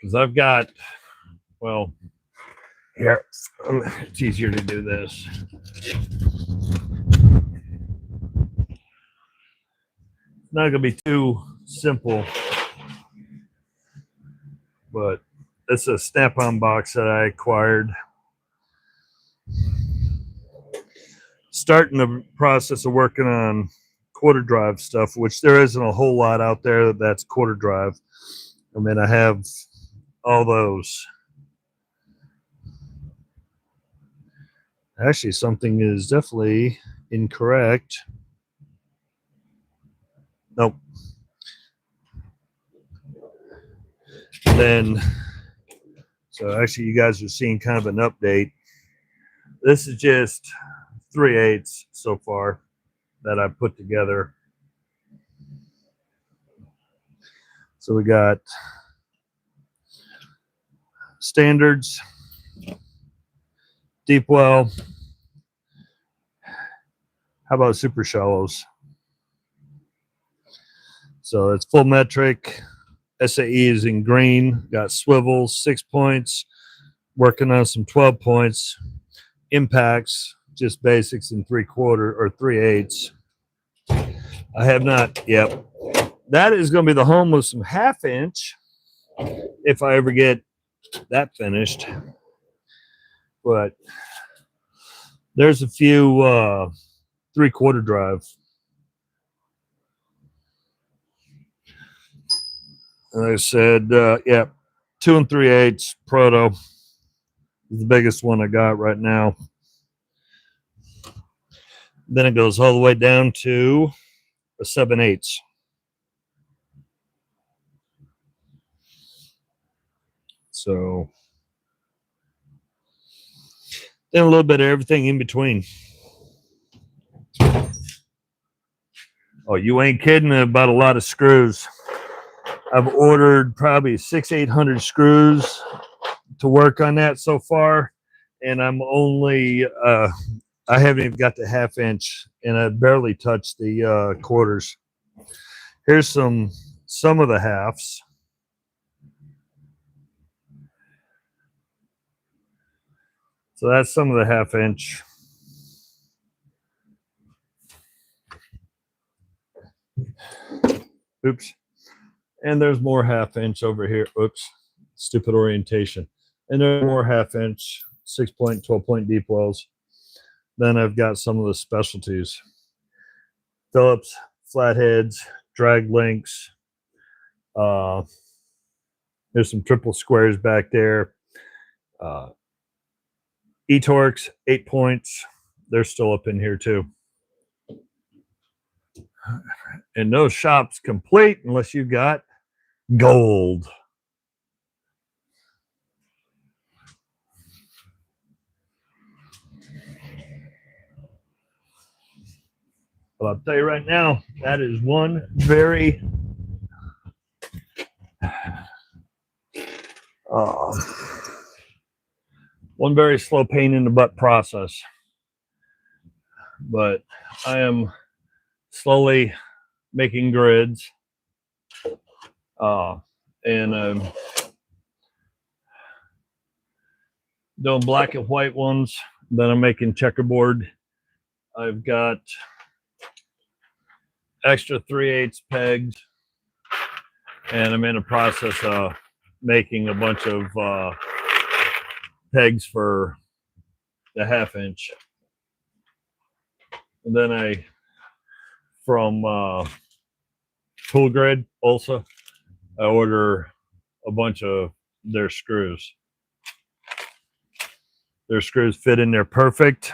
because I've got, well, here, it's easier to do this. It's not going to be too simple, but it's a Snap-on box that I acquired. Starting the process of working on quarter drive stuff, which there isn't a whole lot out there that's quarter drive. I mean, I have all those. Actually, something is definitely incorrect. Nope. Then, so actually, you guys are seeing kind of an update. This is just 3/8 so far that I put together. So we got standards, deep well. How about super shallows? So it's full metric. SAE is in green. Got swivels, 6 points. Working on some 12 points. Impacts, just basics in 3/4 or 3/8. I have not. Yep. That is going to be the home with some 1/2 inch if I ever get that finished. But there's a few 3/4 drive. Like I said, yeah, 2 3/8 Proto is the biggest one I got right now. Then it goes all the way down to a 7/8. So then a little bit of everything in between. Oh, you ain't kidding about a lot of screws. I've ordered probably 600-800 screws to work on that so far, and I'm only I haven't even got the 1/2 inch, and I barely touched the quarters. Here's some of the halves. So that's some of the 1/2 inch. Oops. And there's more 1/2 inch over here. Oops. Stupid orientation. And there's more 1/2 inch, 6 point, 12 point deep wells. Then I've got some of the specialties. Phillips, flatheads, drag links. There's some triple squares back there. E-Torques, 8 points. They're still up in here too. And no shop's complete unless you got gold. But I'll tell you right now, that is one very slow pain in the butt process. But I am slowly making grids. And doing black and white ones. Then I'm making checkerboard. I've got extra 3/8 pegs, and I'm in the process of making a bunch of pegs for the 1/2 inch. And then from Tool Grid also, I order a bunch of their screws. Their screws fit in there perfect.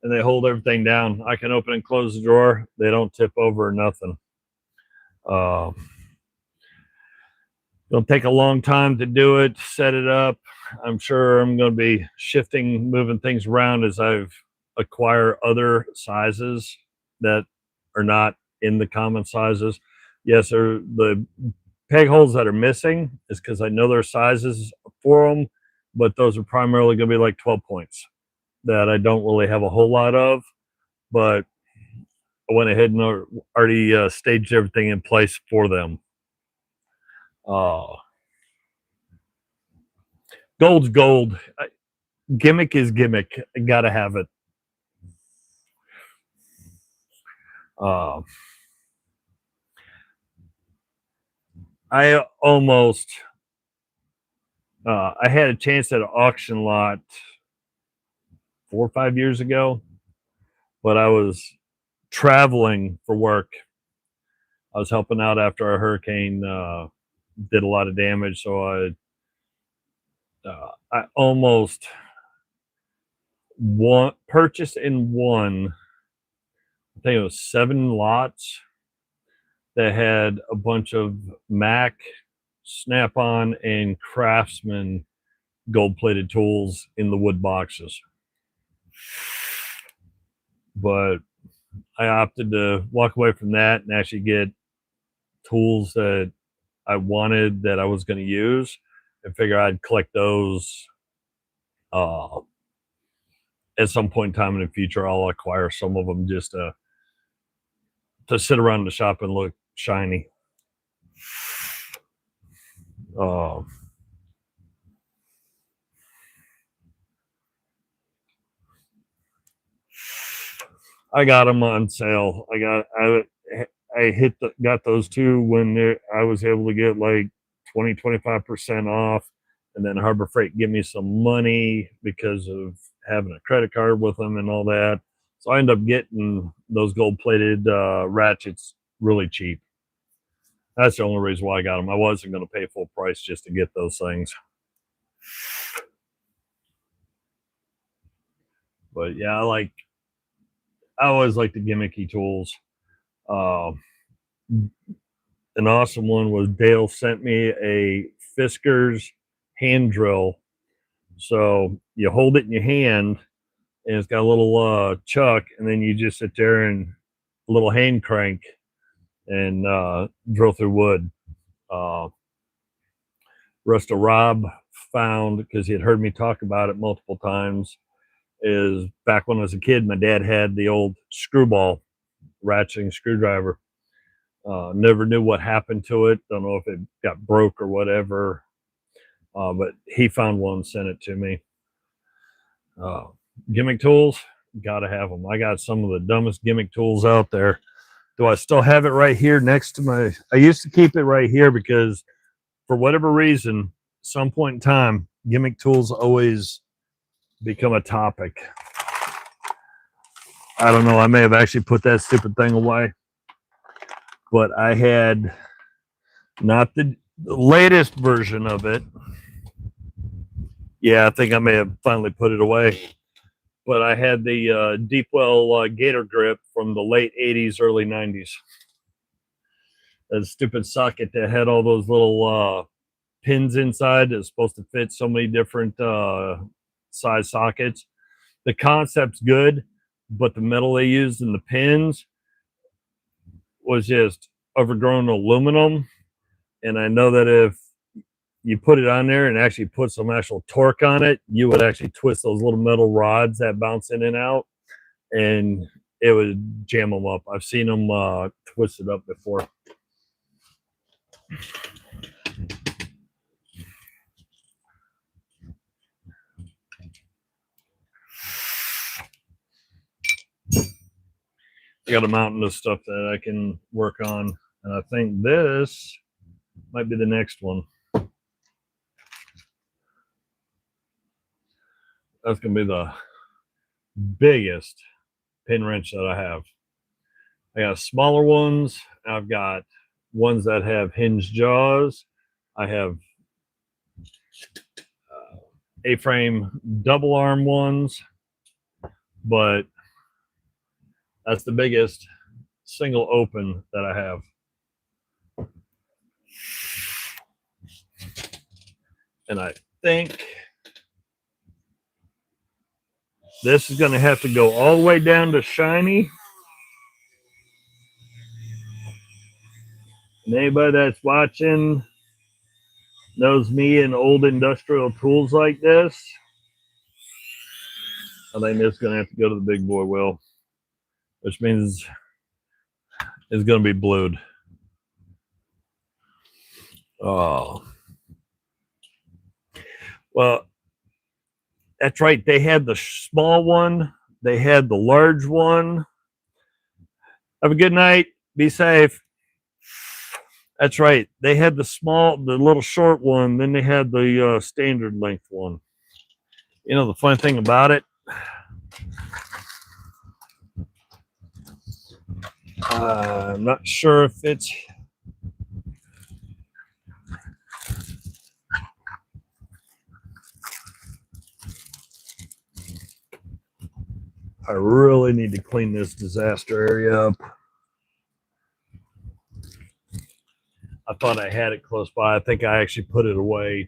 And they hold everything down. I can open and close the drawer. They don't tip over or nothing. It'll take a long time to do it, set it up. I'm sure I'm going to be moving things around as I've acquired other sizes that are not in the common sizes. Yes, the peg holes that are missing is because I know their sizes for them, but those are primarily going to be like 12 points that I don't really have a whole lot of. But I went ahead and already staged everything in place for them. Gold's gold. Gimmick is gimmick. I gotta have it. I almost I had a chance at an auction lot 4 or 5 years ago, but I was traveling for work. I was helping out after a hurricane did a lot of damage, so I almost purchased and won. I think it was 7 lots that had a bunch of Mac, Snap-on, and Craftsman gold-plated tools in the wood boxes. But I opted to walk away from that and actually get tools that I wanted that I was going to use, and figure I'd collect those at some point in time in the future. I'll acquire some of them just to sit around the shop and look shiny. I got them on sale. I got those two when I was able to get like 20-25% off, and then Harbor Freight give me some money because of having a credit card with them and all that. So I ended up getting those gold-plated ratchets really cheap. That's the only reason why I got them. I wasn't going to pay full price just to get those things. But yeah, I always like the gimmicky tools. An awesome one was Dale sent me a Fisker's hand drill. So you hold it in your hand, and it's got a little chuck, and then you just sit there and a little hand crank and drill through wood. Rest of Rob found, because he had heard me talk about it multiple times, is back when I was a kid, my dad had the old screwball ratcheting screwdriver. Never knew what happened to it. Don't know if it got broke or whatever. But he found one, sent it to me. Gimmick tools, gotta have them. I got some of the dumbest gimmick tools out there. Do I still have it right here next to my... I used to keep it right here because for whatever reason, some point in time, gimmick tools always become a topic. I don't know. I may have actually put that stupid thing away. But I had not the latest version of it. Yeah, I think I may have finally put it away. But I had the Deepwell Gator grip from the late 80s, early 90s. That stupid socket that had all those little pins inside that's supposed to fit so many different size sockets. The concept's good, but the metal they used in the pins was just overgrown aluminum. And I know that if you put it on there and actually put some actual torque on it, you would actually twist those little metal rods that bounce in and out, and it would jam them up. I've seen them twisted up before. I got a mountain of stuff that I can work on, and I think this might be the next one. That's going to be the biggest pin wrench that I have. I got smaller ones. I've got ones that have hinged jaws. I have A-frame double arm ones, but that's the biggest single open that I have. And I think this is going to have to go all the way down to shiny. And anybody that's watching knows me and old industrial tools like this. I think this is going to have to go to the big boy wheel, which means is going to be blued. Oh, well, that's right. They had the small one. They had the large one. Have a good night. Be safe. That's right. They had the little short one. Then they had the standard length one. You know, the funny thing about it, I'm not sure if it's. I really need to clean this disaster area up. I thought I had it close by. I think I actually put it away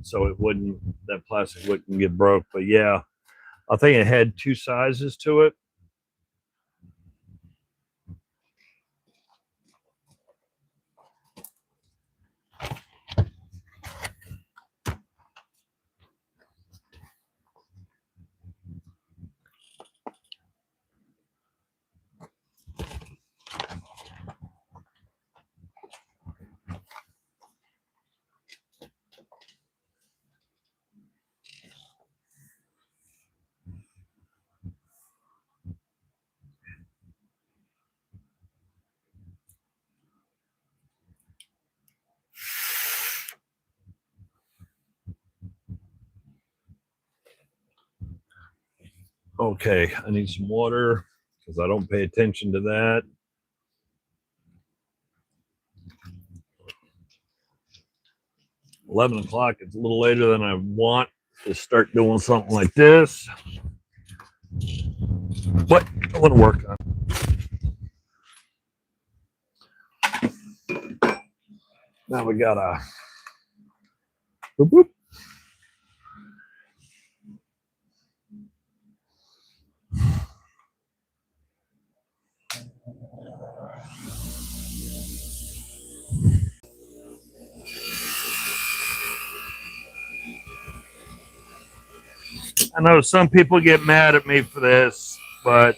so it wouldn't, that plastic wouldn't get broke. But yeah, I think it had two sizes to it. Okay, I need some water because I don't pay attention to that. $11 it's a little later than I want to start doing something like this. But I want to work on it. Now we got a boop, boop. I know some people get mad at me for this, but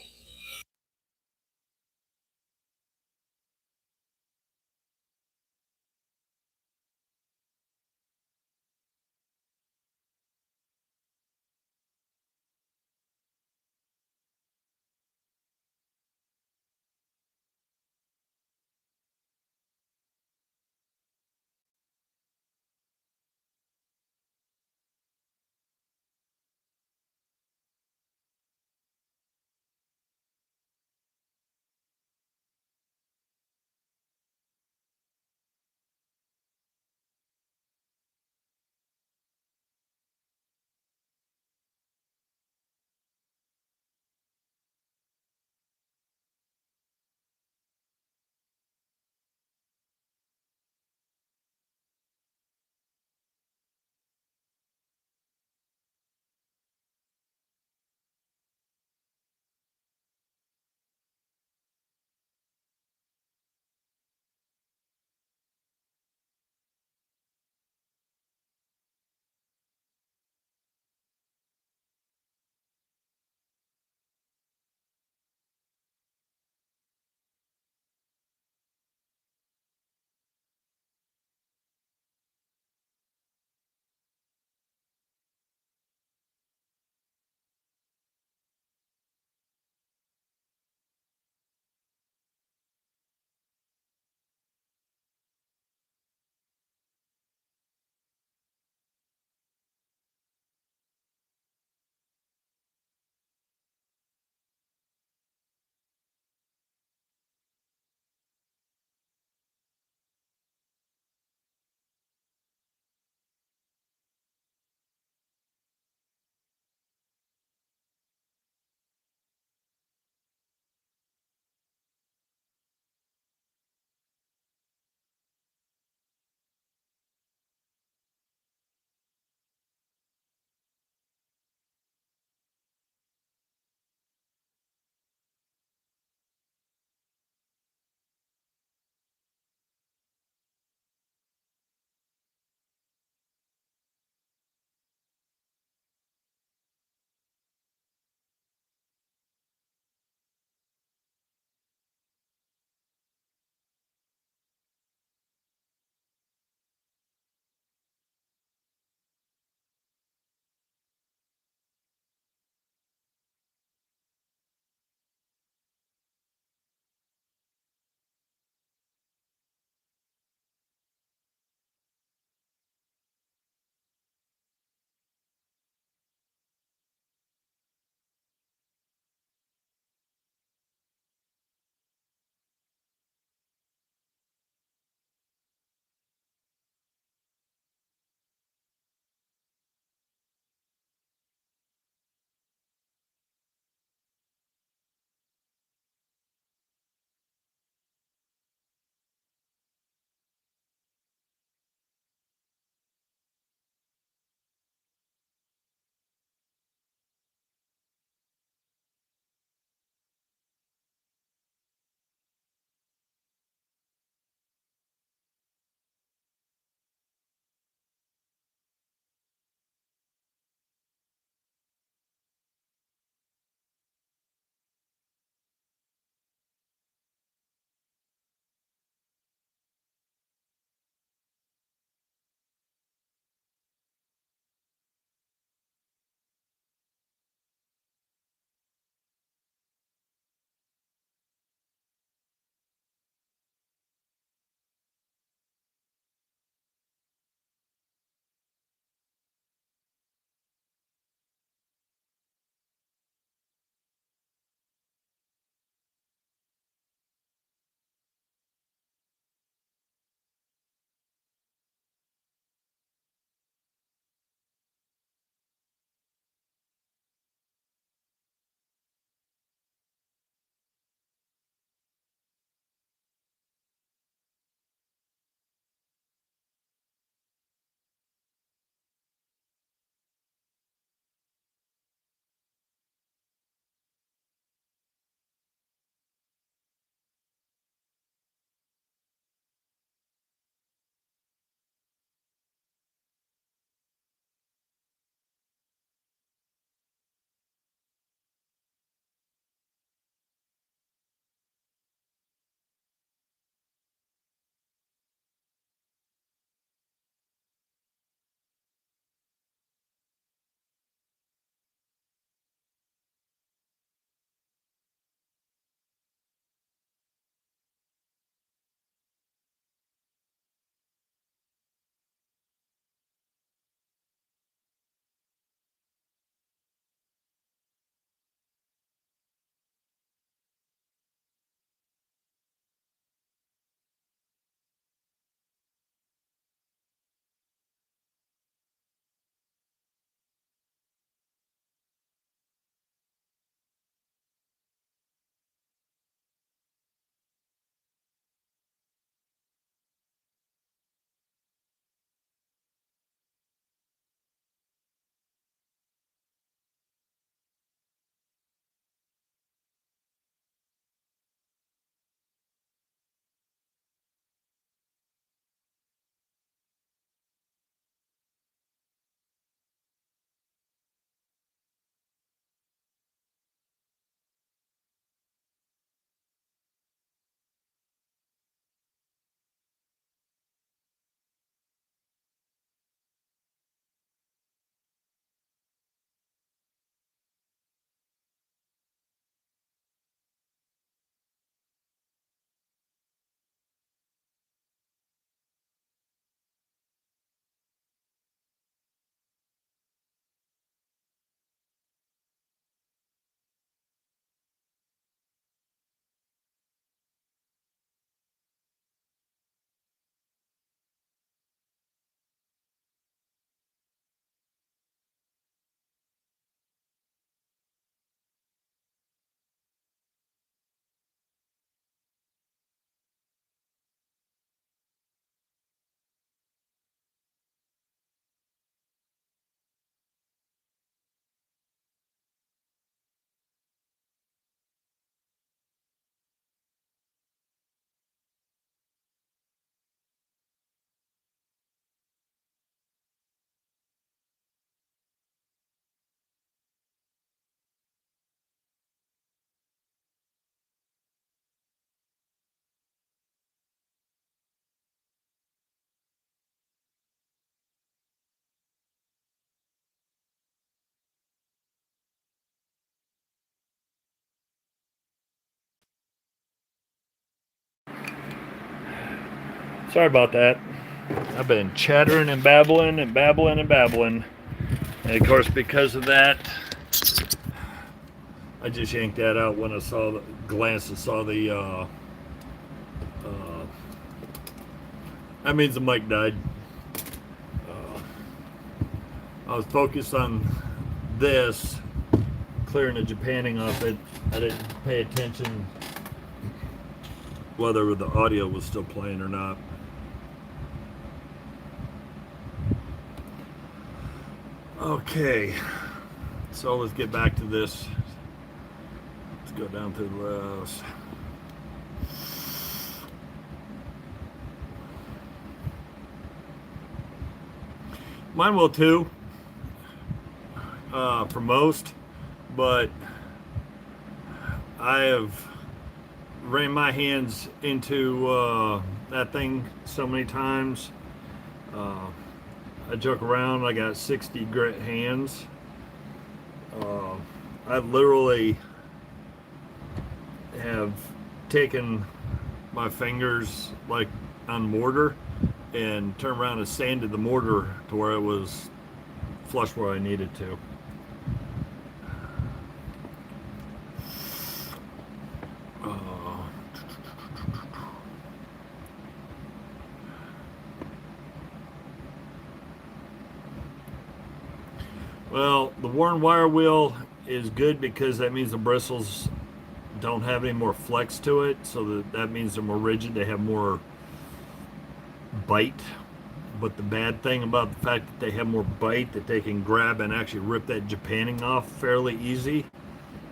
Sorry about that. I've been chattering and babbling and babbling and babbling. And of course, because of that, I just yanked that out when I glanced and saw the, that means the mic died. I was focused on this, clearing the Japanning off it. I didn't pay attention whether the audio was still playing or not. Okay, so let's get back to this. Let's go down through the list. Mine will too, for most, but I have ran my hands into that thing so many times. I joke around, I got 60 grit hands. I literally have taken my fingers like on mortar and turned around and sanded the mortar to where it was flush where I needed to. Well, the worn wire wheel is good because that means the bristles don't have any more flex to it, so that means they're more rigid, they have more bite. But the bad thing about the fact that they have more bite, that they can grab and actually rip that Japanning off fairly easy,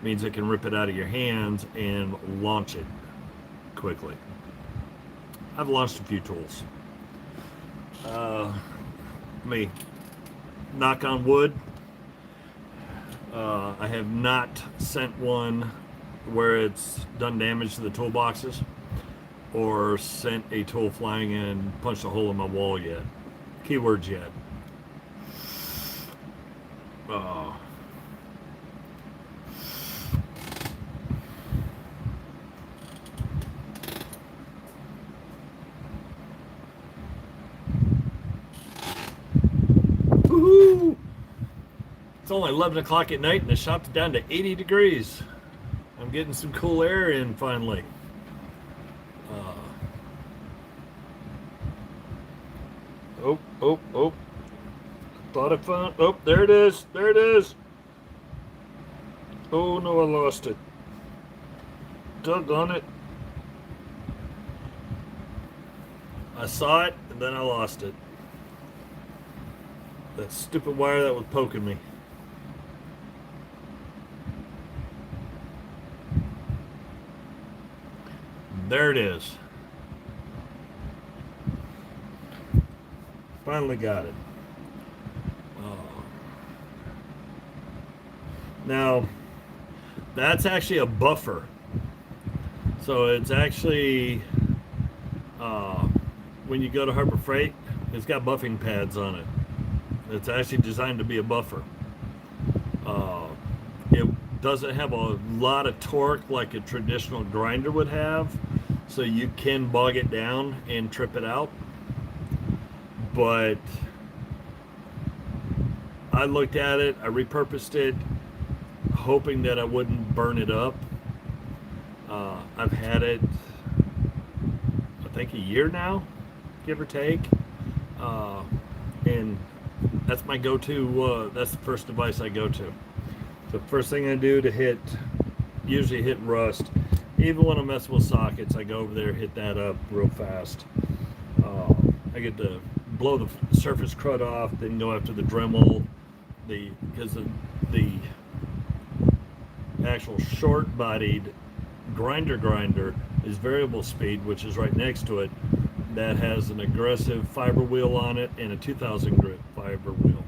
means it can rip it out of your hands and launch it quickly. I've launched a few tools. Let me knock on wood. I have not sent one where it's done damage to the toolboxes or sent a tool flying and punched a hole in my wall yet. Keywords yet. Woohoo! It's only 11 o'clock at night and the shop's down to 80 degrees. I'm getting some cool air in finally. Oh. Thought I found, oh, there it is. There it is. Oh no, I lost it. Doggone it. I saw it and then I lost it. That stupid wire that was poking me. There it is. Finally got it. Now, that's actually a buffer. So it's actually, when you go to Harbor Freight, it's got buffing pads on it. It's actually designed to be a buffer. It doesn't have a lot of torque like a traditional grinder would have, so you can bog it down and trip it out. But I looked at it, I repurposed it, hoping that I wouldn't burn it up. I've had it, I think, a year now, give or take. And that's my go-to, that's the first device I go to. The first thing I do to usually hit rust. Even when I'm messing with sockets, I go over there, hit that up real fast. I get to blow the surface crud off, then go after the Dremel, because the actual short-bodied grinder is variable speed, which is right next to it. That has an aggressive fiber wheel on it and a 2000 grit fiber wheel.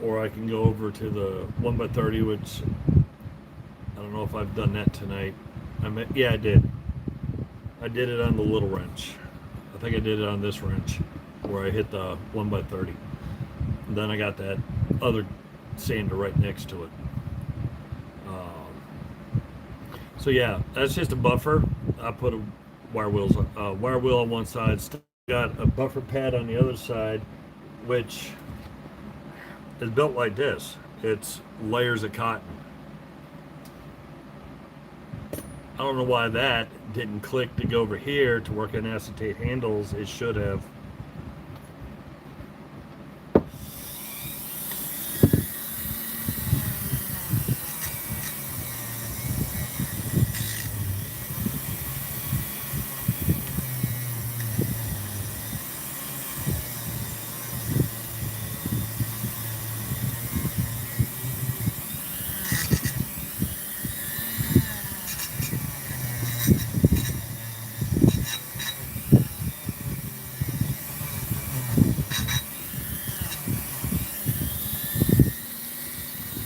Or I can go over to the 1x30, which I don't know if I've done that tonight. Yeah, I did. I did it on the little wrench. I think I did it on this wrench where I hit the 1x30. And then I got that other sander right next to it. So yeah, that's just a buffer. I put wire wheel on one side. Still got a buffer pad on the other side, which is built like this. It's layers of cotton. I don't know why that didn't click to go over here to work on acetate handles. It should have.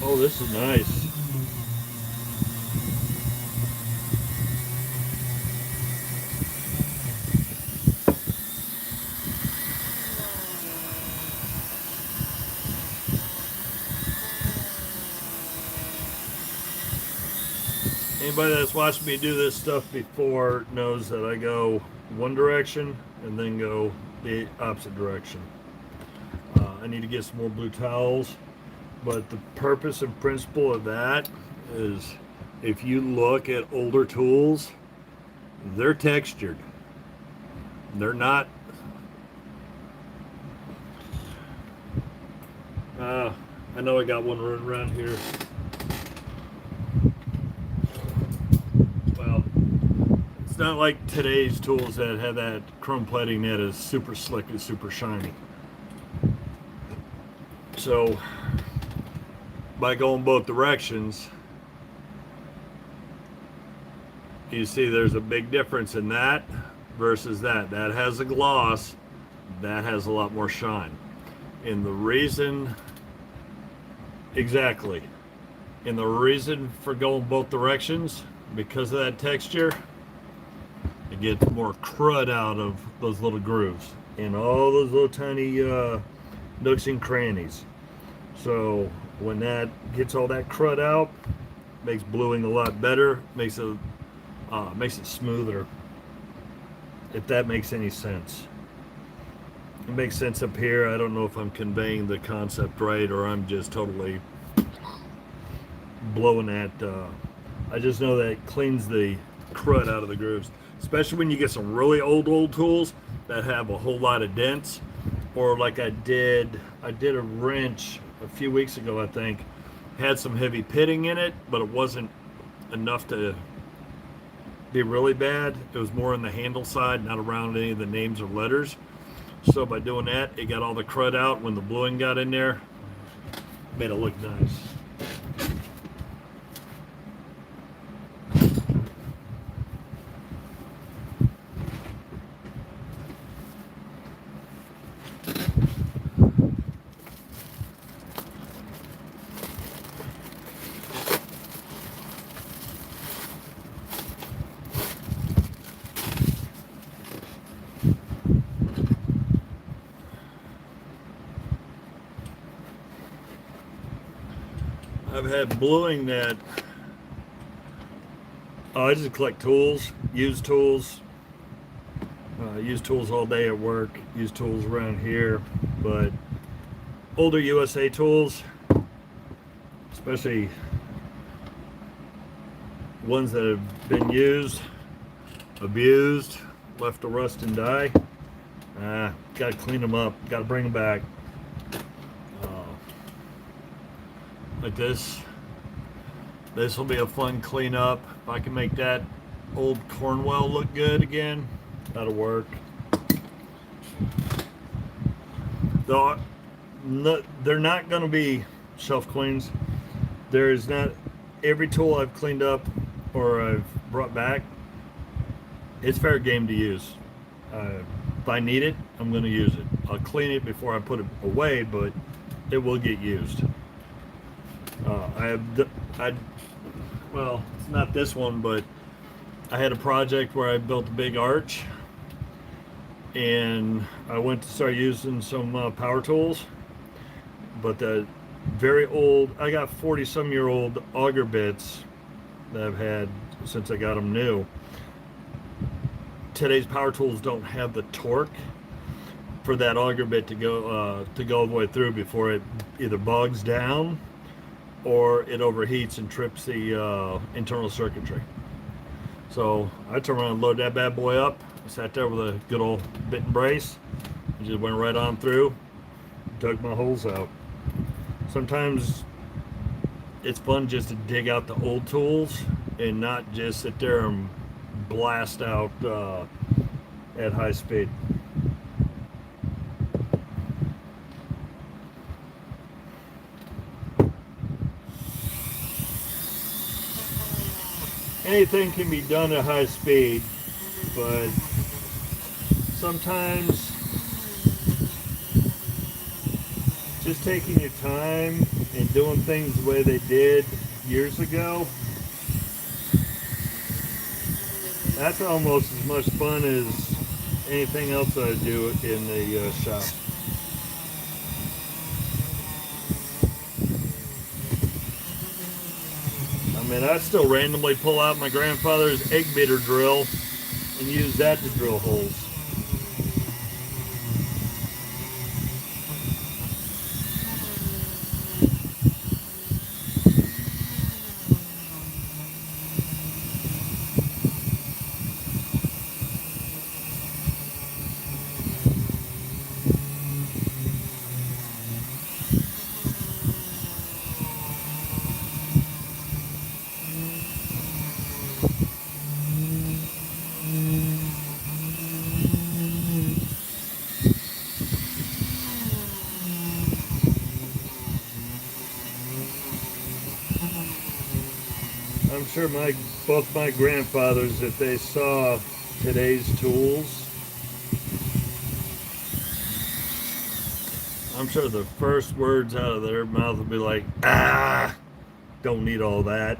Oh, this is nice. Anybody that's watched me do this stuff before knows that I go one direction and then go the opposite direction. I need to get some more blue towels, but the purpose and principle of that is, if you look at older tools, they're textured. They're not. I know I got one running around here. Well, it's not like today's tools that have that chrome plating that is super slick and super shiny. So by going both directions, you see there's a big difference in that versus that. That has a gloss, that has a lot more shine. And the reason, exactly, and the reason for going both directions, because of that texture, it gets more crud out of those little grooves and all those little tiny nooks and crannies. So when that gets all that crud out, makes bluing a lot better, makes it smoother, if that makes any sense. It makes sense up here. I don't know if I'm conveying the concept right or I'm just totally blowing that. I just know that it cleans the crud out of the grooves, especially when you get some really old tools that have a whole lot of dents, or like I did a wrench a few weeks ago, I think, had some heavy pitting in it, but it wasn't enough to be really bad. It was more on the handle side, not around any of the names or letters. So by doing that, it got all the crud out. When the bluing got in there, made it look nice. I've had bluing that I just collect tools, used tools all day at work, used tools around here, but older USA tools, especially ones that have been used, abused, left to rust and die, gotta clean them up, gotta bring them back. Like this will be a fun cleanup. If I can make that old Cornwell look good again, that'll work. Though they're not going to be shelf cleans. There is not every tool I've cleaned up or I've brought back. It's fair game to use. If I need it, I'm going to use it. I'll clean it before I put it away, but it will get used. Well, it's not this one, but I had a project where I built a big arch, and I went to start using some power tools, but the very old, I got 40-some-year-old auger bits that I've had since I got them new. today's power tools don't have the torque for that auger bit to go all the way through before it either bogs down or it overheats and trips the internal circuitry. So I turned around and loaded that bad boy up. I sat there with a good old bit and brace and just went right on through, dug my holes out. Sometimes it's fun just to dig out the old tools and not just sit there and blast out at high speed. Anything can be done at high speed, but sometimes just taking your time and doing things the way they did years ago, that's almost as much fun as anything else I do in the shop. I mean, I still randomly pull out my grandfather's egg beater drill and use that to drill holes. I'm sure both my grandfathers, if they saw today's tools, I'm sure the first words out of their mouth would be like, "Ah, don't need all that."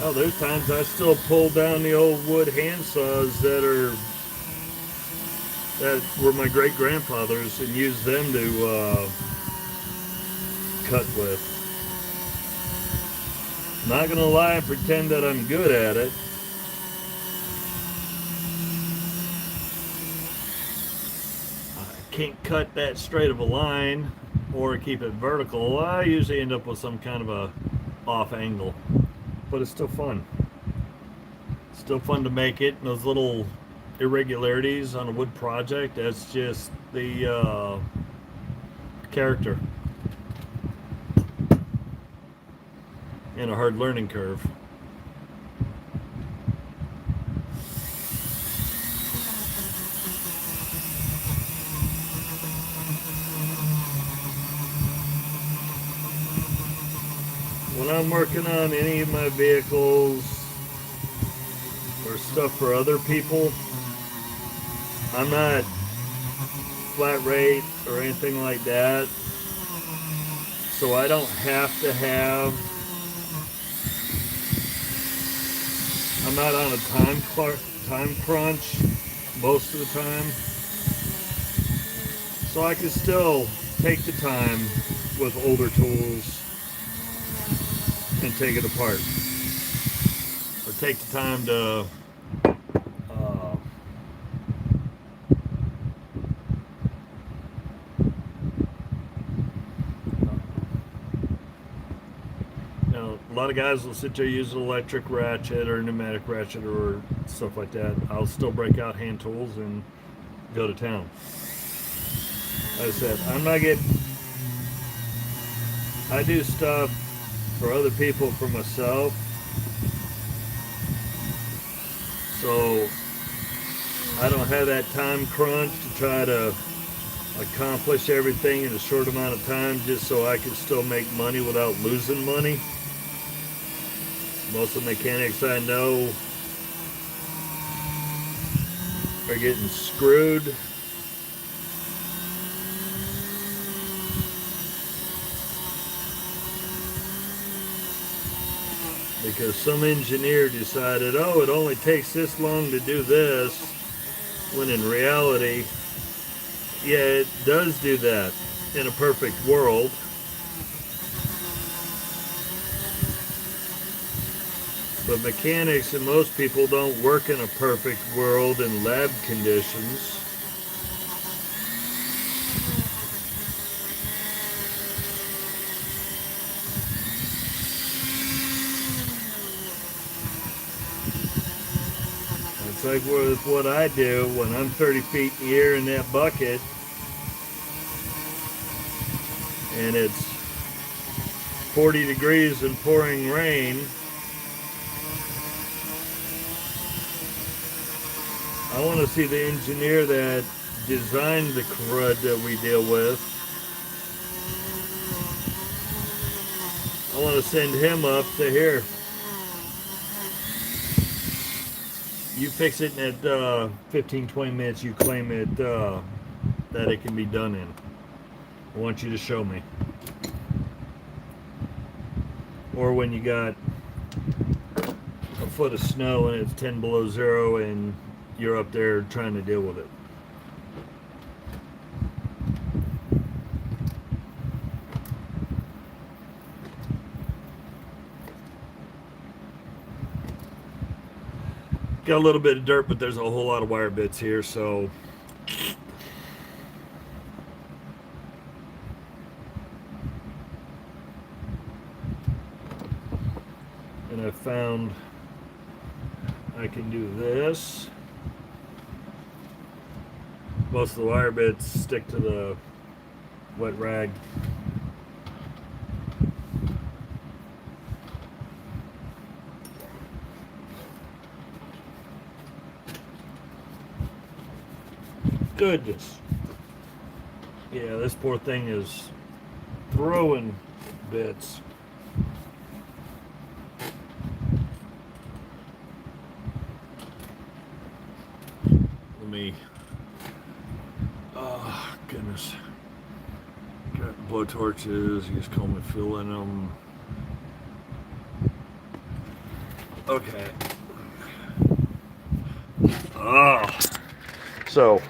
Oh, there's times I still pull down the old wood hand saws that were my great grandfathers and use them to cut with. Not gonna lie and pretend that I'm good at it. I can't cut that straight of a line or keep it vertical. I usually end up with some kind of a off angle, but it's still fun. Still fun to make it. And those little irregularities on a wood project, that's just the character and a hard learning curve. When I'm working on any of my vehicles or stuff for other people, I'm not flat rate or anything like that, so I don't have to have, I'm not on a time crunch most of the time, so I can still take the time with older tools and take it apart, or take the time to a lot of guys will sit there, use an electric ratchet or pneumatic ratchet or stuff like that. I'll still break out hand tools and go to town. Like I said, I do stuff for other people, for myself. So I don't have that time crunch to try to accomplish everything in a short amount of time just so I can still make money without losing money. Most of the mechanics I know are getting screwed because some engineer decided, oh, it only takes this long to do this, when in reality, yeah, it does do that in a perfect world, But mechanics and most people don't work in a perfect world in lab conditions. It's like with what I do when I'm 30 feet in the air in that bucket and it's 40 degrees and pouring rain. I want to see the engineer that designed the crud that we deal with. I want to send him up to here. You fix it in at 15-20 minutes. You claim it that it can be done in. I want you to show me. Or when you got a foot of snow and it's 10 below zero and you're up there trying to deal with it. Got a little bit of dirt, but there's a whole lot of wire bits here, so and I found I can do this. Most of the wire bits stick to the wet rag. Goodness. Yeah, this poor thing is throwing bits. Let me, oh goodness. Got blow torches, you just call me fuel in them. Okay. Oh. So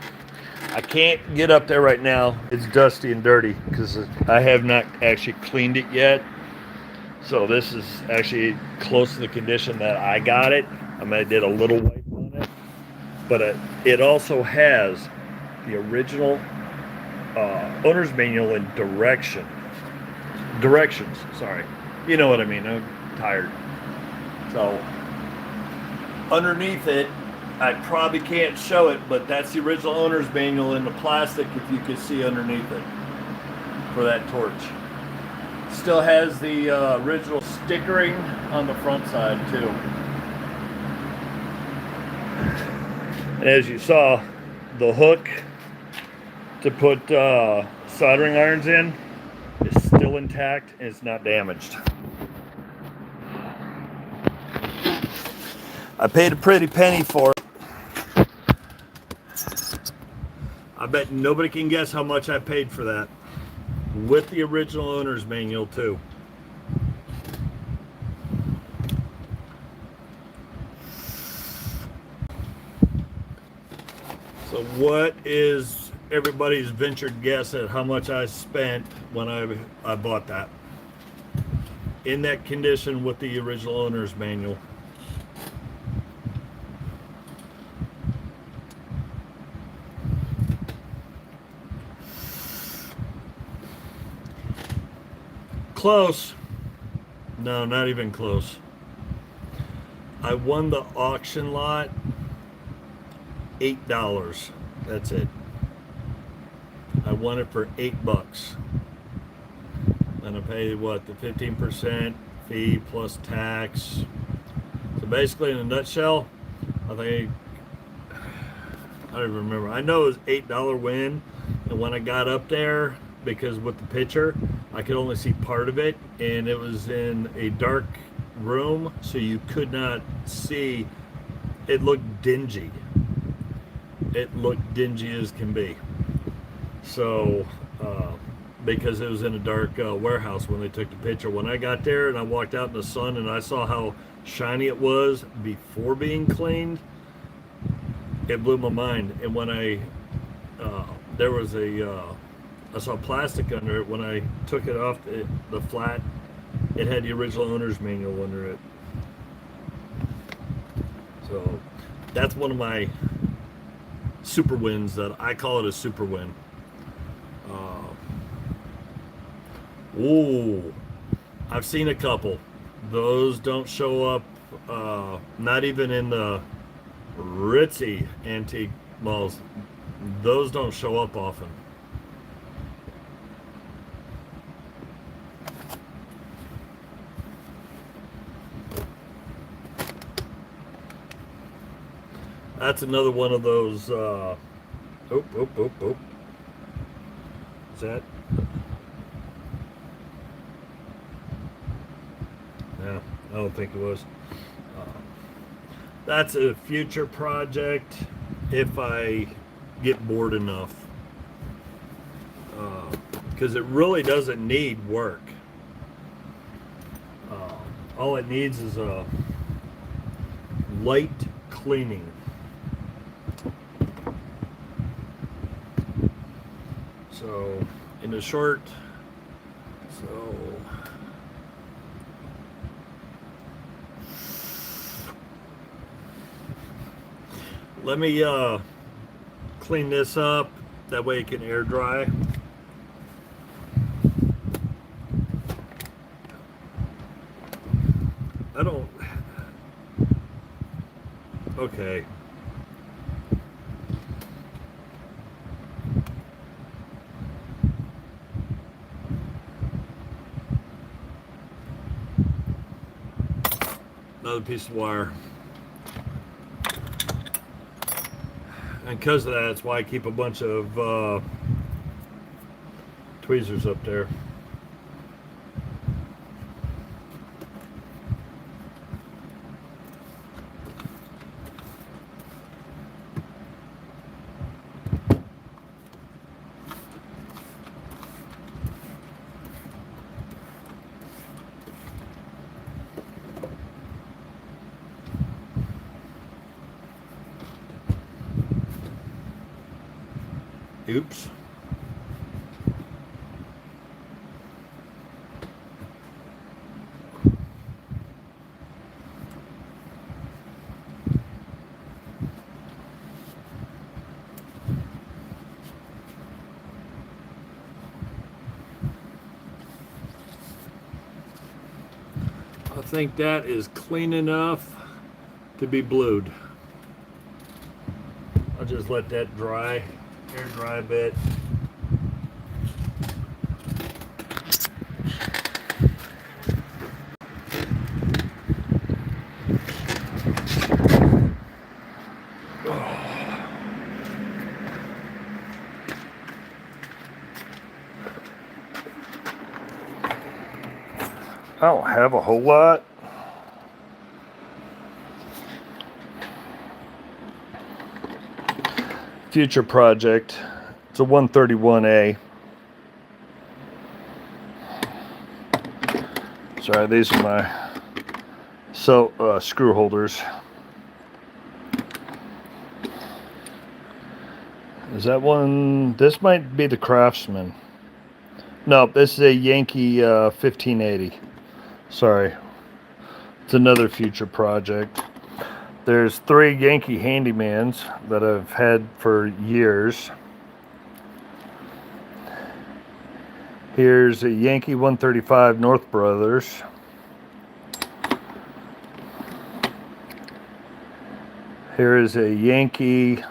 I can't get up there right now. It's dusty and dirty because I have not actually cleaned it yet. So this is actually close to the condition that I got it. I mean, I did a little wipe on it, but it also has the original owner's manual and directions. Sorry, you know what I mean. I'm tired. So underneath it, I probably can't show it, but that's the original owner's manual in the plastic, if you could see underneath it, for that torch. Still has the original stickering on the front side too. And as you saw, the hook to put soldering irons in is still intact and it's not damaged. I paid a pretty penny for it. I bet nobody can guess how much I paid for that. With the original owner's manual too. So what is everybody's ventured guess at how much I spent when I bought that? In that condition with the original owner's manual. Close. No, not even close. I won the auction lot $8. That's it. I won it for $8. And I paid what, the 15% fee plus tax. So basically, in a nutshell, I think I don't even remember. I know it was $8 win, and when I got up there, because with the picture, I could only see part of it, and it was in a dark room, so you could not see. It looked dingy. It looked dingy as can be. So, because it was in a dark warehouse when they took the picture. When I got there and I walked out in the sun and I saw how shiny it was before being cleaned, it blew my mind. And when I saw plastic under it. When I took it off the flat, it had the original owner's manual under it. That's one of my super wins. That I call it a super win. Ooh, I've seen a couple. Those don't show up, not even in the ritzy antique malls. Those don't show up often. That's another one of those. Oh. Is that? No, I don't think it was. That's a future project if I get bored enough. Because it really doesn't need work. All it needs is a light cleaning. So, in the short, let me clean this up. That way it can air dry. I don't. Okay. Another piece of wire. And because of that, that's why I keep a bunch of tweezers up there. Oops. I think that is clean enough to be blued. I'll just let that dry, air dry a bit. I don't have a whole lot. Future project. It's a 131A. Sorry, these are my screw holders. Is that one? This might be the Craftsman. No, this is a Yankee 1580. Sorry. It's another future project. There's 3 Yankee Handymans that I've had for years. Here's a Yankee 135 North Brothers. Here is a Yankee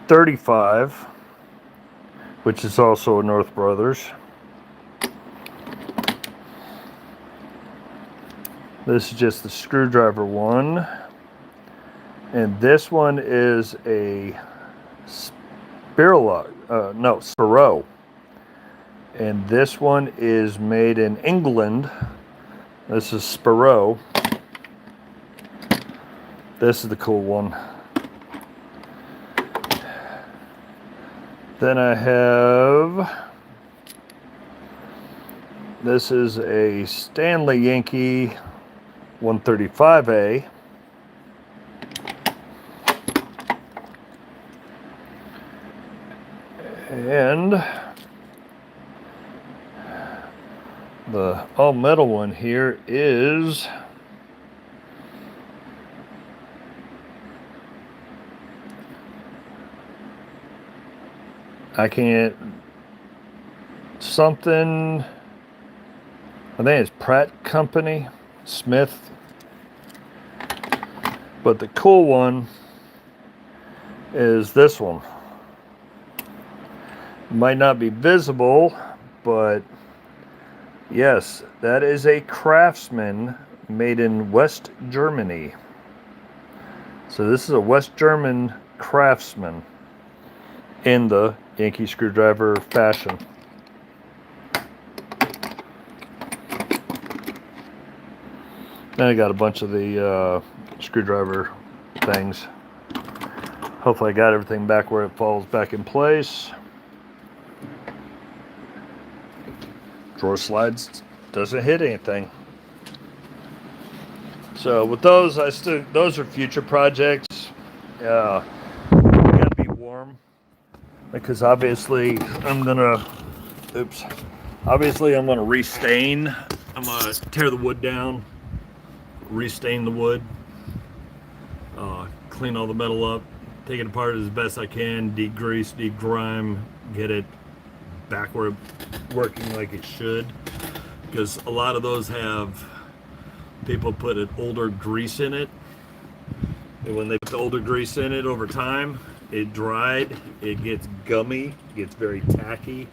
35, which is also a North Brothers. This is just the screwdriver one. And this one is a Spiro. And this one is made in England. This is Spiro. This is the cool one. Then I have, this is a Stanley Yankee 135A. And the all metal one here is I can't. Something. I think it's Pratt Company, Smith. But the cool one is this one. Might not be visible, but yes, that is a Craftsman made in West Germany. So this is a West German Craftsman in the Yankee screwdriver fashion. Then I got a bunch of the screwdriver things. Hopefully I got everything back where it falls back in place. Drawer slides, doesn't hit anything. So with those, those are future projects. Gotta be warm because obviously I'm gonna restain. I'm gonna tear the wood down, restain the wood, clean all the metal up, take it apart as best I can, degrease, degrime, get it back where it's working like it should, because a lot of those have people put an older grease in it, and when they put the older grease in it over time, it dried, it gets gummy, gets very tacky.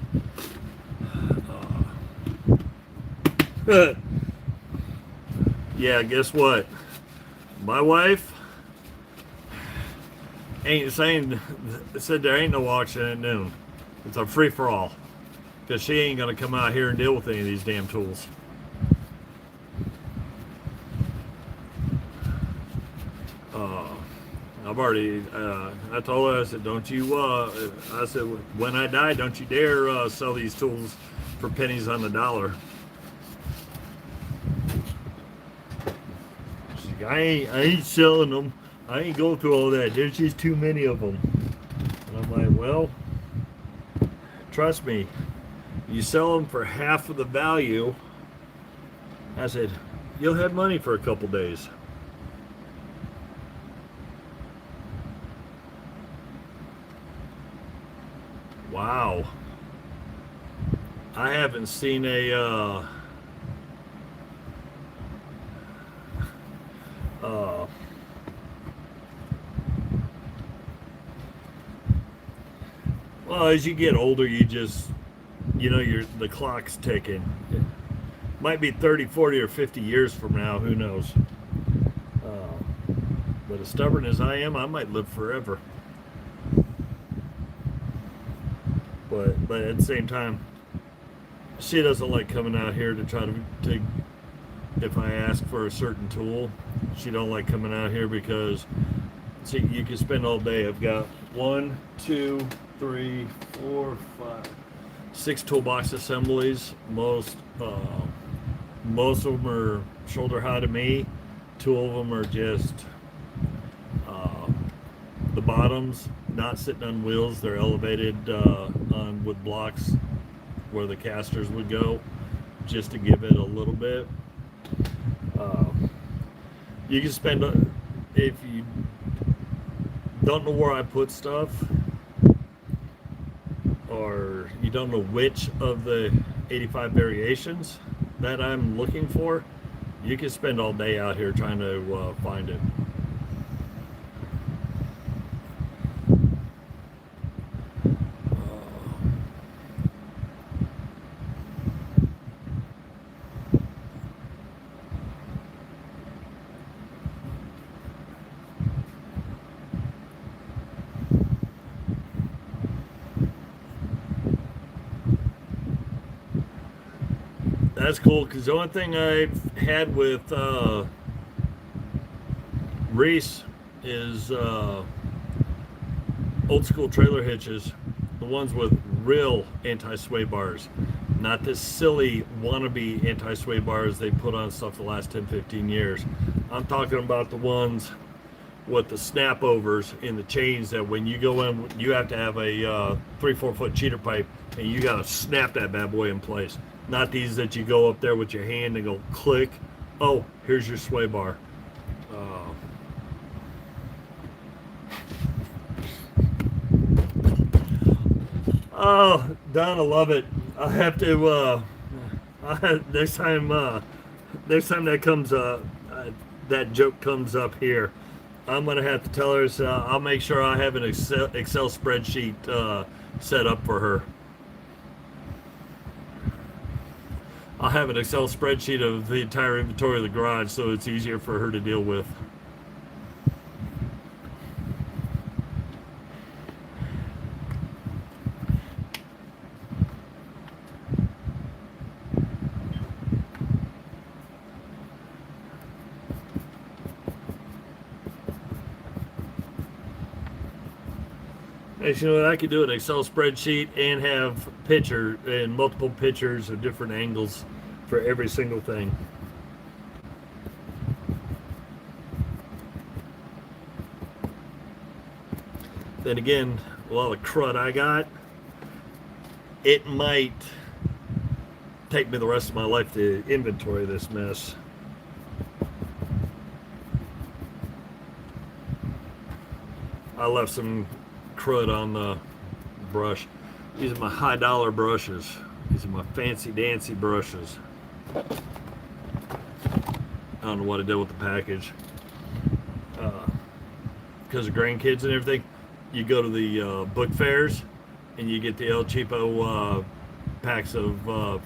Yeah, guess what? My wife said there ain't no auction at noon. It's a free-for-all. Because she ain't going to come out here and deal with any of these damn tools. I've already, I told her, I said, don't you, I said, when I die, don't you dare sell these tools for pennies on the dollar. She's like, I ain't selling them. I ain't going through all that. There's just too many of them. And I'm like, well, trust me. You sell them for half of the value. I said, you'll have money for a couple days. Wow. I haven't seen a well, as you get older, you just, you know, the clock's ticking. It might be 30, 40, or 50 years from now, who knows. But as stubborn as I am, I might live forever. But at the same time, she doesn't like coming out here to try to take, if I ask for a certain tool, she don't like coming out here because, see, you can spend all day. I've got 1, 2, 3, 4, 5, 6 toolbox assemblies. Most of them are shoulder high to me. 2 of them are just the bottoms, not sitting on wheels. They're elevated on wood blocks where the casters would go, just to give it a little bit. You can spend, if you don't know where I put stuff, or you don't know which of the 85 variations that I'm looking for, you can spend all day out here trying to find it. That's cool, because the only thing I've had with Reese is old school trailer hitches, the ones with real anti-sway bars, not this silly wannabe anti-sway bars they put on stuff the last 10-15 years. I'm talking about the ones with the snap overs in the chains that when you go in, you have to have a 3-4 foot cheater pipe and you got to snap that bad boy in place. Not these that you go up there with your hand and go click. Oh, here's your sway bar. Oh, Don, I love it. I have to next time that comes that joke comes up here, I'm gonna have to tell her. So I'll make sure I have an Excel spreadsheet set up for her. I'll have an Excel spreadsheet of the entire inventory of the garage, so it's easier for her to deal with. You know what? I could do an Excel spreadsheet and have multiple pictures of different angles for every single thing. Then again, a lot of crud I got, it might take me the rest of my life to inventory this mess. I left some crud on the brush. These are my high dollar brushes. These are my fancy dancy brushes. I don't know what I did with the package. Because of grandkids and everything, you go to the book fairs and you get the El Cheapo packs of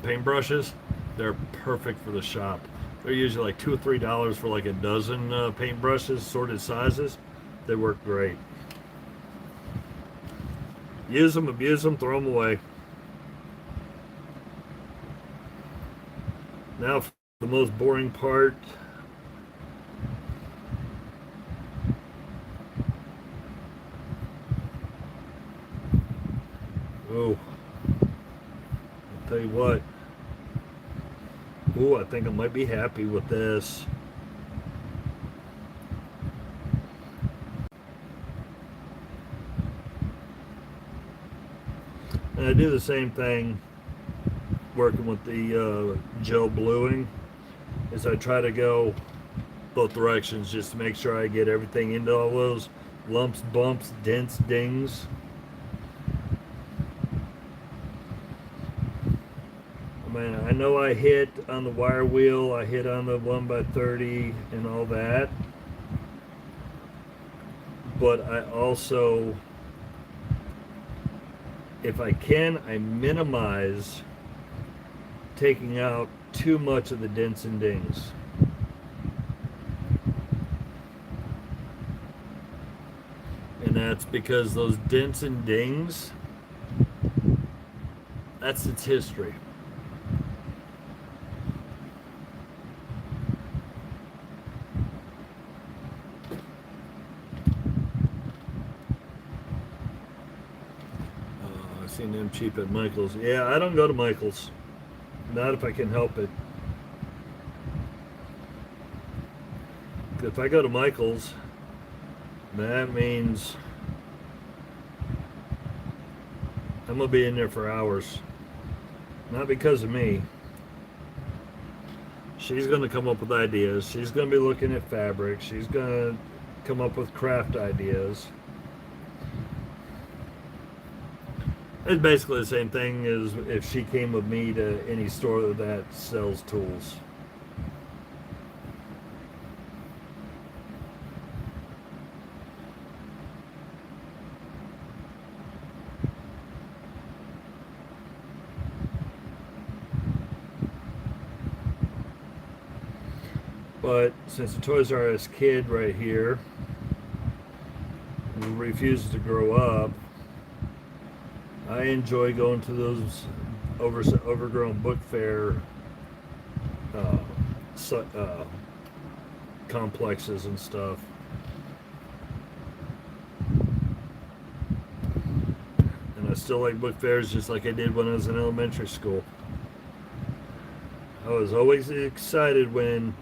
paintbrushes. They're perfect for the shop. They're usually like $2 or $3 for like a dozen paintbrushes, sorted sizes. They work great. Use them, abuse them, throw them away. Now for the most boring part. Oh, I'll tell you what. Oh, I think I might be happy with this. And I do the same thing working with the gel bluing, is I try to go both directions just to make sure I get everything into all those lumps, bumps, dents, dings. I mean, I know I hit on the wire wheel, I hit on the 1x30 and all that, but I also, if I can, I minimize taking out too much of the dents and dings. And that's because those dents and dings, that's its history. I've seen them cheap at Michael's. Yeah, I don't go to Michael's. Not if I can help it. If I go to Michael's, that means I'm gonna be in there for hours. Not because of me. She's gonna come up with ideas. She's gonna be looking at fabric. She's gonna come up with craft ideas. It's basically the same thing as if she came with me to any store that sells tools. But since the Toys R Us kid right here refuses to grow up, I enjoy going to those overgrown book fair complexes and stuff. And I still like book fairs just like I did when I was in elementary school. I was always excited when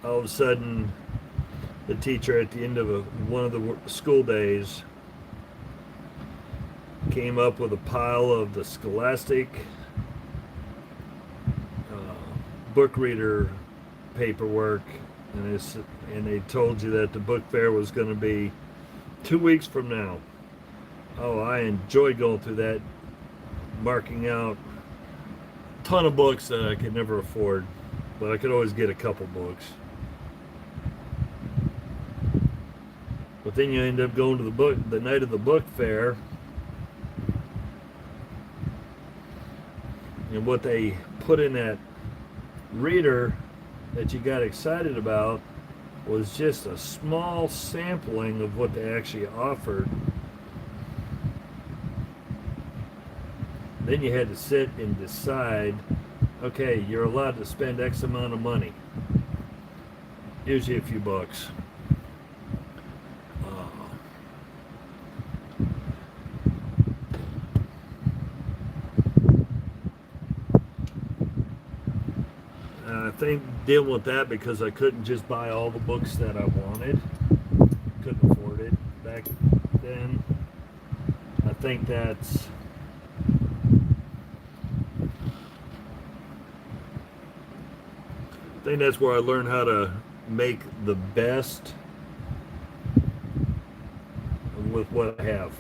all of a sudden the teacher at the end of one of the school days came up with a pile of the Scholastic book reader paperwork, and they told you that the book fair was going to be 2 weeks from now. Oh, I enjoyed going through that marking out a ton of books that I could never afford, but I could always get a couple books. But then you end up going to the night of the book fair, and what they put in that reader that you got excited about was just a small sampling of what they actually offered. Then you had to sit and decide, okay, you're allowed to spend X amount of money, usually a few bucks. I think dealing with that because I couldn't just buy all the books that I wanted. Couldn't afford it back then. I think that's where I learned how to make the best with what I have.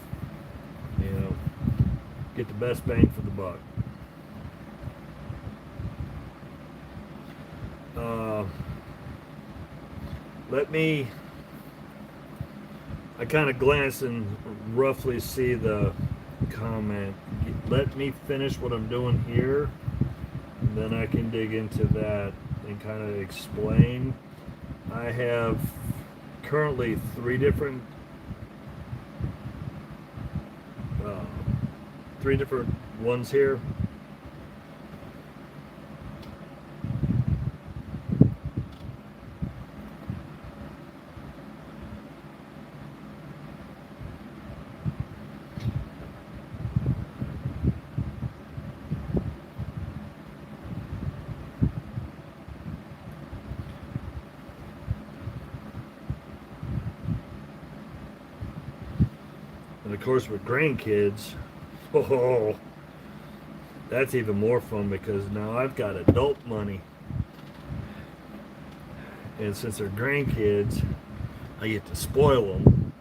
You know, get the best bang for the buck. I kind of glance and roughly see the comment. Let me finish what I'm doing here, and then I can dig into that and kind of explain. I have currently three different ones here. And of course with grandkids, oh, that's even more fun because now I've got adult money. And since they're grandkids, I get to spoil them.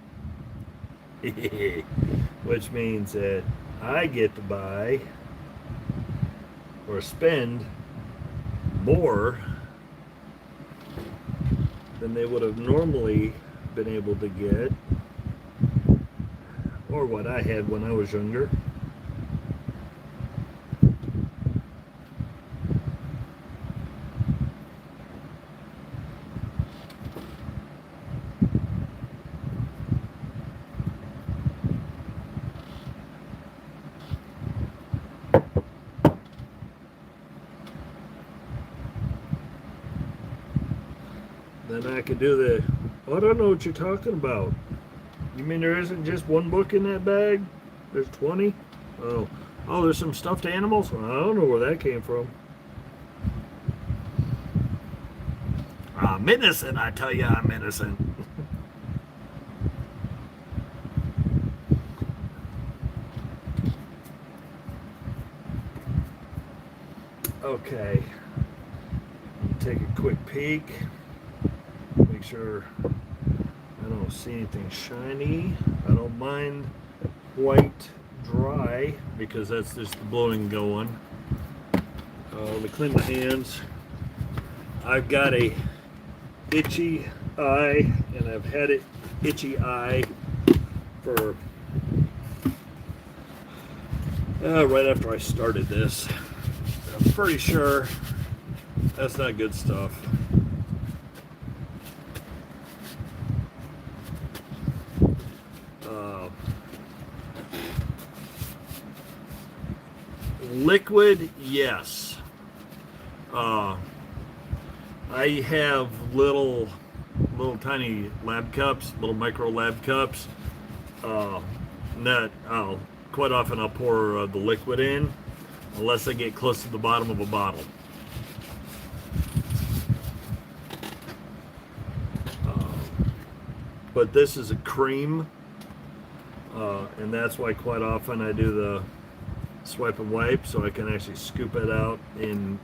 Which means that I get to buy or spend more than they would have normally been able to get, or what I had when I was younger. Then I could do the, oh, I don't know what you're talking about. You mean there isn't just one book in that bag? There's 20? Oh, there's some stuffed animals? Well, I don't know where that came from. I'm innocent, I tell you, I'm innocent. Okay. Take a quick peek. Make sure I don't see anything shiny. I don't mind white dry because that's just the blowing going. Let me clean my hands. I've got a itchy eye, and I've had it itchy eye for right after I started this. I'm pretty sure that's not good stuff. Liquid, yes. I have little tiny lab cups, little micro lab cups. Quite often I'll pour the liquid in, unless I get close to the bottom of a bottle. But this is a cream, and that's why quite often I do the swipe and wipe so I can actually scoop it out. And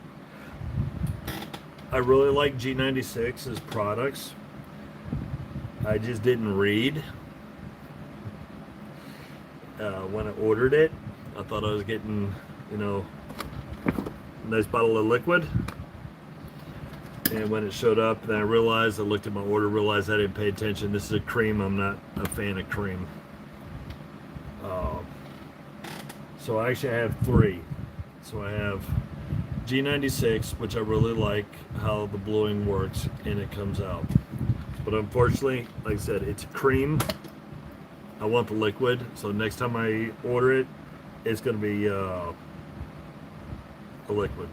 I really like G96's products. I just didn't read when I ordered it, I thought I was getting, you know, a nice bottle of liquid. And when it showed up, then I realized, I looked at my order, realized I didn't pay attention. This is a cream. I'm not a fan of cream. So I actually have 3. So I have G96, which I really like how the bluing works and it comes out. But unfortunately, like I said, it's a cream. I want the liquid. So next time I order it, it's going to be a liquid.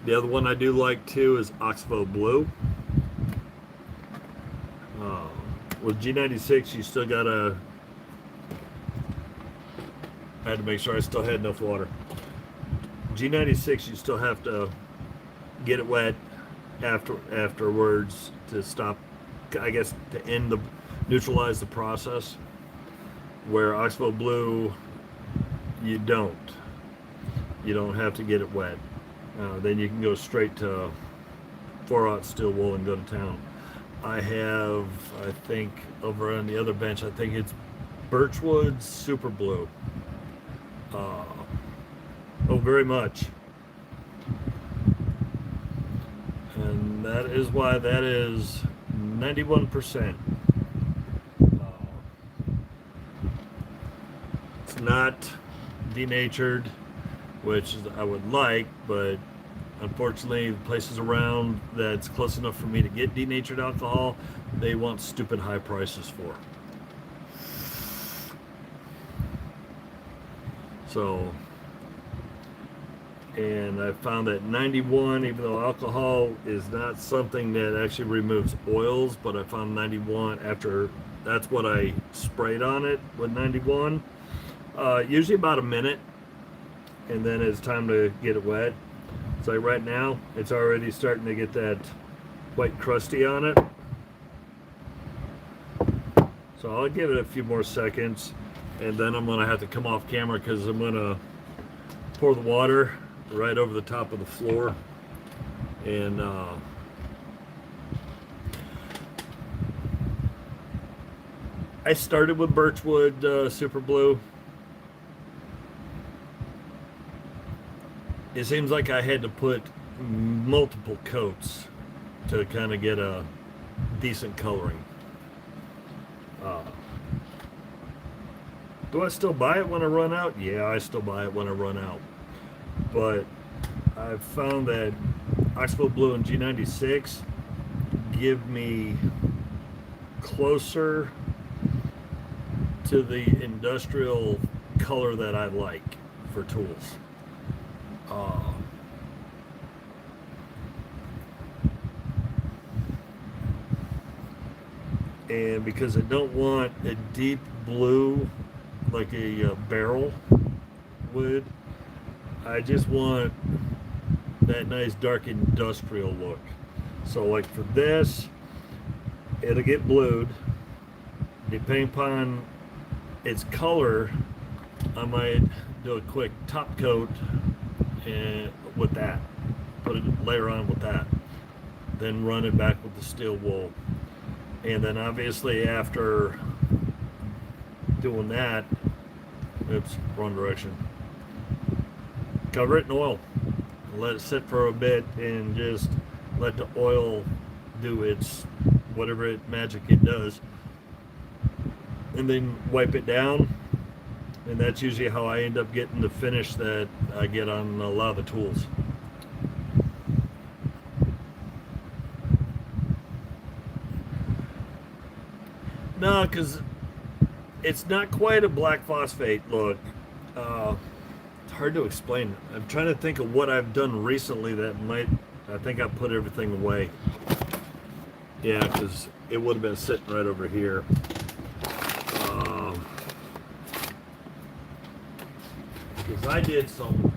The other one I do like too is Oxbow Blue. With G96, you still gotta. I had to make sure I still had enough water. G96, you still have to get it wet afterwards to stop. I guess to neutralize the process. Where Oxbow Blue, you don't. You don't have to get it wet. Then you can go straight to 4/0 steel wool and go to town. I have, I think, over on the other bench, I think it's Birchwood Super Blue. Oh, very much. And that is why that is 91%. It's not denatured, which I would like, but unfortunately the places around that's close enough for me to get denatured alcohol, they want stupid high prices for. So, and I found that 91, even though alcohol is not something that actually removes oils, but I found 91 after, that's what I sprayed on it with 91, usually about a minute. And then it's time to get it wet. So like right now, it's already starting to get that white crusty on it. So I'll give it a few more seconds, and then I'm gonna have to come off camera because I'm gonna pour the water right over the top of the floor. And I started with Birchwood Super Blue. It seems like I had to put multiple coats to kind of get a decent coloring. Do I still buy it when I run out? Yeah, I still buy it when I run out. But I've found that Oxbow Blue and G96 give me closer to the industrial color that I like for tools. And because I don't want a deep blue like a barrel would, I just want that nice dark industrial look. So like for this, it'll get blued. Depending upon its color, I might do a quick top coat and with that, put a layer on with that, then run it back with the steel wool. And then obviously after doing that, oops, wrong direction, cover it in oil, let it sit for a bit, and just let the oil do its whatever magic it does, and then wipe it down. And that's usually how I end up getting the finish that I get on a lot of the tools. No, because it's not quite a black phosphate look. It's hard to explain. I'm trying to think of what I've done recently that might, I think I put everything away. Yeah, because it would have been sitting right over here. Because I did some,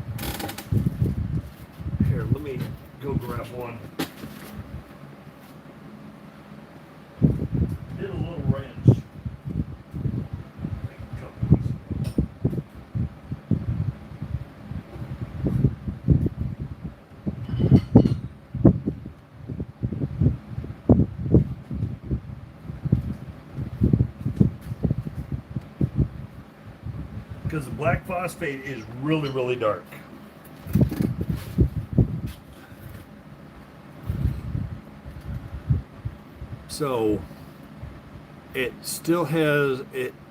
here, let me go grab one. Did a little wrench. because the black phosphate is really, really dark. So it still has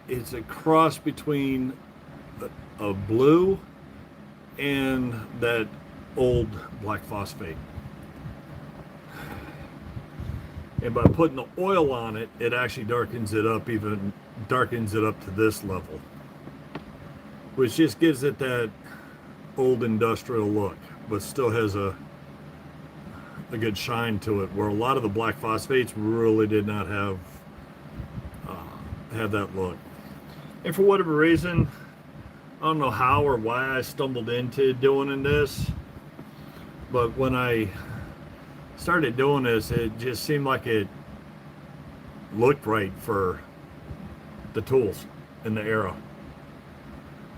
it's a cross between a blue and that old black phosphate. And by putting the oil on it, it actually darkens it up to this level, which just gives it that old industrial look, but still has a good shine to it, where a lot of the black phosphates really did not have that look. And for whatever reason, I don't know how or why I stumbled into doing this, but when I started doing this, it just seemed like it looked right for the tools in the era,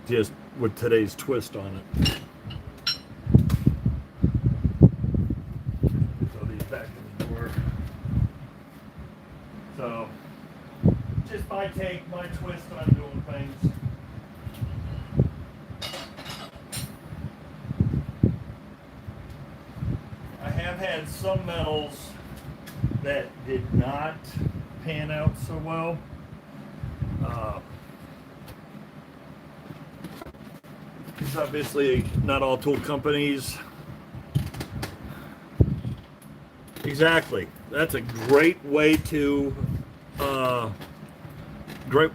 just with today's twist on it. Throw these back in the drawer. So just my take, my twist on doing things. I have had some metals that did not pan out so well. Because obviously not all tool companies. Exactly. That's a great way to great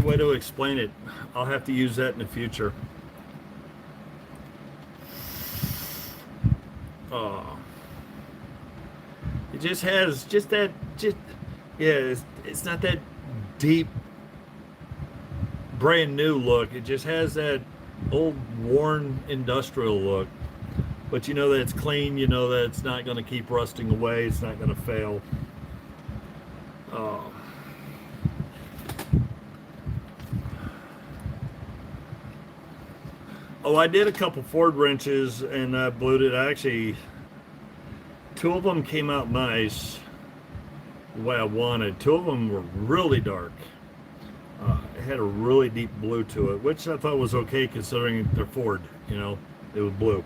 way to explain it. I'll have to use that in the future. It just has it's not that deep brand new look. It just has that old worn industrial look, but you know that it's clean, you know that it's not going to keep rusting away, it's not going to fail. Oh, I did a couple Ford wrenches and I blued it. Actually, 2 of them came out nice the way I wanted. 2 of them were really dark. It had a really deep blue to it, which I thought was okay considering they're Ford, you know, it was blue.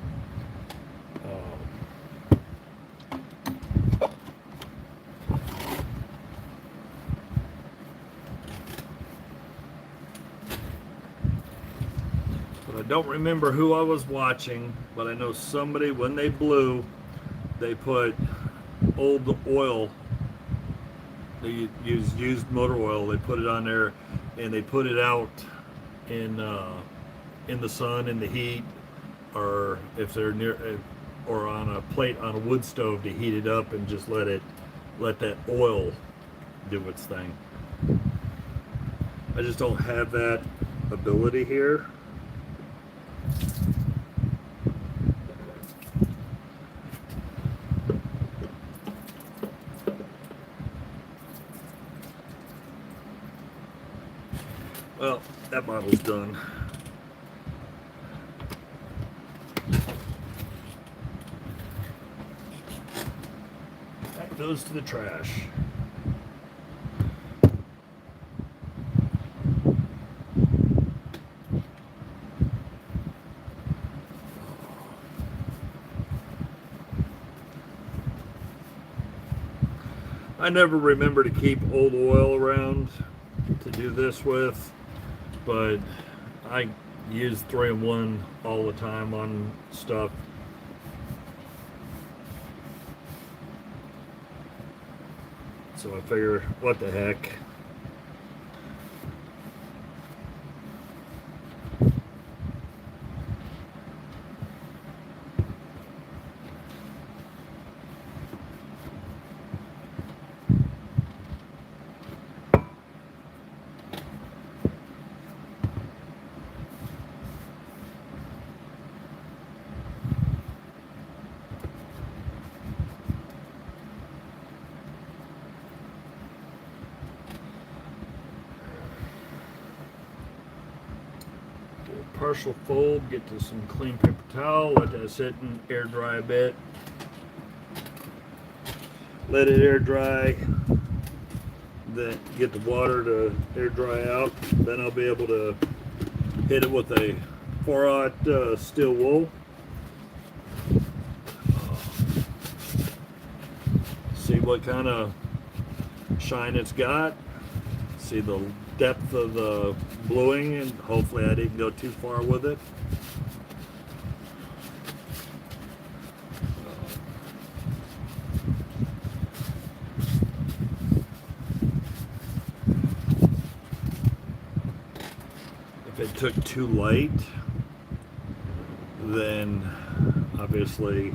But I don't remember who I was watching, but I know somebody, when they blew, they put old oil. They used used motor oil. They put it on there, and they put it out in the sun, in the heat, or if they're near, or on a plate on a wood stove to heat it up, and just let that oil do its thing. I just don't have that ability here. Well, that bottle's done. That goes to the trash. I never remember to keep old oil around to do this with, but I use 3-in-1 all the time on stuff. So I figure, what the heck. Partial fold, get to some clean paper towel, let that sit and air dry a bit. Let it air dry, then get the water to air dry out. Then I'll be able to hit it with a 4/0 steel wool. See what kind of shine it's got. See the depth of the bluing, and hopefully I didn't go too far with it. If it took too light, then obviously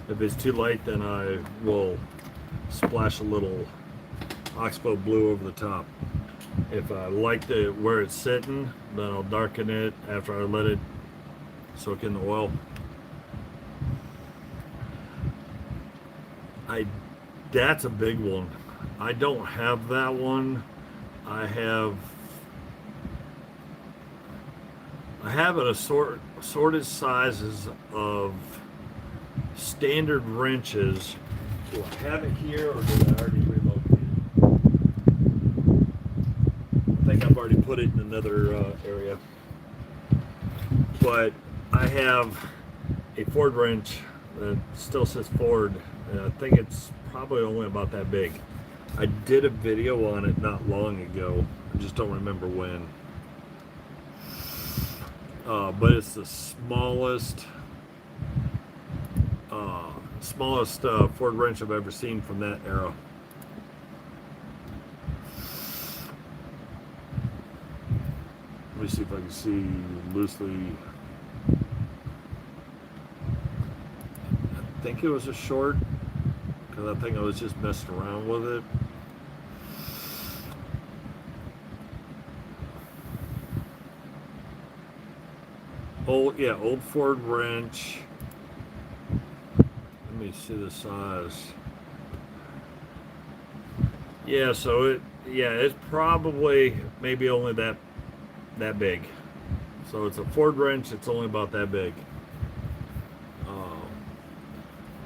if it's too light, then I will splash a little Oxbow blue over the top. If I like where it's sitting, then I'll darken it after I let it soak in the oil. That's a big one. I don't have that one. I have it assorted sizes of standard wrenches. Do I have it here, or did I already relocate it? I think I've already put it in another area. But I have a Ford wrench that still says Ford, and I think it's probably only about that big. I did a video on it not long ago. I just don't remember when. But it's the smallest Ford wrench I've ever seen from that era. Let me see if I can see loosely. I think it was a short, because I think I was just messing around with it. Old Ford wrench. Let me see the size. Yeah, so it's probably maybe only that big. So it's a Ford wrench. It's only about that big.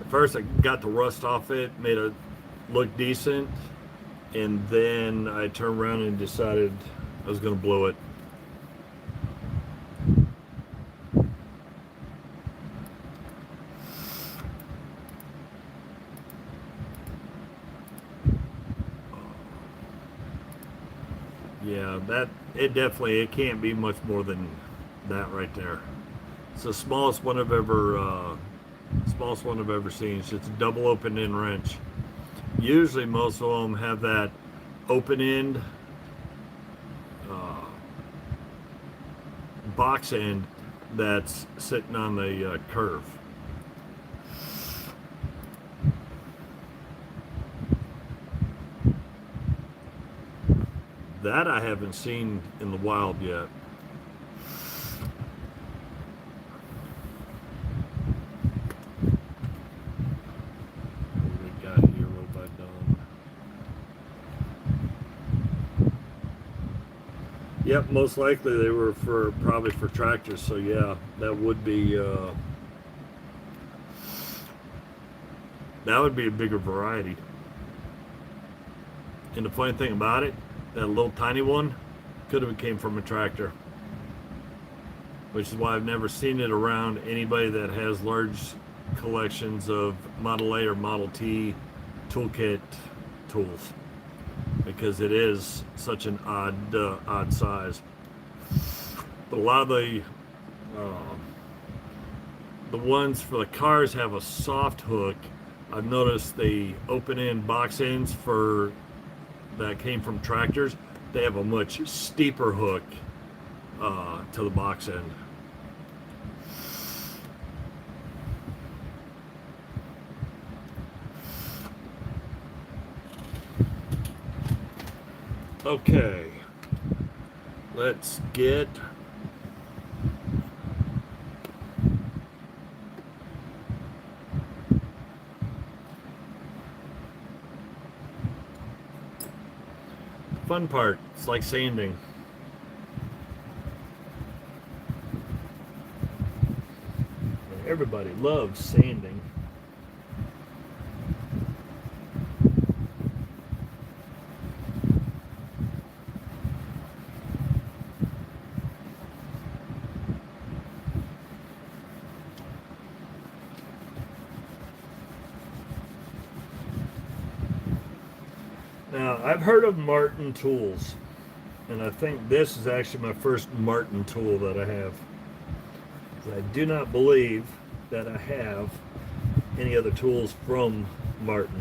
At first, I got the rust off it, made it look decent, and then I turned around and decided I was going to blow it. Yeah, it can't be much more than that right there. It's the smallest one I've ever seen. It's just a double open end wrench. Usually most of them have that open end box end that's sitting on the curve. That I haven't seen in the wild yet. What do we got here? What have I done? Yep, most likely they were probably for tractors. So yeah, that would be a bigger variety. And the funny thing about it, that little tiny one could have came from a tractor, which is why I've never seen it around anybody that has large collections of Model A or Model T toolkit tools, because it is such an odd size. But a lot of the ones for the cars have a soft hook. I've noticed the open end box ends for that came from tractors, they have a much steeper hook to the box end. Okay, let's get fun part. It's like sanding. Everybody loves sanding. Now, I've heard of Martin tools, and I think this is actually my first Martin tool that I have. I do not believe that I have any other tools from Martin.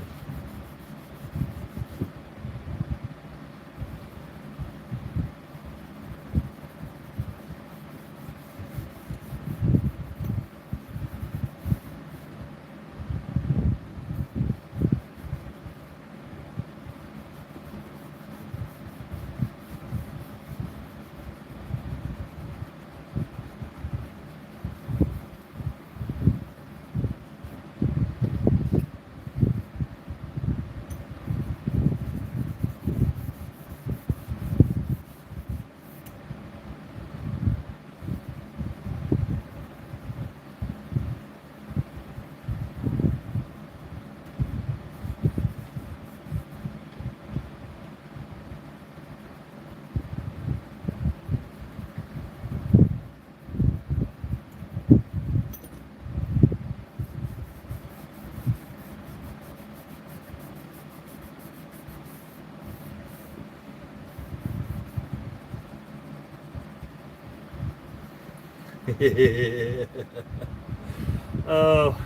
Oh,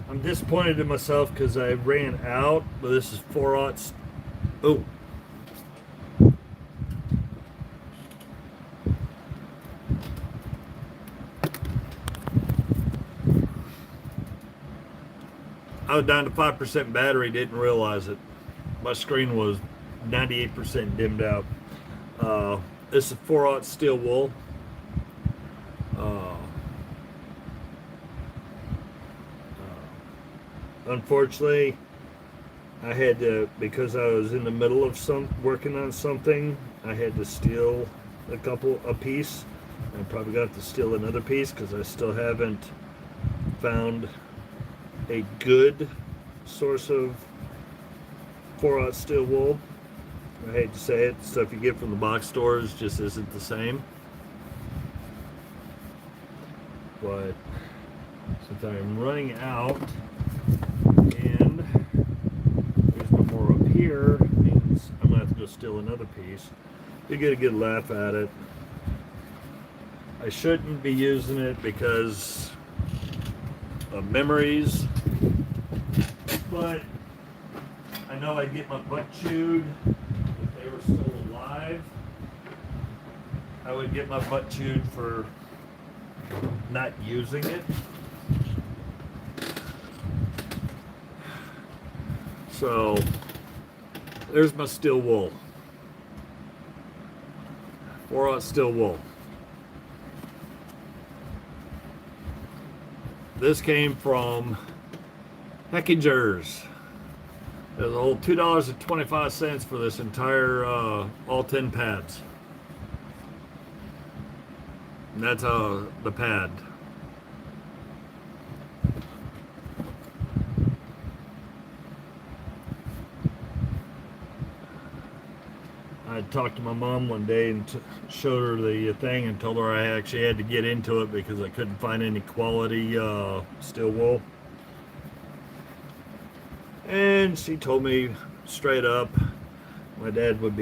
I'm disappointed in myself because I ran out, but this is 4/0. Oh. I was down to 5% battery, didn't realize it. My screen was 98% dimmed out. This is 4/0 steel wool. Unfortunately, I had to, because I was in the middle of working on something, I had to steal a piece. I'm probably going to have to steal another piece because I still haven't found a good source of 4/0 steel wool. I hate to say it, stuff you get from the box stores just isn't the same. But since I'm running out and there's no more up here, means I'm gonna have to go steal another piece. You get a good laugh at it. I shouldn't be using it because of memories, but I know I'd get my butt chewed if they were still alive. I would get my butt chewed for not using it. So there's my steel wool. 4/0 steel wool. This came from Heckingers. There's a whole $2.25 for this entire all 10 pads. And that's the pad. I talked to my mom one day and showed her the thing and told her I actually had to get into it because I couldn't find any quality steel wool. And she told me straight up, my dad would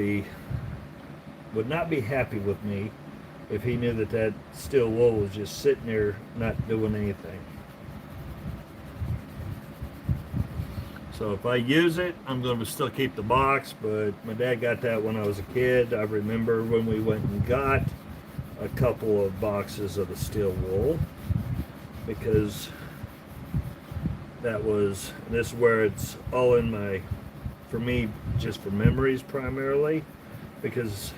not be happy with me if he knew that steel wool was just sitting there not doing anything. So if I use it, I'm going to still keep the box, but my dad got that when I was a kid. I remember when we went and got a couple of boxes of the steel wool, because this is where it's all in for me, just for memories primarily, because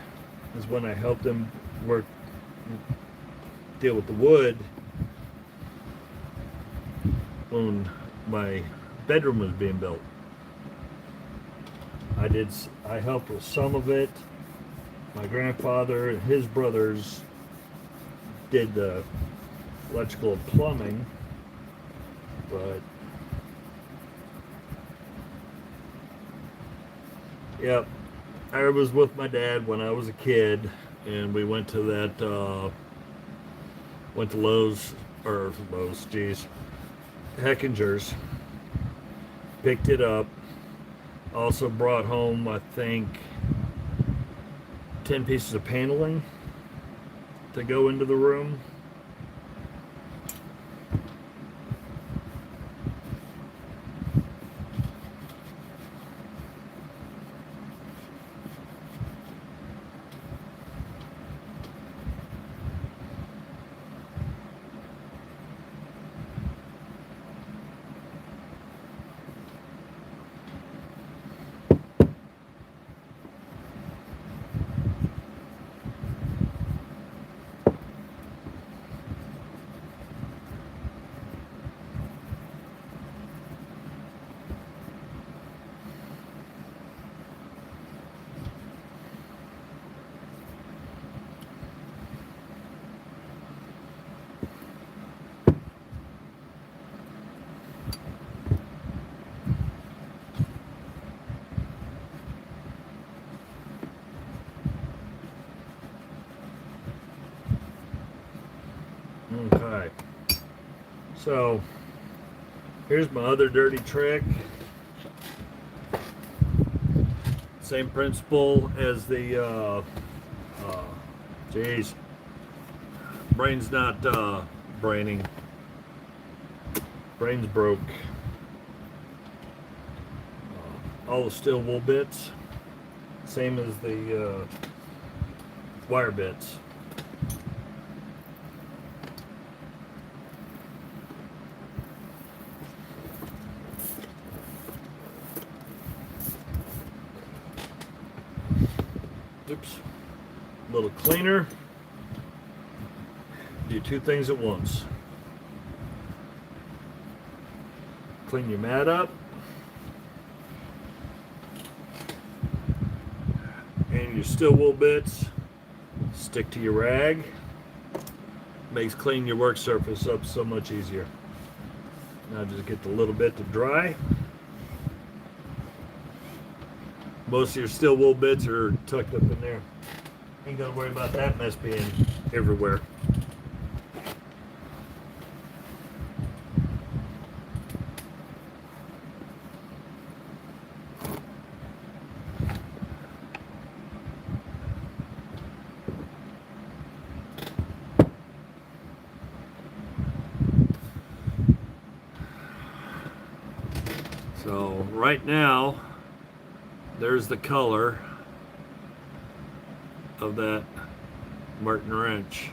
it's when I helped him deal with the wood when my bedroom was being built. I helped with some of it. My grandfather and his brothers did the electrical and plumbing, But yep, I was with my dad when I was a kid, and we went to that went to Heckinger's, picked it up, also brought home, I think, 10 pieces of paneling to go into the room. Okay, so here's my other dirty trick. Same principle as the brain's not braining, brain's broke. All the steel wool bits, same as the wire bits. Oops. A little cleaner. Do two things at once. Clean your mat up. And your steel wool bits. Stick to your rag. Makes cleaning your work surface up so much easier. Now just get the little bit to dry. Most of your steel wool bits are tucked up in there. Ain't gotta worry about that mess being everywhere. So right now, there's the color of that Martin wrench.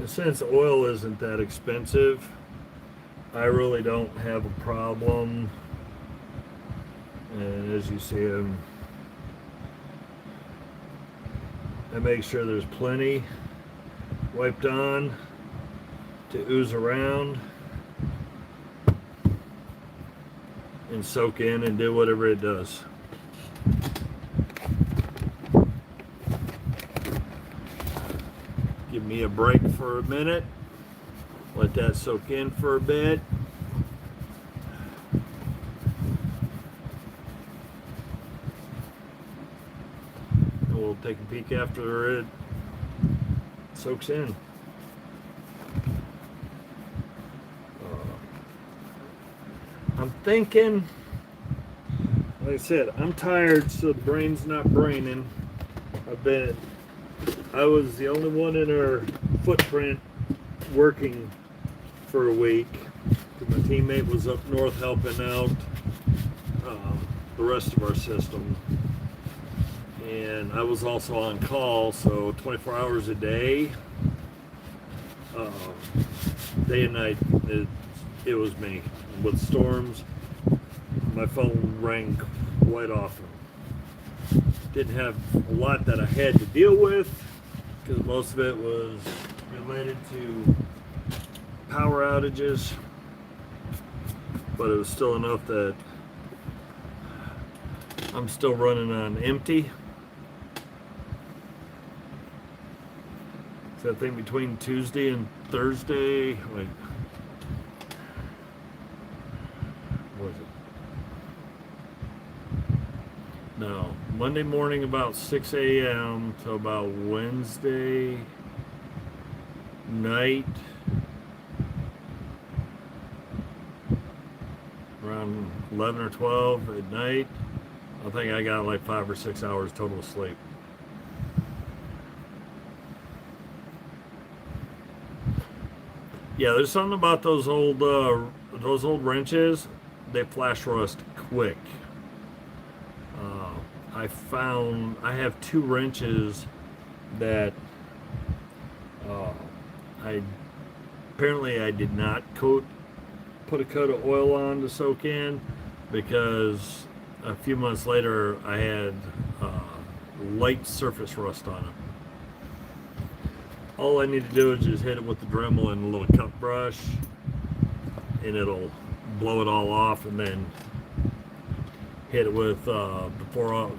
Since oil isn't that expensive, I really don't have a problem. And as you see, I make sure there's plenty wiped on to ooze around and soak in and do whatever it does. Give me a break for a minute. Let that soak in for a bit. And we'll take a peek after it soaks in. I'm thinking, like I said, I'm tired, so the brain's not braining. I was the only one in our footprint working for a week. My teammate was up north helping out the rest of our system. And I was also on call, so 24 hours a day, day and night, it was me. With storms, my phone rang quite often. Didn't have a lot that I had to deal with, because most of it was related to power outages, but it was still enough that I'm still running on empty. So I think between Tuesday and Thursday, like, what was it? No, Monday morning about 6 a.m. to about Wednesday night, around 11 or 12 at night. I think I got like 5 or 6 hours total sleep. Yeah, there's something about those old wrenches. They flash rust quick. I have 2 wrenches that I did not put a coat of oil on to soak in, because a few months later I had light surface rust on them. All I need to do is just hit it with the Dremel and a little cup brush, and it'll blow it all off, and then hit it with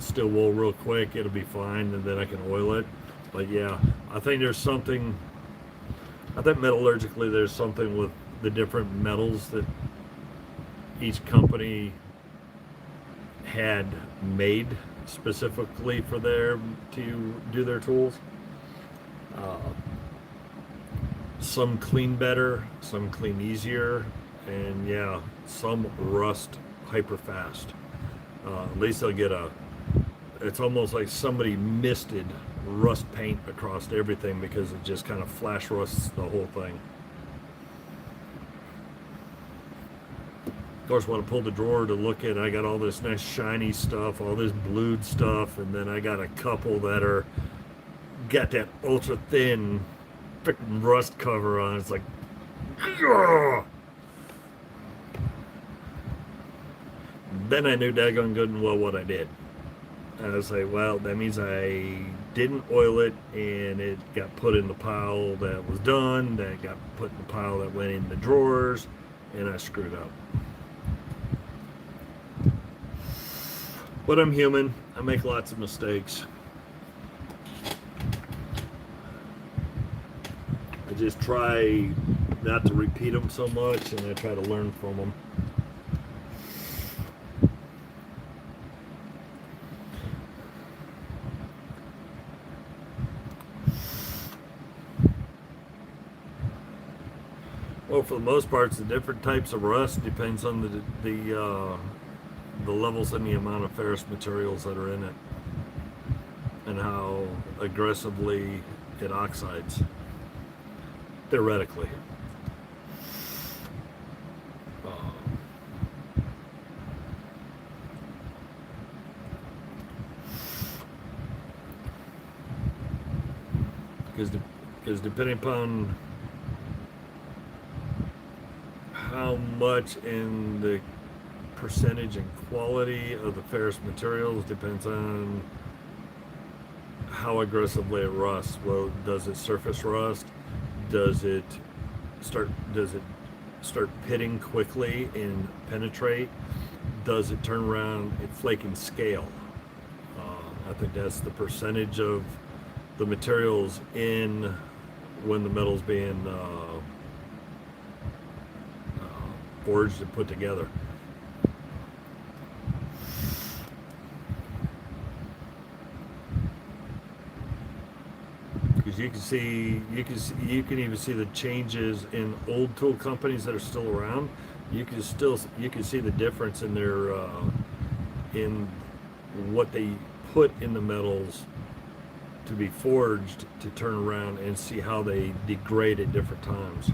steel wool real quick. It'll be fine, and then I can oil it. But yeah, I think metallurgically there's something with the different metals that each company had made specifically for to do their tools. Some clean better, some clean easier, and yeah, some rust hyper fast. At least they'll get it's almost like somebody misted rust paint across everything, because it just kind of flash rusts the whole thing. Of course, when I pulled the drawer to look at it, I got all this nice shiny stuff, all this blued stuff, and then I got a couple that got that ultra thin freaking rust cover on. It's like, ugh! Then I knew daggone good and well what I did. And I was like, well, that means I didn't oil it, and it got put in the pile that was done, that got put in the pile that went in the drawers, and I screwed up. But I'm human. I make lots of mistakes. I just try not to repeat them so much, and I try to learn from them. Well, for the most part, the different types of rust depends on the levels and the amount of ferrous materials that are in it, and how aggressively it oxides, theoretically. Because depending upon how much in the percentage and quality of the ferrous materials depends on how aggressively it rusts. Well, does it surface rust? Does it start pitting quickly and penetrate? Does it turn around and flake and scale? I think that's the percentage of the materials in when the metal's being forged and put together. because you can even see the changes in old tool companies that are still around. You can see the difference in their in what they put in the metals to be forged to turn around and see how they degrade at different times.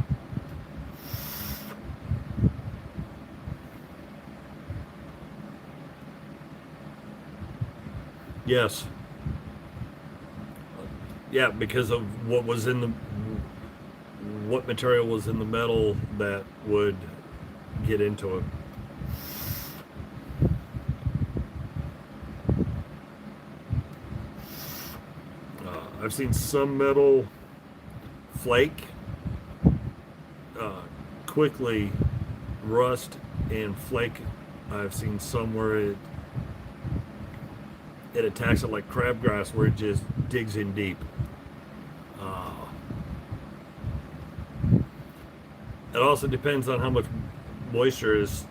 Yes. Yeah, because of what material was in the metal that would get into it. I've seen some metal flake, quickly rust and flake. I've seen some where it attacks it like crabgrass, where it just digs in deep. It also depends on how much moisture is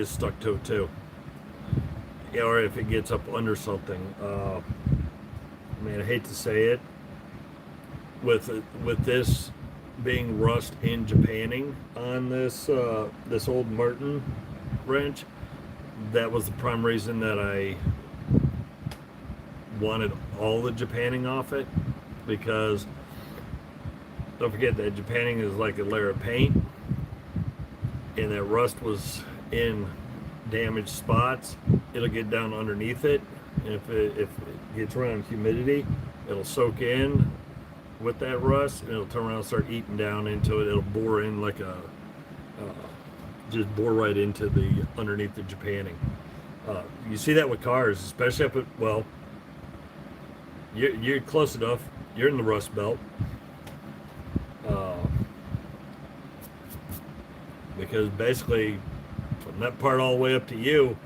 stuck to it too, or if it gets up under something. I mean, I hate to say it, with this being rust and Japanning on this old Martin wrench, that was the prime reason that I wanted all the Japanning off it, because don't forget that Japanning is like a layer of paint, and that rust was in damaged spots. It'll get down underneath it, and if it gets around humidity, it'll soak in with that rust, and it'll turn around and start eating down into it. It'll bore in like just bore right into the underneath the Japanning. You see that with cars, especially up at, well, you're close enough. You're in the rust belt. Because basically, from that part all the way up to you,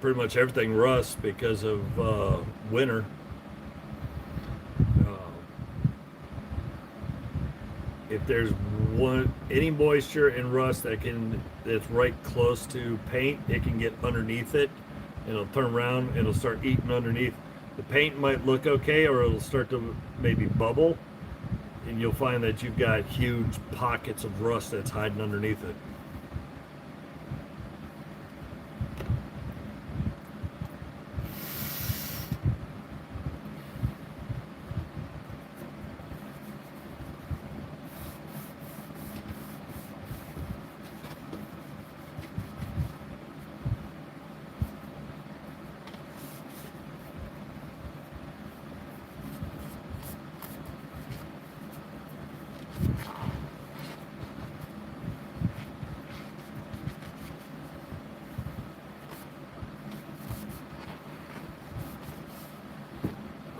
pretty much everything rusts because of winter. If there's any moisture and rust that's right close to paint, it can get underneath it, and it'll turn around and it'll start eating underneath. The paint might look okay, or it'll start to maybe bubble, and you'll find that you've got huge pockets of rust that's hiding underneath it.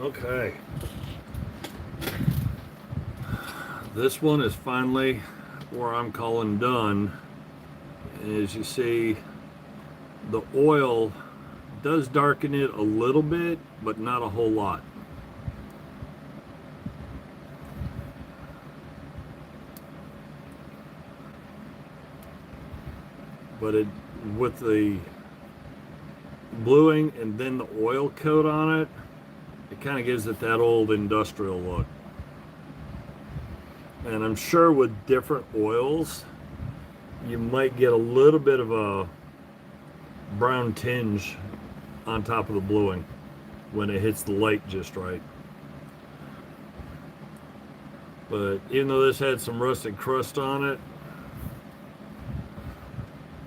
Okay. This one is finally where I'm calling done. As you see, the oil does darken it a little bit, but not a whole lot. But with the bluing and then the oil coat on it, it kind of gives it that old industrial look. And I'm sure with different oils, you might get a little bit of a brown tinge on top of the bluing when it hits the light just right. But even though this had some rusted crust on it,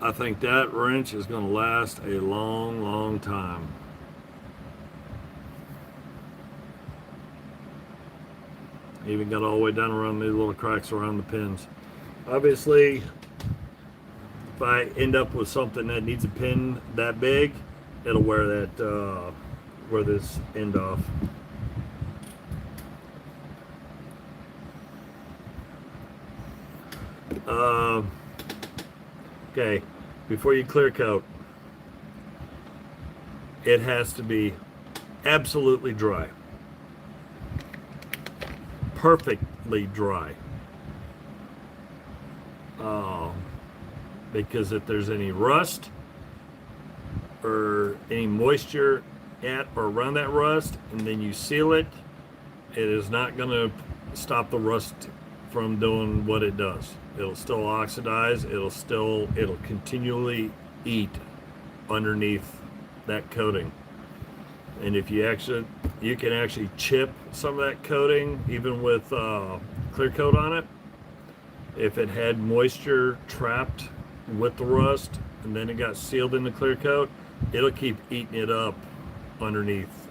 I think that wrench is going to last a long, long time. Even got all the way down around these little cracks around the pins. Obviously, if I end up with something that needs a pin that big, it'll wear this end off. Okay, before you clear coat, it has to be absolutely dry. Perfectly dry. Because if there's any rust or any moisture at or around that rust, and then you seal it, it is not going to stop the rust from doing what it does. It'll still oxidize. It'll continually eat underneath that coating. And if you can actually chip some of that coating, even with clear coat on it. If it had moisture trapped with the rust and then it got sealed in the clear coat, it'll keep eating it up underneath.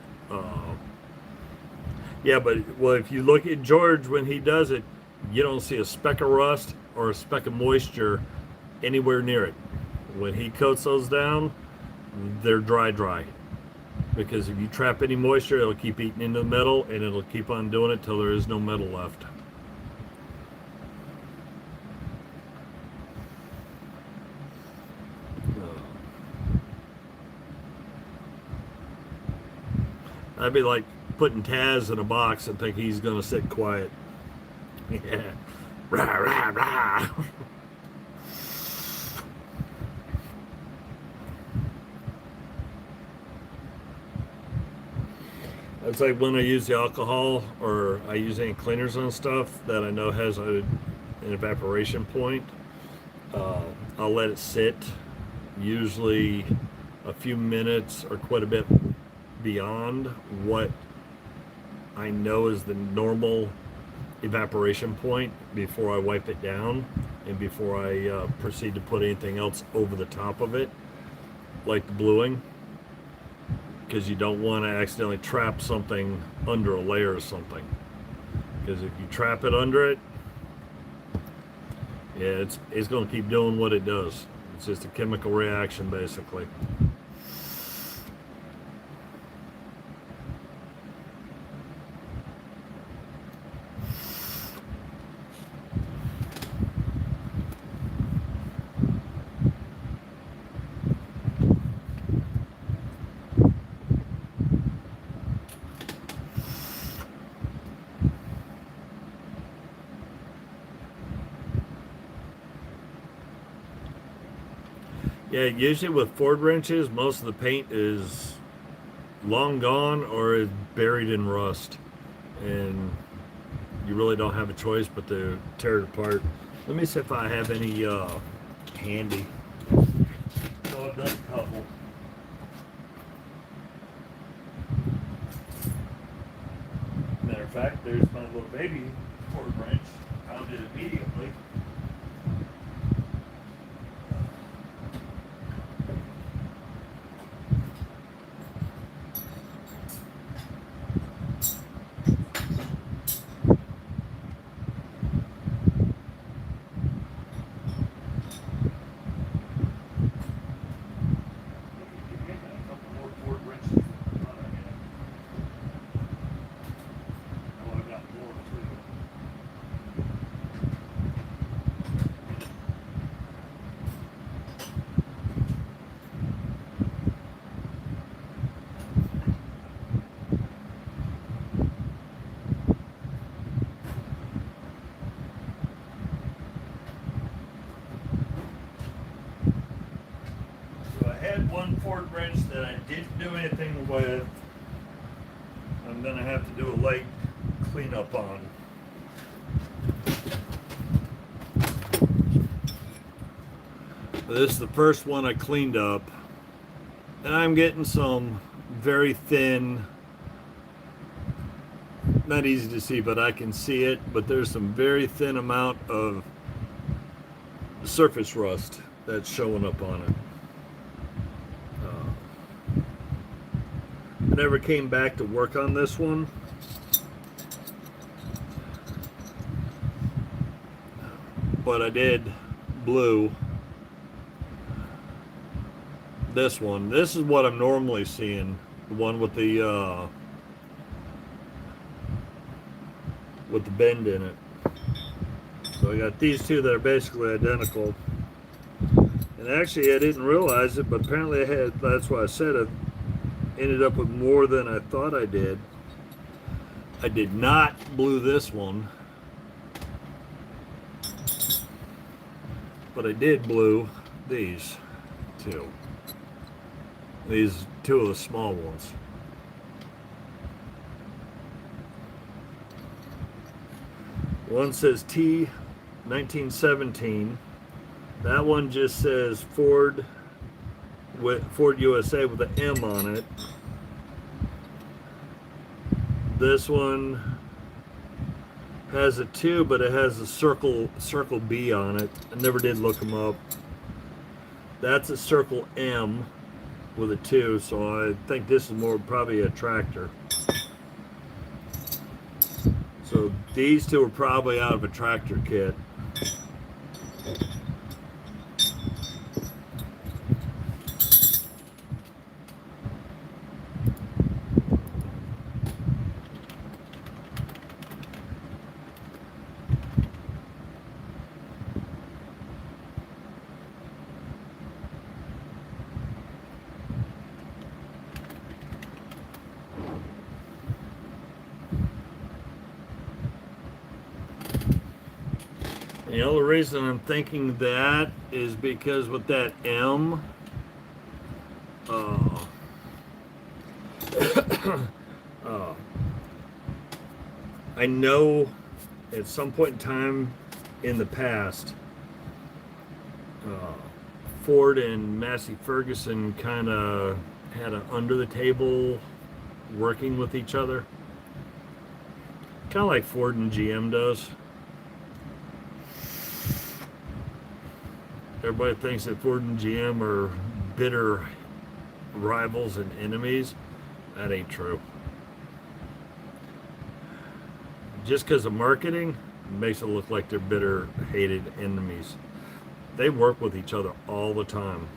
Yeah, but well, if you look at George when he does it, you don't see a speck of rust or a speck of moisture anywhere near it. When he coats those down, they're dry. Because if you trap any moisture, it'll keep eating into the metal, and it'll keep on doing it till there is no metal left. That'd be like putting Taz in a box and think he's gonna sit quiet. Yeah. Rah, rah, rah. It's like when I use the alcohol or I use any cleaners on stuff that I know has an evaporation point. I'll let it sit, usually a few minutes or quite a bit beyond what I know is the normal evaporation point before I wipe it down and before I proceed to put anything else over the top of it, like the bluing. Because you don't want to accidentally trap something under a layer or something. Because if you trap it under it, yeah, it's going to keep doing what it does. It's just a chemical reaction, basically. Yeah, usually with Ford wrenches, most of the paint is long gone or is buried in rust. And you really don't have a choice but to tear it apart. Let me see if I have any handy. So I've done a couple. Matter of fact, there's my little baby Ford wrench. Found it immediately. One Ford wrench that I didn't do anything with. I'm going to have to do a light cleanup on. This is the first one I cleaned up. And I'm getting some very thin, not easy to see, but I can see it, but there's some very thin amount of surface rust that's showing up on it. I never came back to work on this one. But I did blue this one. This is what I'm normally seeing. The one with the bend in it. So I got these two that are basically identical. And actually I didn't realize it, but apparently I had, that's why I said it. Ended up with more than I thought I did. I did not blue this one, but I did blue these two. These two of the small ones. One says T 1917. That one just says Ford USA with an M on it. This one has a 2, but it has a circle B on it. I never did look them up. That's a circle M with a 2, so I think this is more probably a tractor. So these two are probably out of a tractor kit. The only reason I'm thinking that is because with that M, I know at some point in time in the past, Ford and Massey Ferguson kind of had an under the table working with each other, kind of like Ford and GM does. Everybody thinks that Ford and GM are bitter rivals and enemies. That ain't true. Just because of marketing makes it look like they're bitter, hated enemies. They work with each other all the time.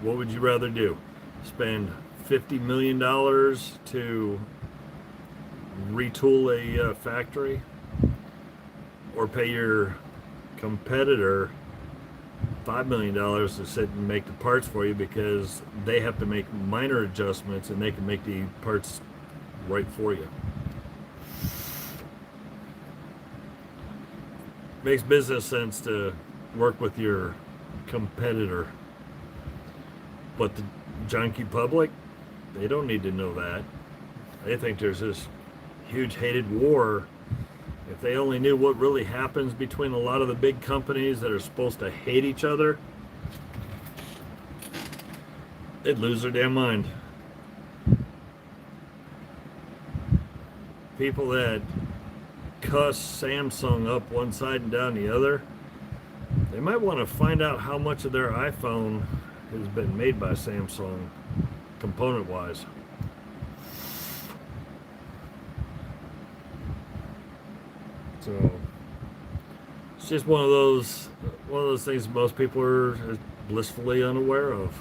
What would you rather do? Spend $50 million to retool a factory? Or pay your competitor $5 million to sit and make the parts for you because they have to make minor adjustments and they can make the parts right for you. Makes business sense to work with your competitor. But the junkie public, they don't need to know that. They think there's this huge hated war. If they only knew what really happens between a lot of the big companies that are supposed to hate each other, they'd lose their damn mind. People that cuss Samsung up one side and down the other, they might want to find out how much of their iPhone has been made by Samsung, component-wise. So it's just one of those things most people are blissfully unaware of.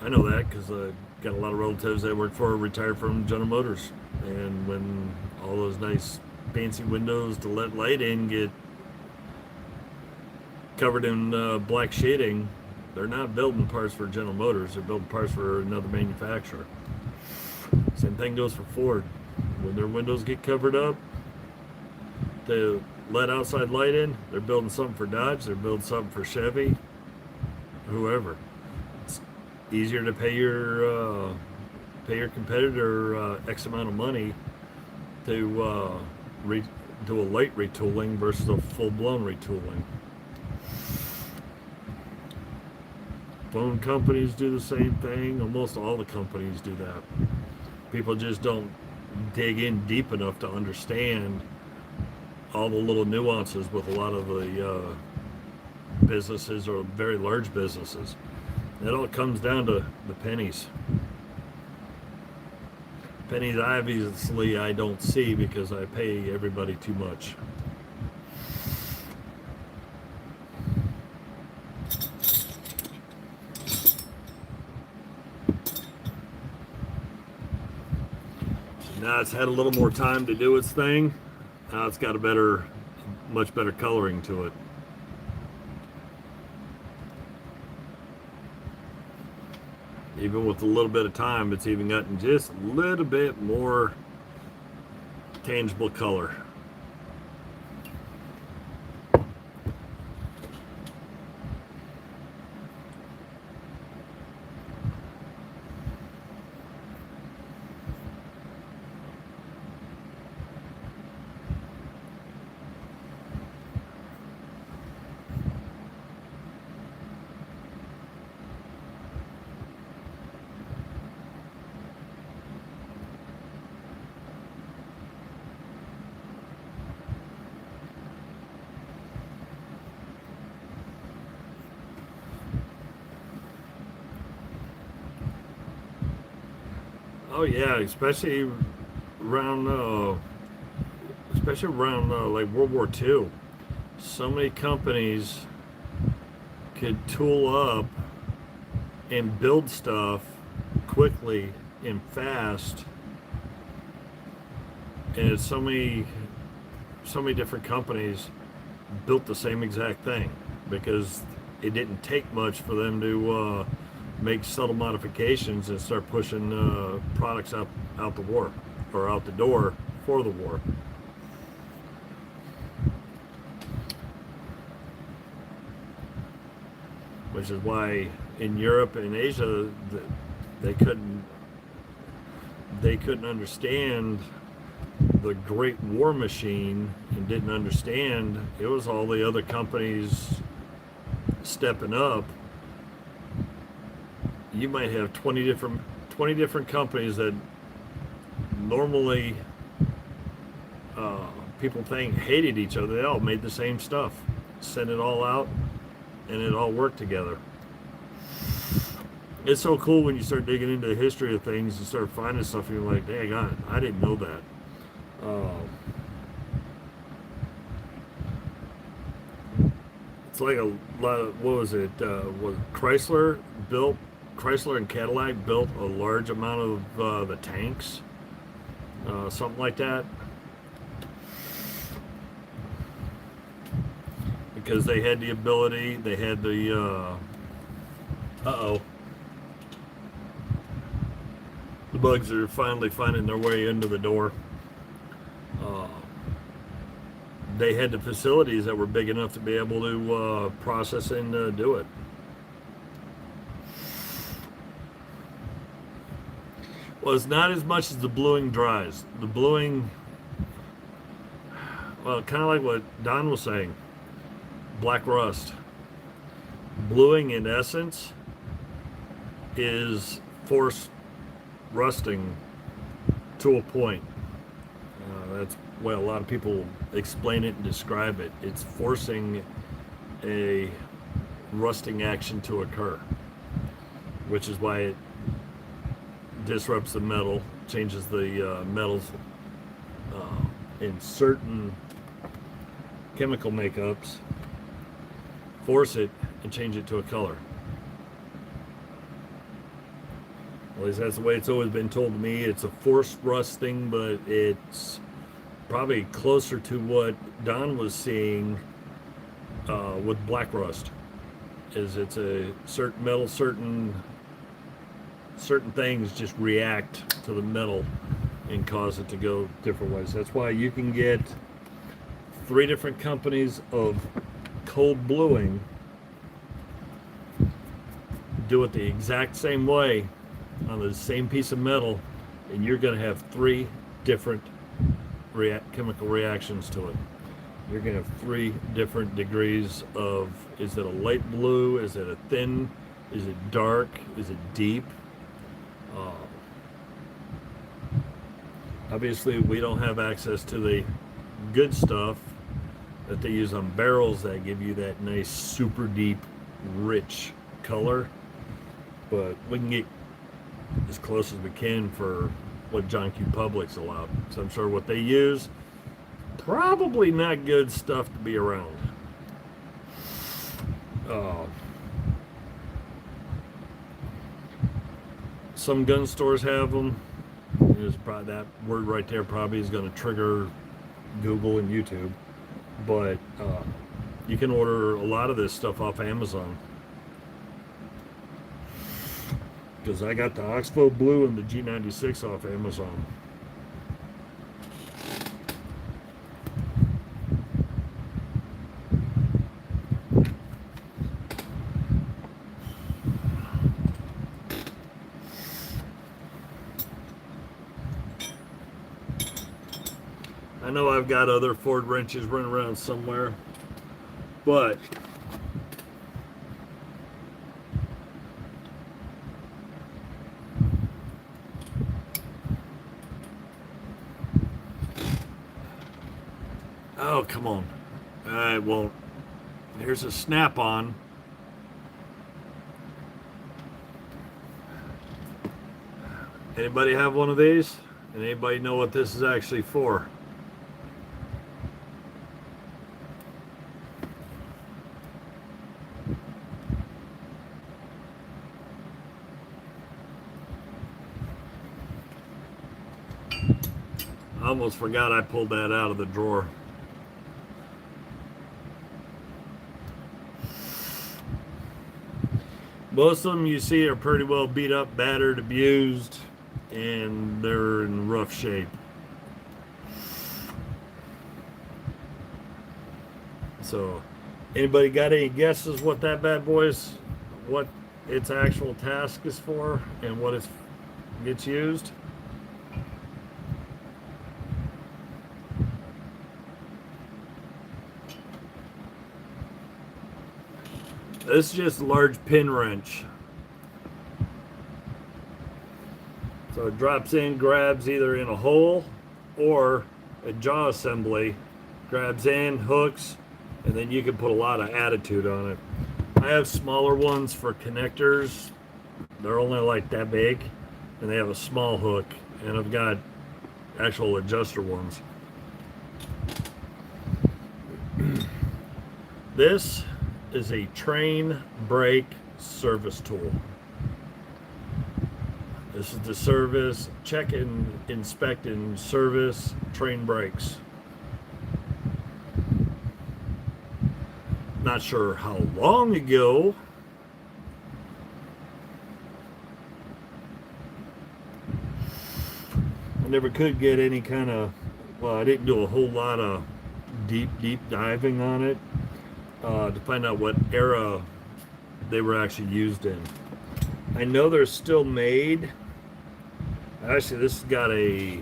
I know that because I got a lot of relatives that work for retired from General Motors, and when all those nice fancy windows to let light in get covered in black shading, they're not building parts for General Motors, they're building parts for another manufacturer. Same thing goes for Ford. When their windows get covered up to let outside light in, they're building something for Dodge, they're building something for Chevy, whoever. It's easier to pay your competitor X amount of money to do a light retooling versus a full-blown retooling. Phone companies do the same thing. Almost all the companies do that. People just don't dig in deep enough to understand all the little nuances with a lot of the businesses or very large businesses. It all comes down to the pennies. Pennies obviously I don't see because I pay everybody too much. Now it's had a little more time to do its thing. Now it's got a much better coloring to it. Even with a little bit of time, it's even gotten just a little bit more tangible color. Oh yeah, especially around like World War II. So many companies could tool up and build stuff quickly and fast, and it's so many different companies built the same exact thing because it didn't take much for them to make subtle modifications and start pushing products out the war or out the door for the war. Which is why in Europe and Asia they couldn't understand the Great War Machine and didn't understand it was all the other companies stepping up. You might have 20 different companies that normally people think hated each other. They all made the same stuff, sent it all out, and it all worked together. It's so cool when you start digging into the history of things and start finding stuff and you're like, dang on, I didn't know that. It's like a lot of, what was it? Chrysler and Cadillac built a large amount of the tanks, something like that, because they had the ability, they had the the bugs are finally finding their way into the door. They had the facilities that were big enough to be able to process and do it. Well, it's not as much as the bluing dries. The bluing, well, kind of like what Don was saying, black rust. Bluing, in essence, is forced rusting to a point. That's way a lot of people explain it and describe it. It's forcing a rusting action to occur, which is why it disrupts the metal, changes the metals in certain chemical makeups, force it and change it to a color. At least that's the way it's always been told to me. It's a forced rusting, but it's probably closer to what Don was seeing with black rust. Is it's a certain metal, certain things just react to the metal and cause it to go different ways. That's why you can get 3 different companies of cold bluing, do it the exact same way on the same piece of metal, and you're going to have 3 different chemical reactions to it. You're going to have 3 different degrees of, is it a light blue, is it a thin, is it dark, is it deep? Obviously we don't have access to the good stuff that they use on barrels that give you that nice super deep rich color, but we can get as close as we can for what John Q. Public's allowed. So I'm sure what they use, probably not good stuff to be around. Some gun stores have them. There's probably, that word right there probably is going to trigger Google and YouTube, but you can order a lot of this stuff off Amazon. Because I got the Oxbow Blue and the G96 off Amazon. I know I've got other Ford wrenches running around somewhere, but oh, come on. I won't. Here's a snap-on. Anybody have one of these? And anybody know what this is actually for? I almost forgot I pulled that out of the drawer. Most of them you see are pretty well beat up, battered, abused, and they're in rough shape. So, anybody got any guesses what that bad boy's, what its actual task is for, and what it gets used? This is just a large pin wrench. So it drops in, grabs either in a hole or a jaw assembly, grabs in, hooks, and then you can put a lot of attitude on it. I have smaller ones for connectors. They're only like that big, and they have a small hook, and I've got actual adjuster ones. This is a train brake service tool. This is the service, check and inspect and service train brakes. Not sure how long ago I never could get any kind of, well, I didn't do a whole lot of deep diving on it to find out what era they were actually used in. I know they're still made. Actually, this has got a,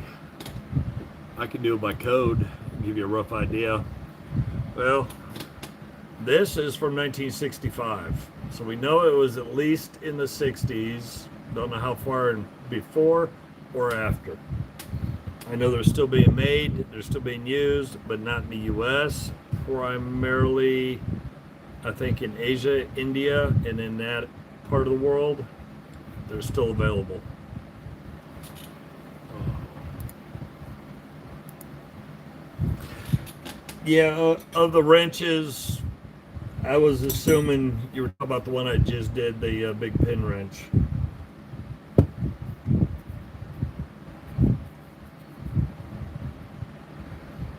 I can do it by code, give you a rough idea. Well, this is from 1965. So we know it was at least in the 60s. Don't know how far before or after. I know they're still being made, they're still being used, but not in the US. Primarily, I think in Asia, India, and in that part of the world, they're still available. Yeah, of the wrenches, I was assuming you were talking about the one I just did, the big pin wrench.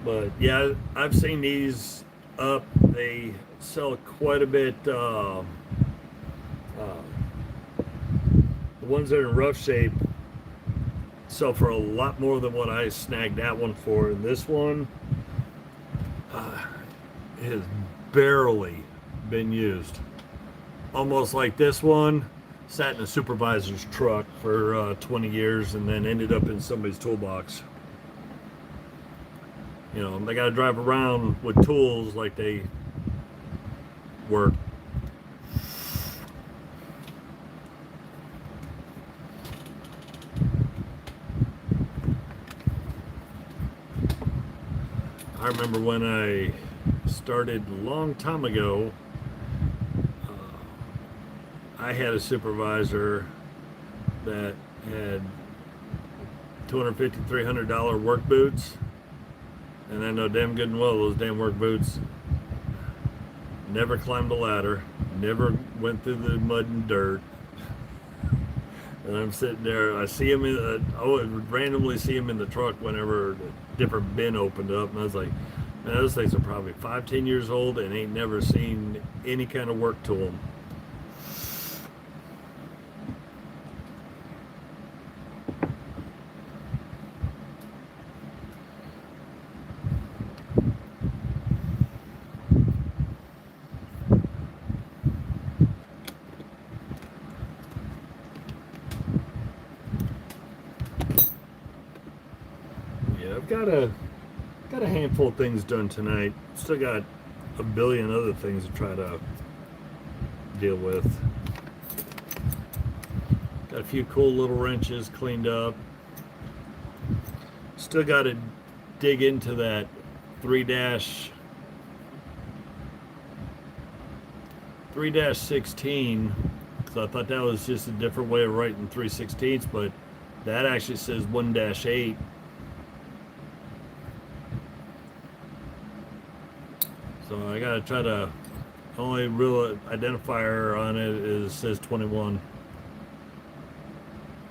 But yeah, I've seen these up. They sell quite a bit. The ones that are in rough shape sell for a lot more than what I snagged that one for. And this one has barely been used. Almost like this one sat in a supervisor's truck for 20 years and then ended up in somebody's toolbox. You know, they got to drive around with tools like they work. I remember when I started a long time ago, I had a supervisor that had $250, $300 work boots. And I know damn good and well those damn work boots never climbed a ladder, never went through the mud and dirt. And I'm sitting there, I see him I would randomly see him in the truck whenever a different bin opened up, and I was like, man, those things are probably 5-10 years old and ain't never seen any kind of work to them. Got a handful of things done tonight. Still got a billion other things to try to deal with. Got a few cool little wrenches cleaned up. Still got to dig into that 3-16, because I thought that was just a different way of writing 3/16, but That actually says 1-8. So I gotta try to, only real identifier on it is says 21.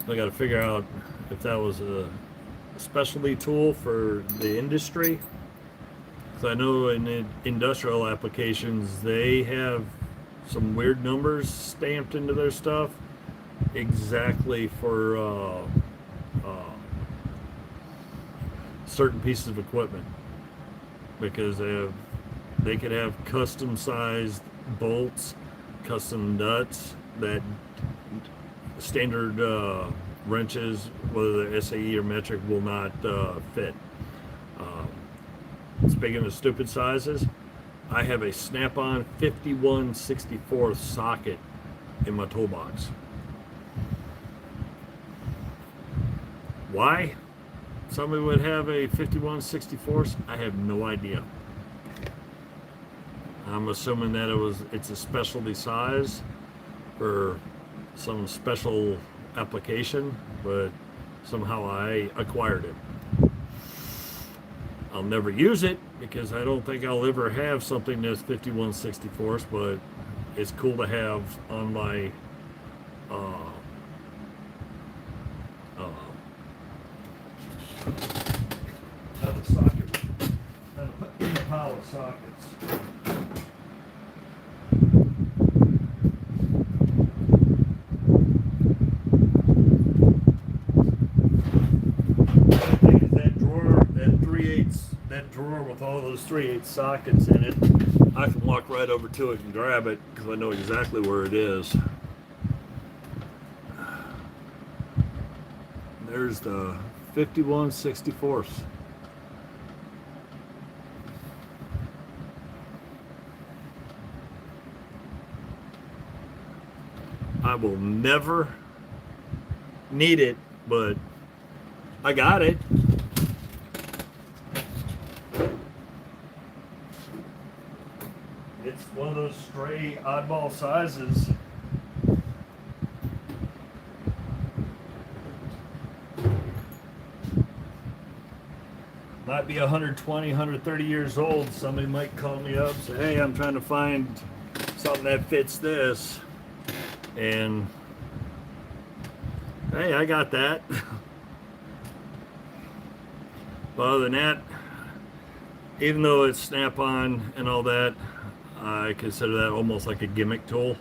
I gotta figure out if that was a specialty tool for the industry. Because I know in industrial applications they have some weird numbers stamped into their stuff exactly for certain pieces of equipment, because they could have custom sized bolts, custom nuts that standard wrenches, whether they're SAE or metric, will not fit. Speaking of stupid sizes, I have a snap-on 51/64 socket in my toolbox. Why somebody would have a 51/64? I have no idea. I'm assuming that it's a specialty size for some special application, but somehow I acquired it. I'll never use it because I don't think I'll ever have something that's 51/64, but it's cool to have on my socket, in the pile of sockets. That drawer with all those 3/8 sockets in it, I can walk right over to it and grab it because I know exactly where it is. There's the 51/64. I will never need it, but I got it. It's one of those stray oddball sizes. Might be 120, 130 years old. Somebody might call me up and say, hey, I'm trying to find something that fits this. And hey, I got that. But other than that, even though it's snap-on and all that, I consider that almost like a gimmick tool.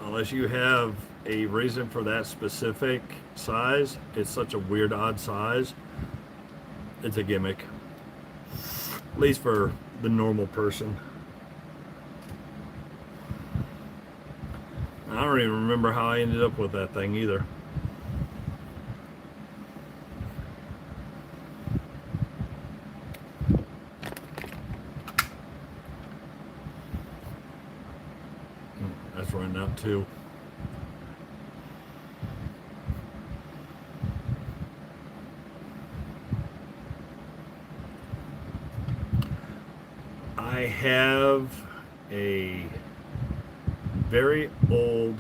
Unless you have a reason for that specific size, it's such a weird odd size, it's a gimmick. At least for the normal person. I don't even remember how I ended up with that thing either. That's running out too. I have a very old,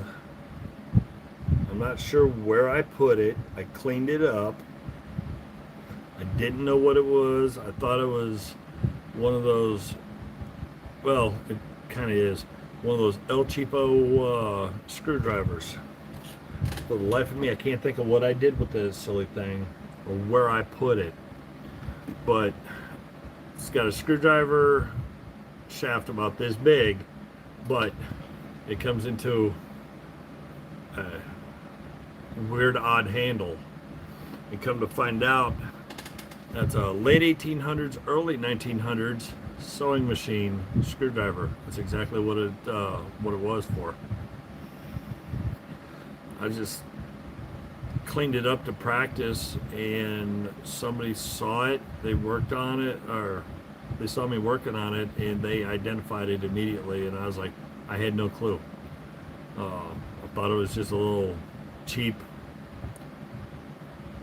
I'm not sure where I put it. I cleaned it up. I didn't know what it was. I thought it was one of those, well, it kind of is, one of those El Cheapo screwdrivers. For the life of me, I can't think of what I did with this silly thing or where I put it. But it's got a screwdriver shaft about this big, but it comes into a weird odd handle. And come to find out, that's a late 1800s, early 1900s sewing machine screwdriver. That's exactly what it was for. I just cleaned it up to practice, and somebody saw it. They worked on it, or they saw me working on it, and they identified it immediately. And I was like, I had no clue. I thought it was just a little cheap,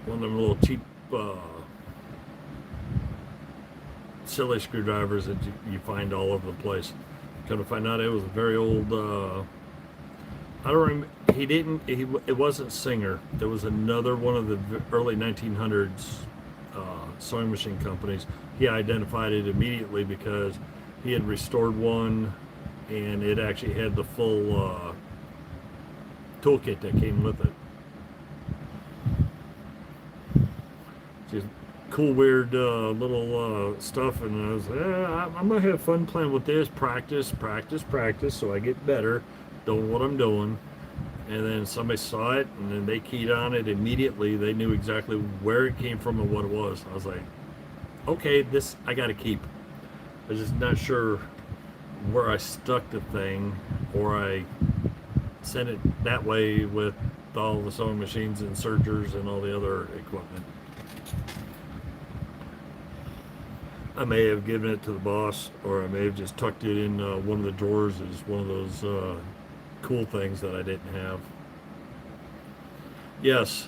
one of them little cheap silly screwdrivers that you find all over the place. Come to find out, it was a very old, I don't remember, he didn't. It wasn't Singer. There was another one of the early 1900s sewing machine companies. He identified it immediately because he had restored one, and it actually had the full toolkit that came with it. Just cool, weird little stuff, and I was like, I'm gonna have fun playing with this. Practice, so I get better doing what I'm doing. And then somebody saw it, and then they keyed on it immediately. They knew exactly where it came from and what it was. I was like, okay, this I got to keep. I was just not sure where I stuck the thing, or I sent it that way with all the sewing machines and sergers and all the other equipment. I may have given it to the boss, or I may have just tucked it in one of the drawers as one of those cool things that I didn't have. Yes.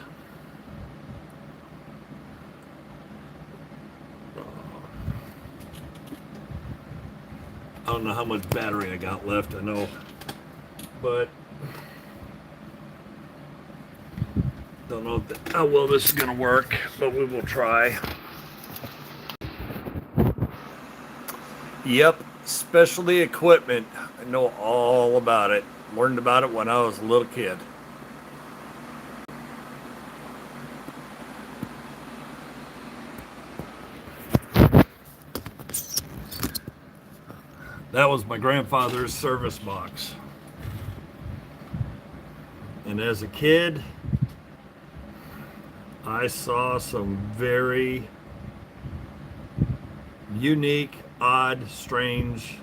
I don't know how much battery I got left, I know, but don't know how well this is going to work, but we will try. Yep, specialty equipment. I know all about it. Learned about it when I was a little kid. That was my grandfather's service box. And as a kid, I saw some very unique, odd, strange,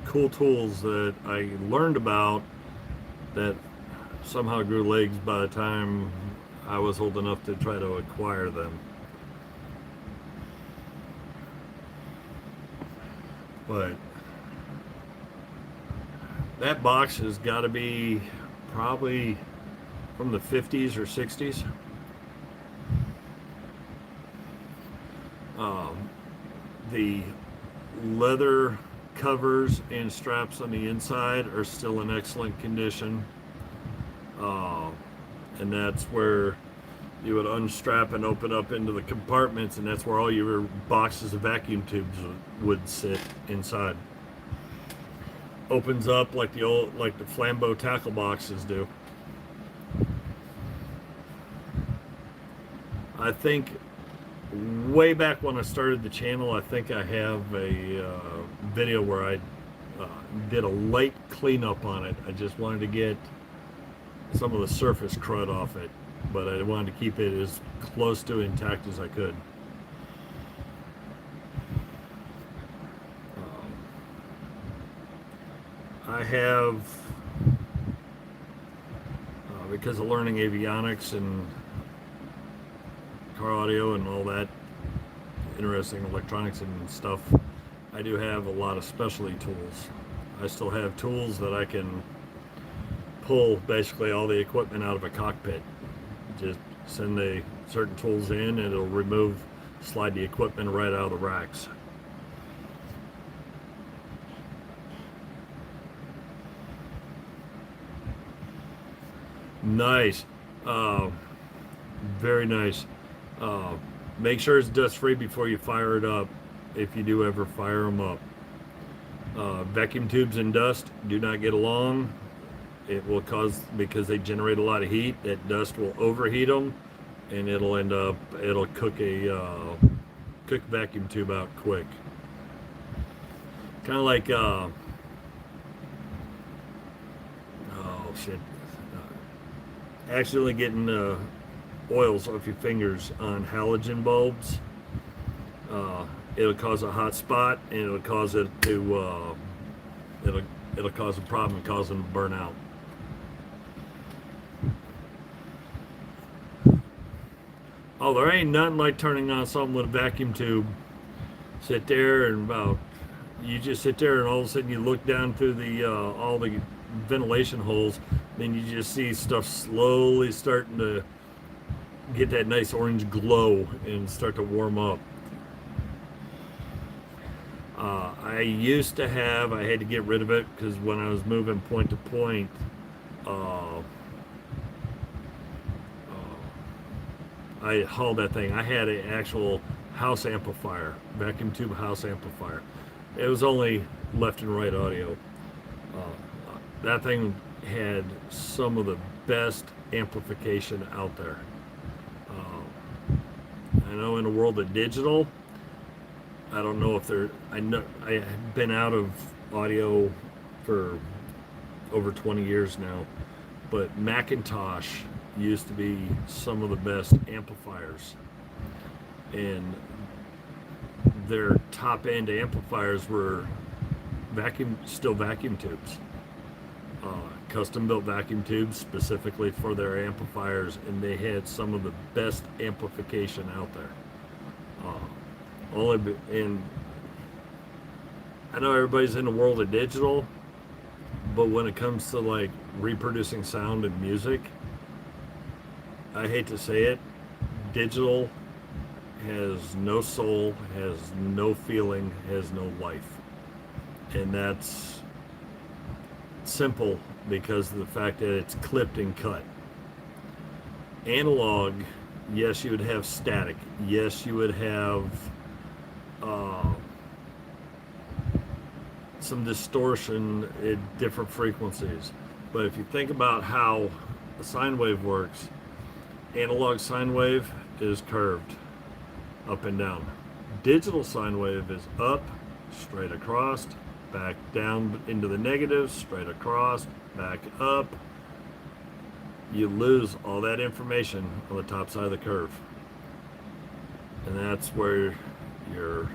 cool tools that I learned about that somehow grew legs by the time I was old enough to try to acquire them. But that box has got to be probably from the 50s or 60s. The leather covers and straps on the inside are still in excellent condition. And that's where you would unstrap and open up into the compartments, and that's where all your boxes of vacuum tubes would sit inside. Opens up like the Flambeau tackle boxes do. I think way back when I started the channel, I think I have a video where I did a light cleanup on it. I just wanted to get some of the surface crud off it, but I wanted to keep it as close to intact as I could. I have, because of learning avionics and car audio and all that interesting electronics and stuff, I do have a lot of specialty tools. I still have tools that I can pull basically all the equipment out of a cockpit. Just send the certain tools in and it'll slide the equipment right out of the racks. Nice. Very nice. Make sure it's dust free before you fire it up, if you do ever fire them up. Vacuum tubes and dust do not get along. It will cause, because they generate a lot of heat, that dust will overheat them, and it'll cook a vacuum tube out quick. Kind of like accidentally getting oils off your fingers on halogen bulbs. It'll cause a hot spot, and it'll cause it to it'll cause a problem and cause them to burn out. Oh, there ain't nothing like turning on something with a vacuum tube. Sit there and you just sit there, and all of a sudden you look down through the all the ventilation holes, then you just see stuff slowly starting to get that nice orange glow and start to warm up. I used to have, I had to get rid of it because when I was moving point to point, I hauled that thing. I had an actual house amplifier, vacuum tube house amplifier. It was only left and right audio. That thing had some of the best amplification out there. I know in the world of digital, I don't know if they're. I know I have been out of audio for over 20 years now, but Macintosh used to be some of the best amplifiers, and their top end amplifiers were still vacuum tubes, custom built vacuum tubes specifically for their amplifiers, and they had some of the best amplification out there. And I know everybody's in the world of digital, but when it comes to like reproducing sound and music, I hate to say it, digital has no soul, has no feeling, has no life. And that's simple because of the fact that it's clipped and cut. Analog, yes, you would have static. Yes, you would have some distortion at different frequencies. But if you think about how a sine wave works, analog sine wave is curved up and down. Digital sine wave is up, straight across, back down into the negatives, straight across, back up. You lose all that information on the top side of the curve. And that's where your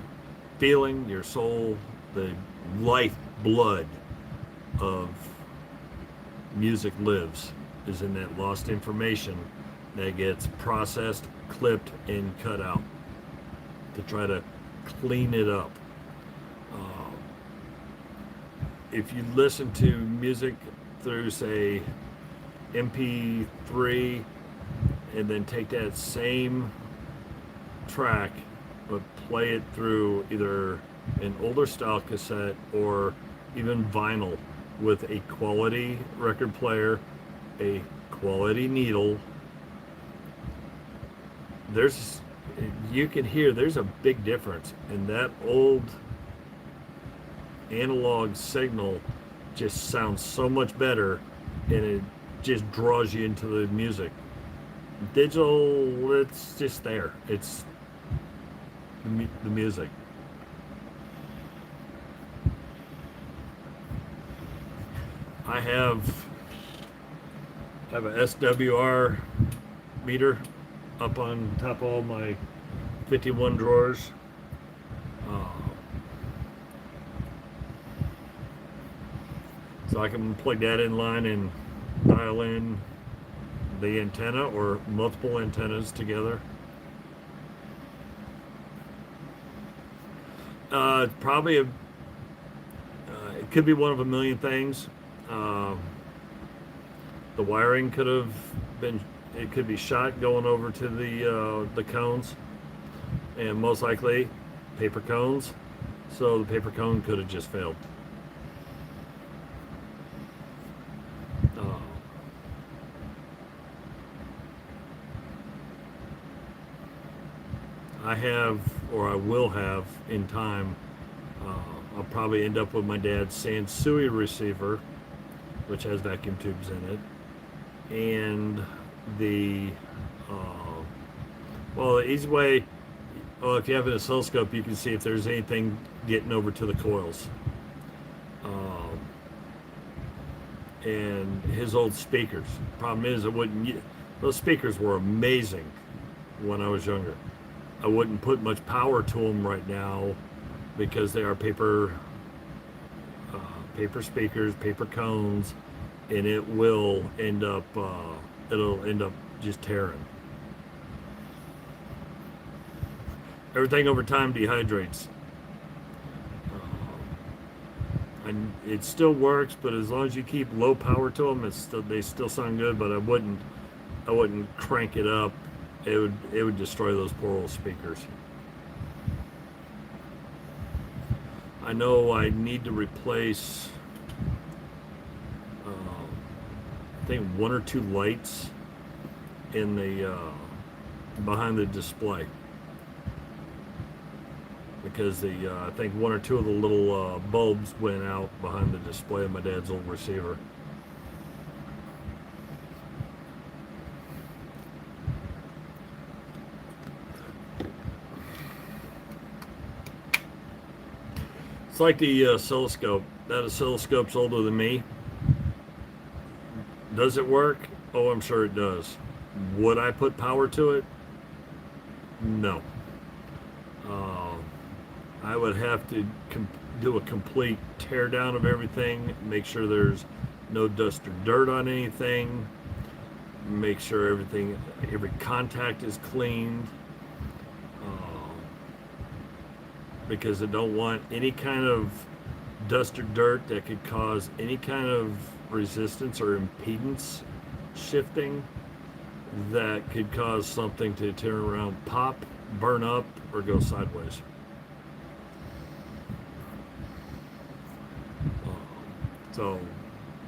feeling, your soul, the life blood of music lives, is in that lost information that gets processed, clipped, and cut out to try to clean it up. If you listen to music through, say, MP3, and then take that same track but play it through either an older style cassette or even vinyl with a quality record player, a quality needle, you can hear there's a big difference. And that old analog signal just sounds so much better, and it just draws you into the music. Digital, it's just there. It's the music. I have a SWR meter up on top of all my 51 drawers. So I can plug that in line and dial in the antenna or multiple antennas together. Probably it could be one of a million things. The wiring could have been, it could be shot going over to the cones, and most likely paper cones, so the paper cone could have just failed. I have, or I will have in time, I'll probably end up with my dad's Sansui receiver, which has vacuum tubes in it, and the easy way, if you have an oscilloscope, you can see if there's anything getting over to the coils. And his old speakers. Problem is, those speakers were amazing when I was younger. I wouldn't put much power to them right now because they are paper speakers, paper cones, and it will end up it'll end up just tearing. Everything over time dehydrates. And it still works, but as long as you keep low power to them, they still sound good. But I wouldn't crank it up. It would destroy those poor old speakers. I know I need to replace I think 1 or 2 lights in the behind the display. Because the I think one or two of the little bulbs went out behind the display of my dad's old receiver. It's like the oscilloscope. That oscilloscope's older than me. Does it work? Oh, I'm sure it does. Would I put power to it? No. I would have to do a complete tear down of everything, make sure there's no dust or dirt on anything, make sure every contact is cleaned, because I don't want any kind of dust or dirt that could cause any kind of resistance or impedance shifting that could cause something to turn around, pop, burn up, or go sideways. So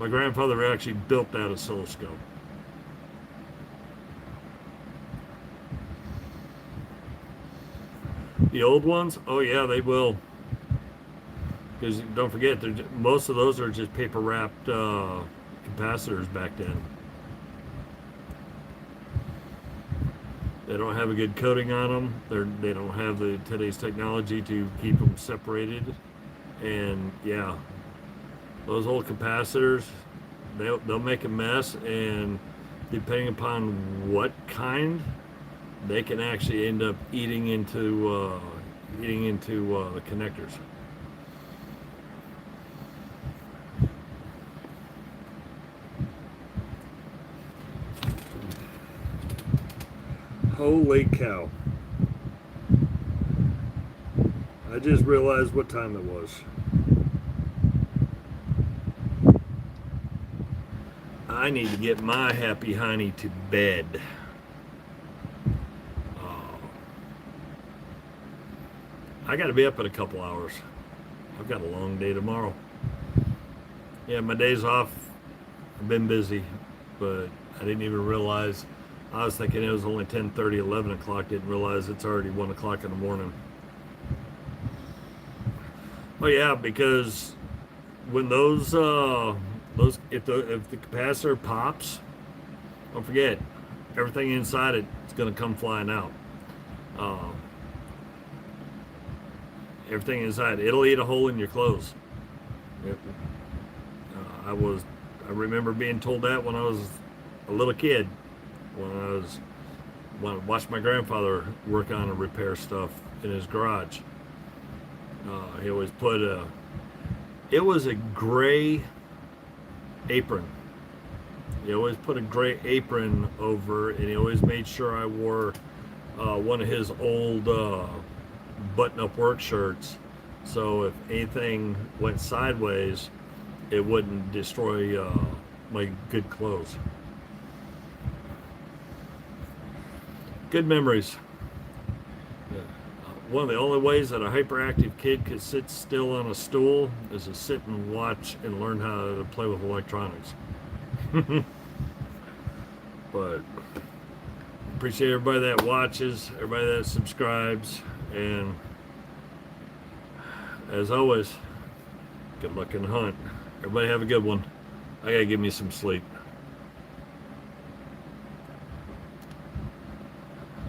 my grandfather actually built that oscilloscope. The old ones, oh yeah, they will. Because don't forget, most of those are just paper wrapped capacitors back then. They don't have a good coating on them. They don't have today's technology to keep them separated. And yeah, those old capacitors, they'll make a mess, and depending upon what kind, they can actually end up eating into the connectors. Holy cow. I just realized what time it was. I need to get my happy honey to bed. I got to be up in a couple hours. I've got a long day tomorrow. Yeah, my day's off. I've been busy, but I didn't even realize. I was thinking it was only 10:30, 11 o'clock. Didn't realize it's already 1 o'clock in the morning. Oh yeah, because when those if the capacitor pops, don't forget, everything inside it is going to come flying out. Everything inside, it'll eat a hole in your clothes. I remember being told that when I was a little kid. When I watched my grandfather work on and repair stuff in his garage. He always put it was a gray apron. He always put a gray apron over, and he always made sure I wore one of his old button-up work shirts, so if anything went sideways, it wouldn't destroy my good clothes. Good memories. One of the only ways that a hyperactive kid could sit still on a stool is to sit and watch and learn how to play with electronics. But appreciate everybody that watches, everybody that subscribes, and as always, good luck in the hunt. Everybody have a good one. I gotta give me some sleep.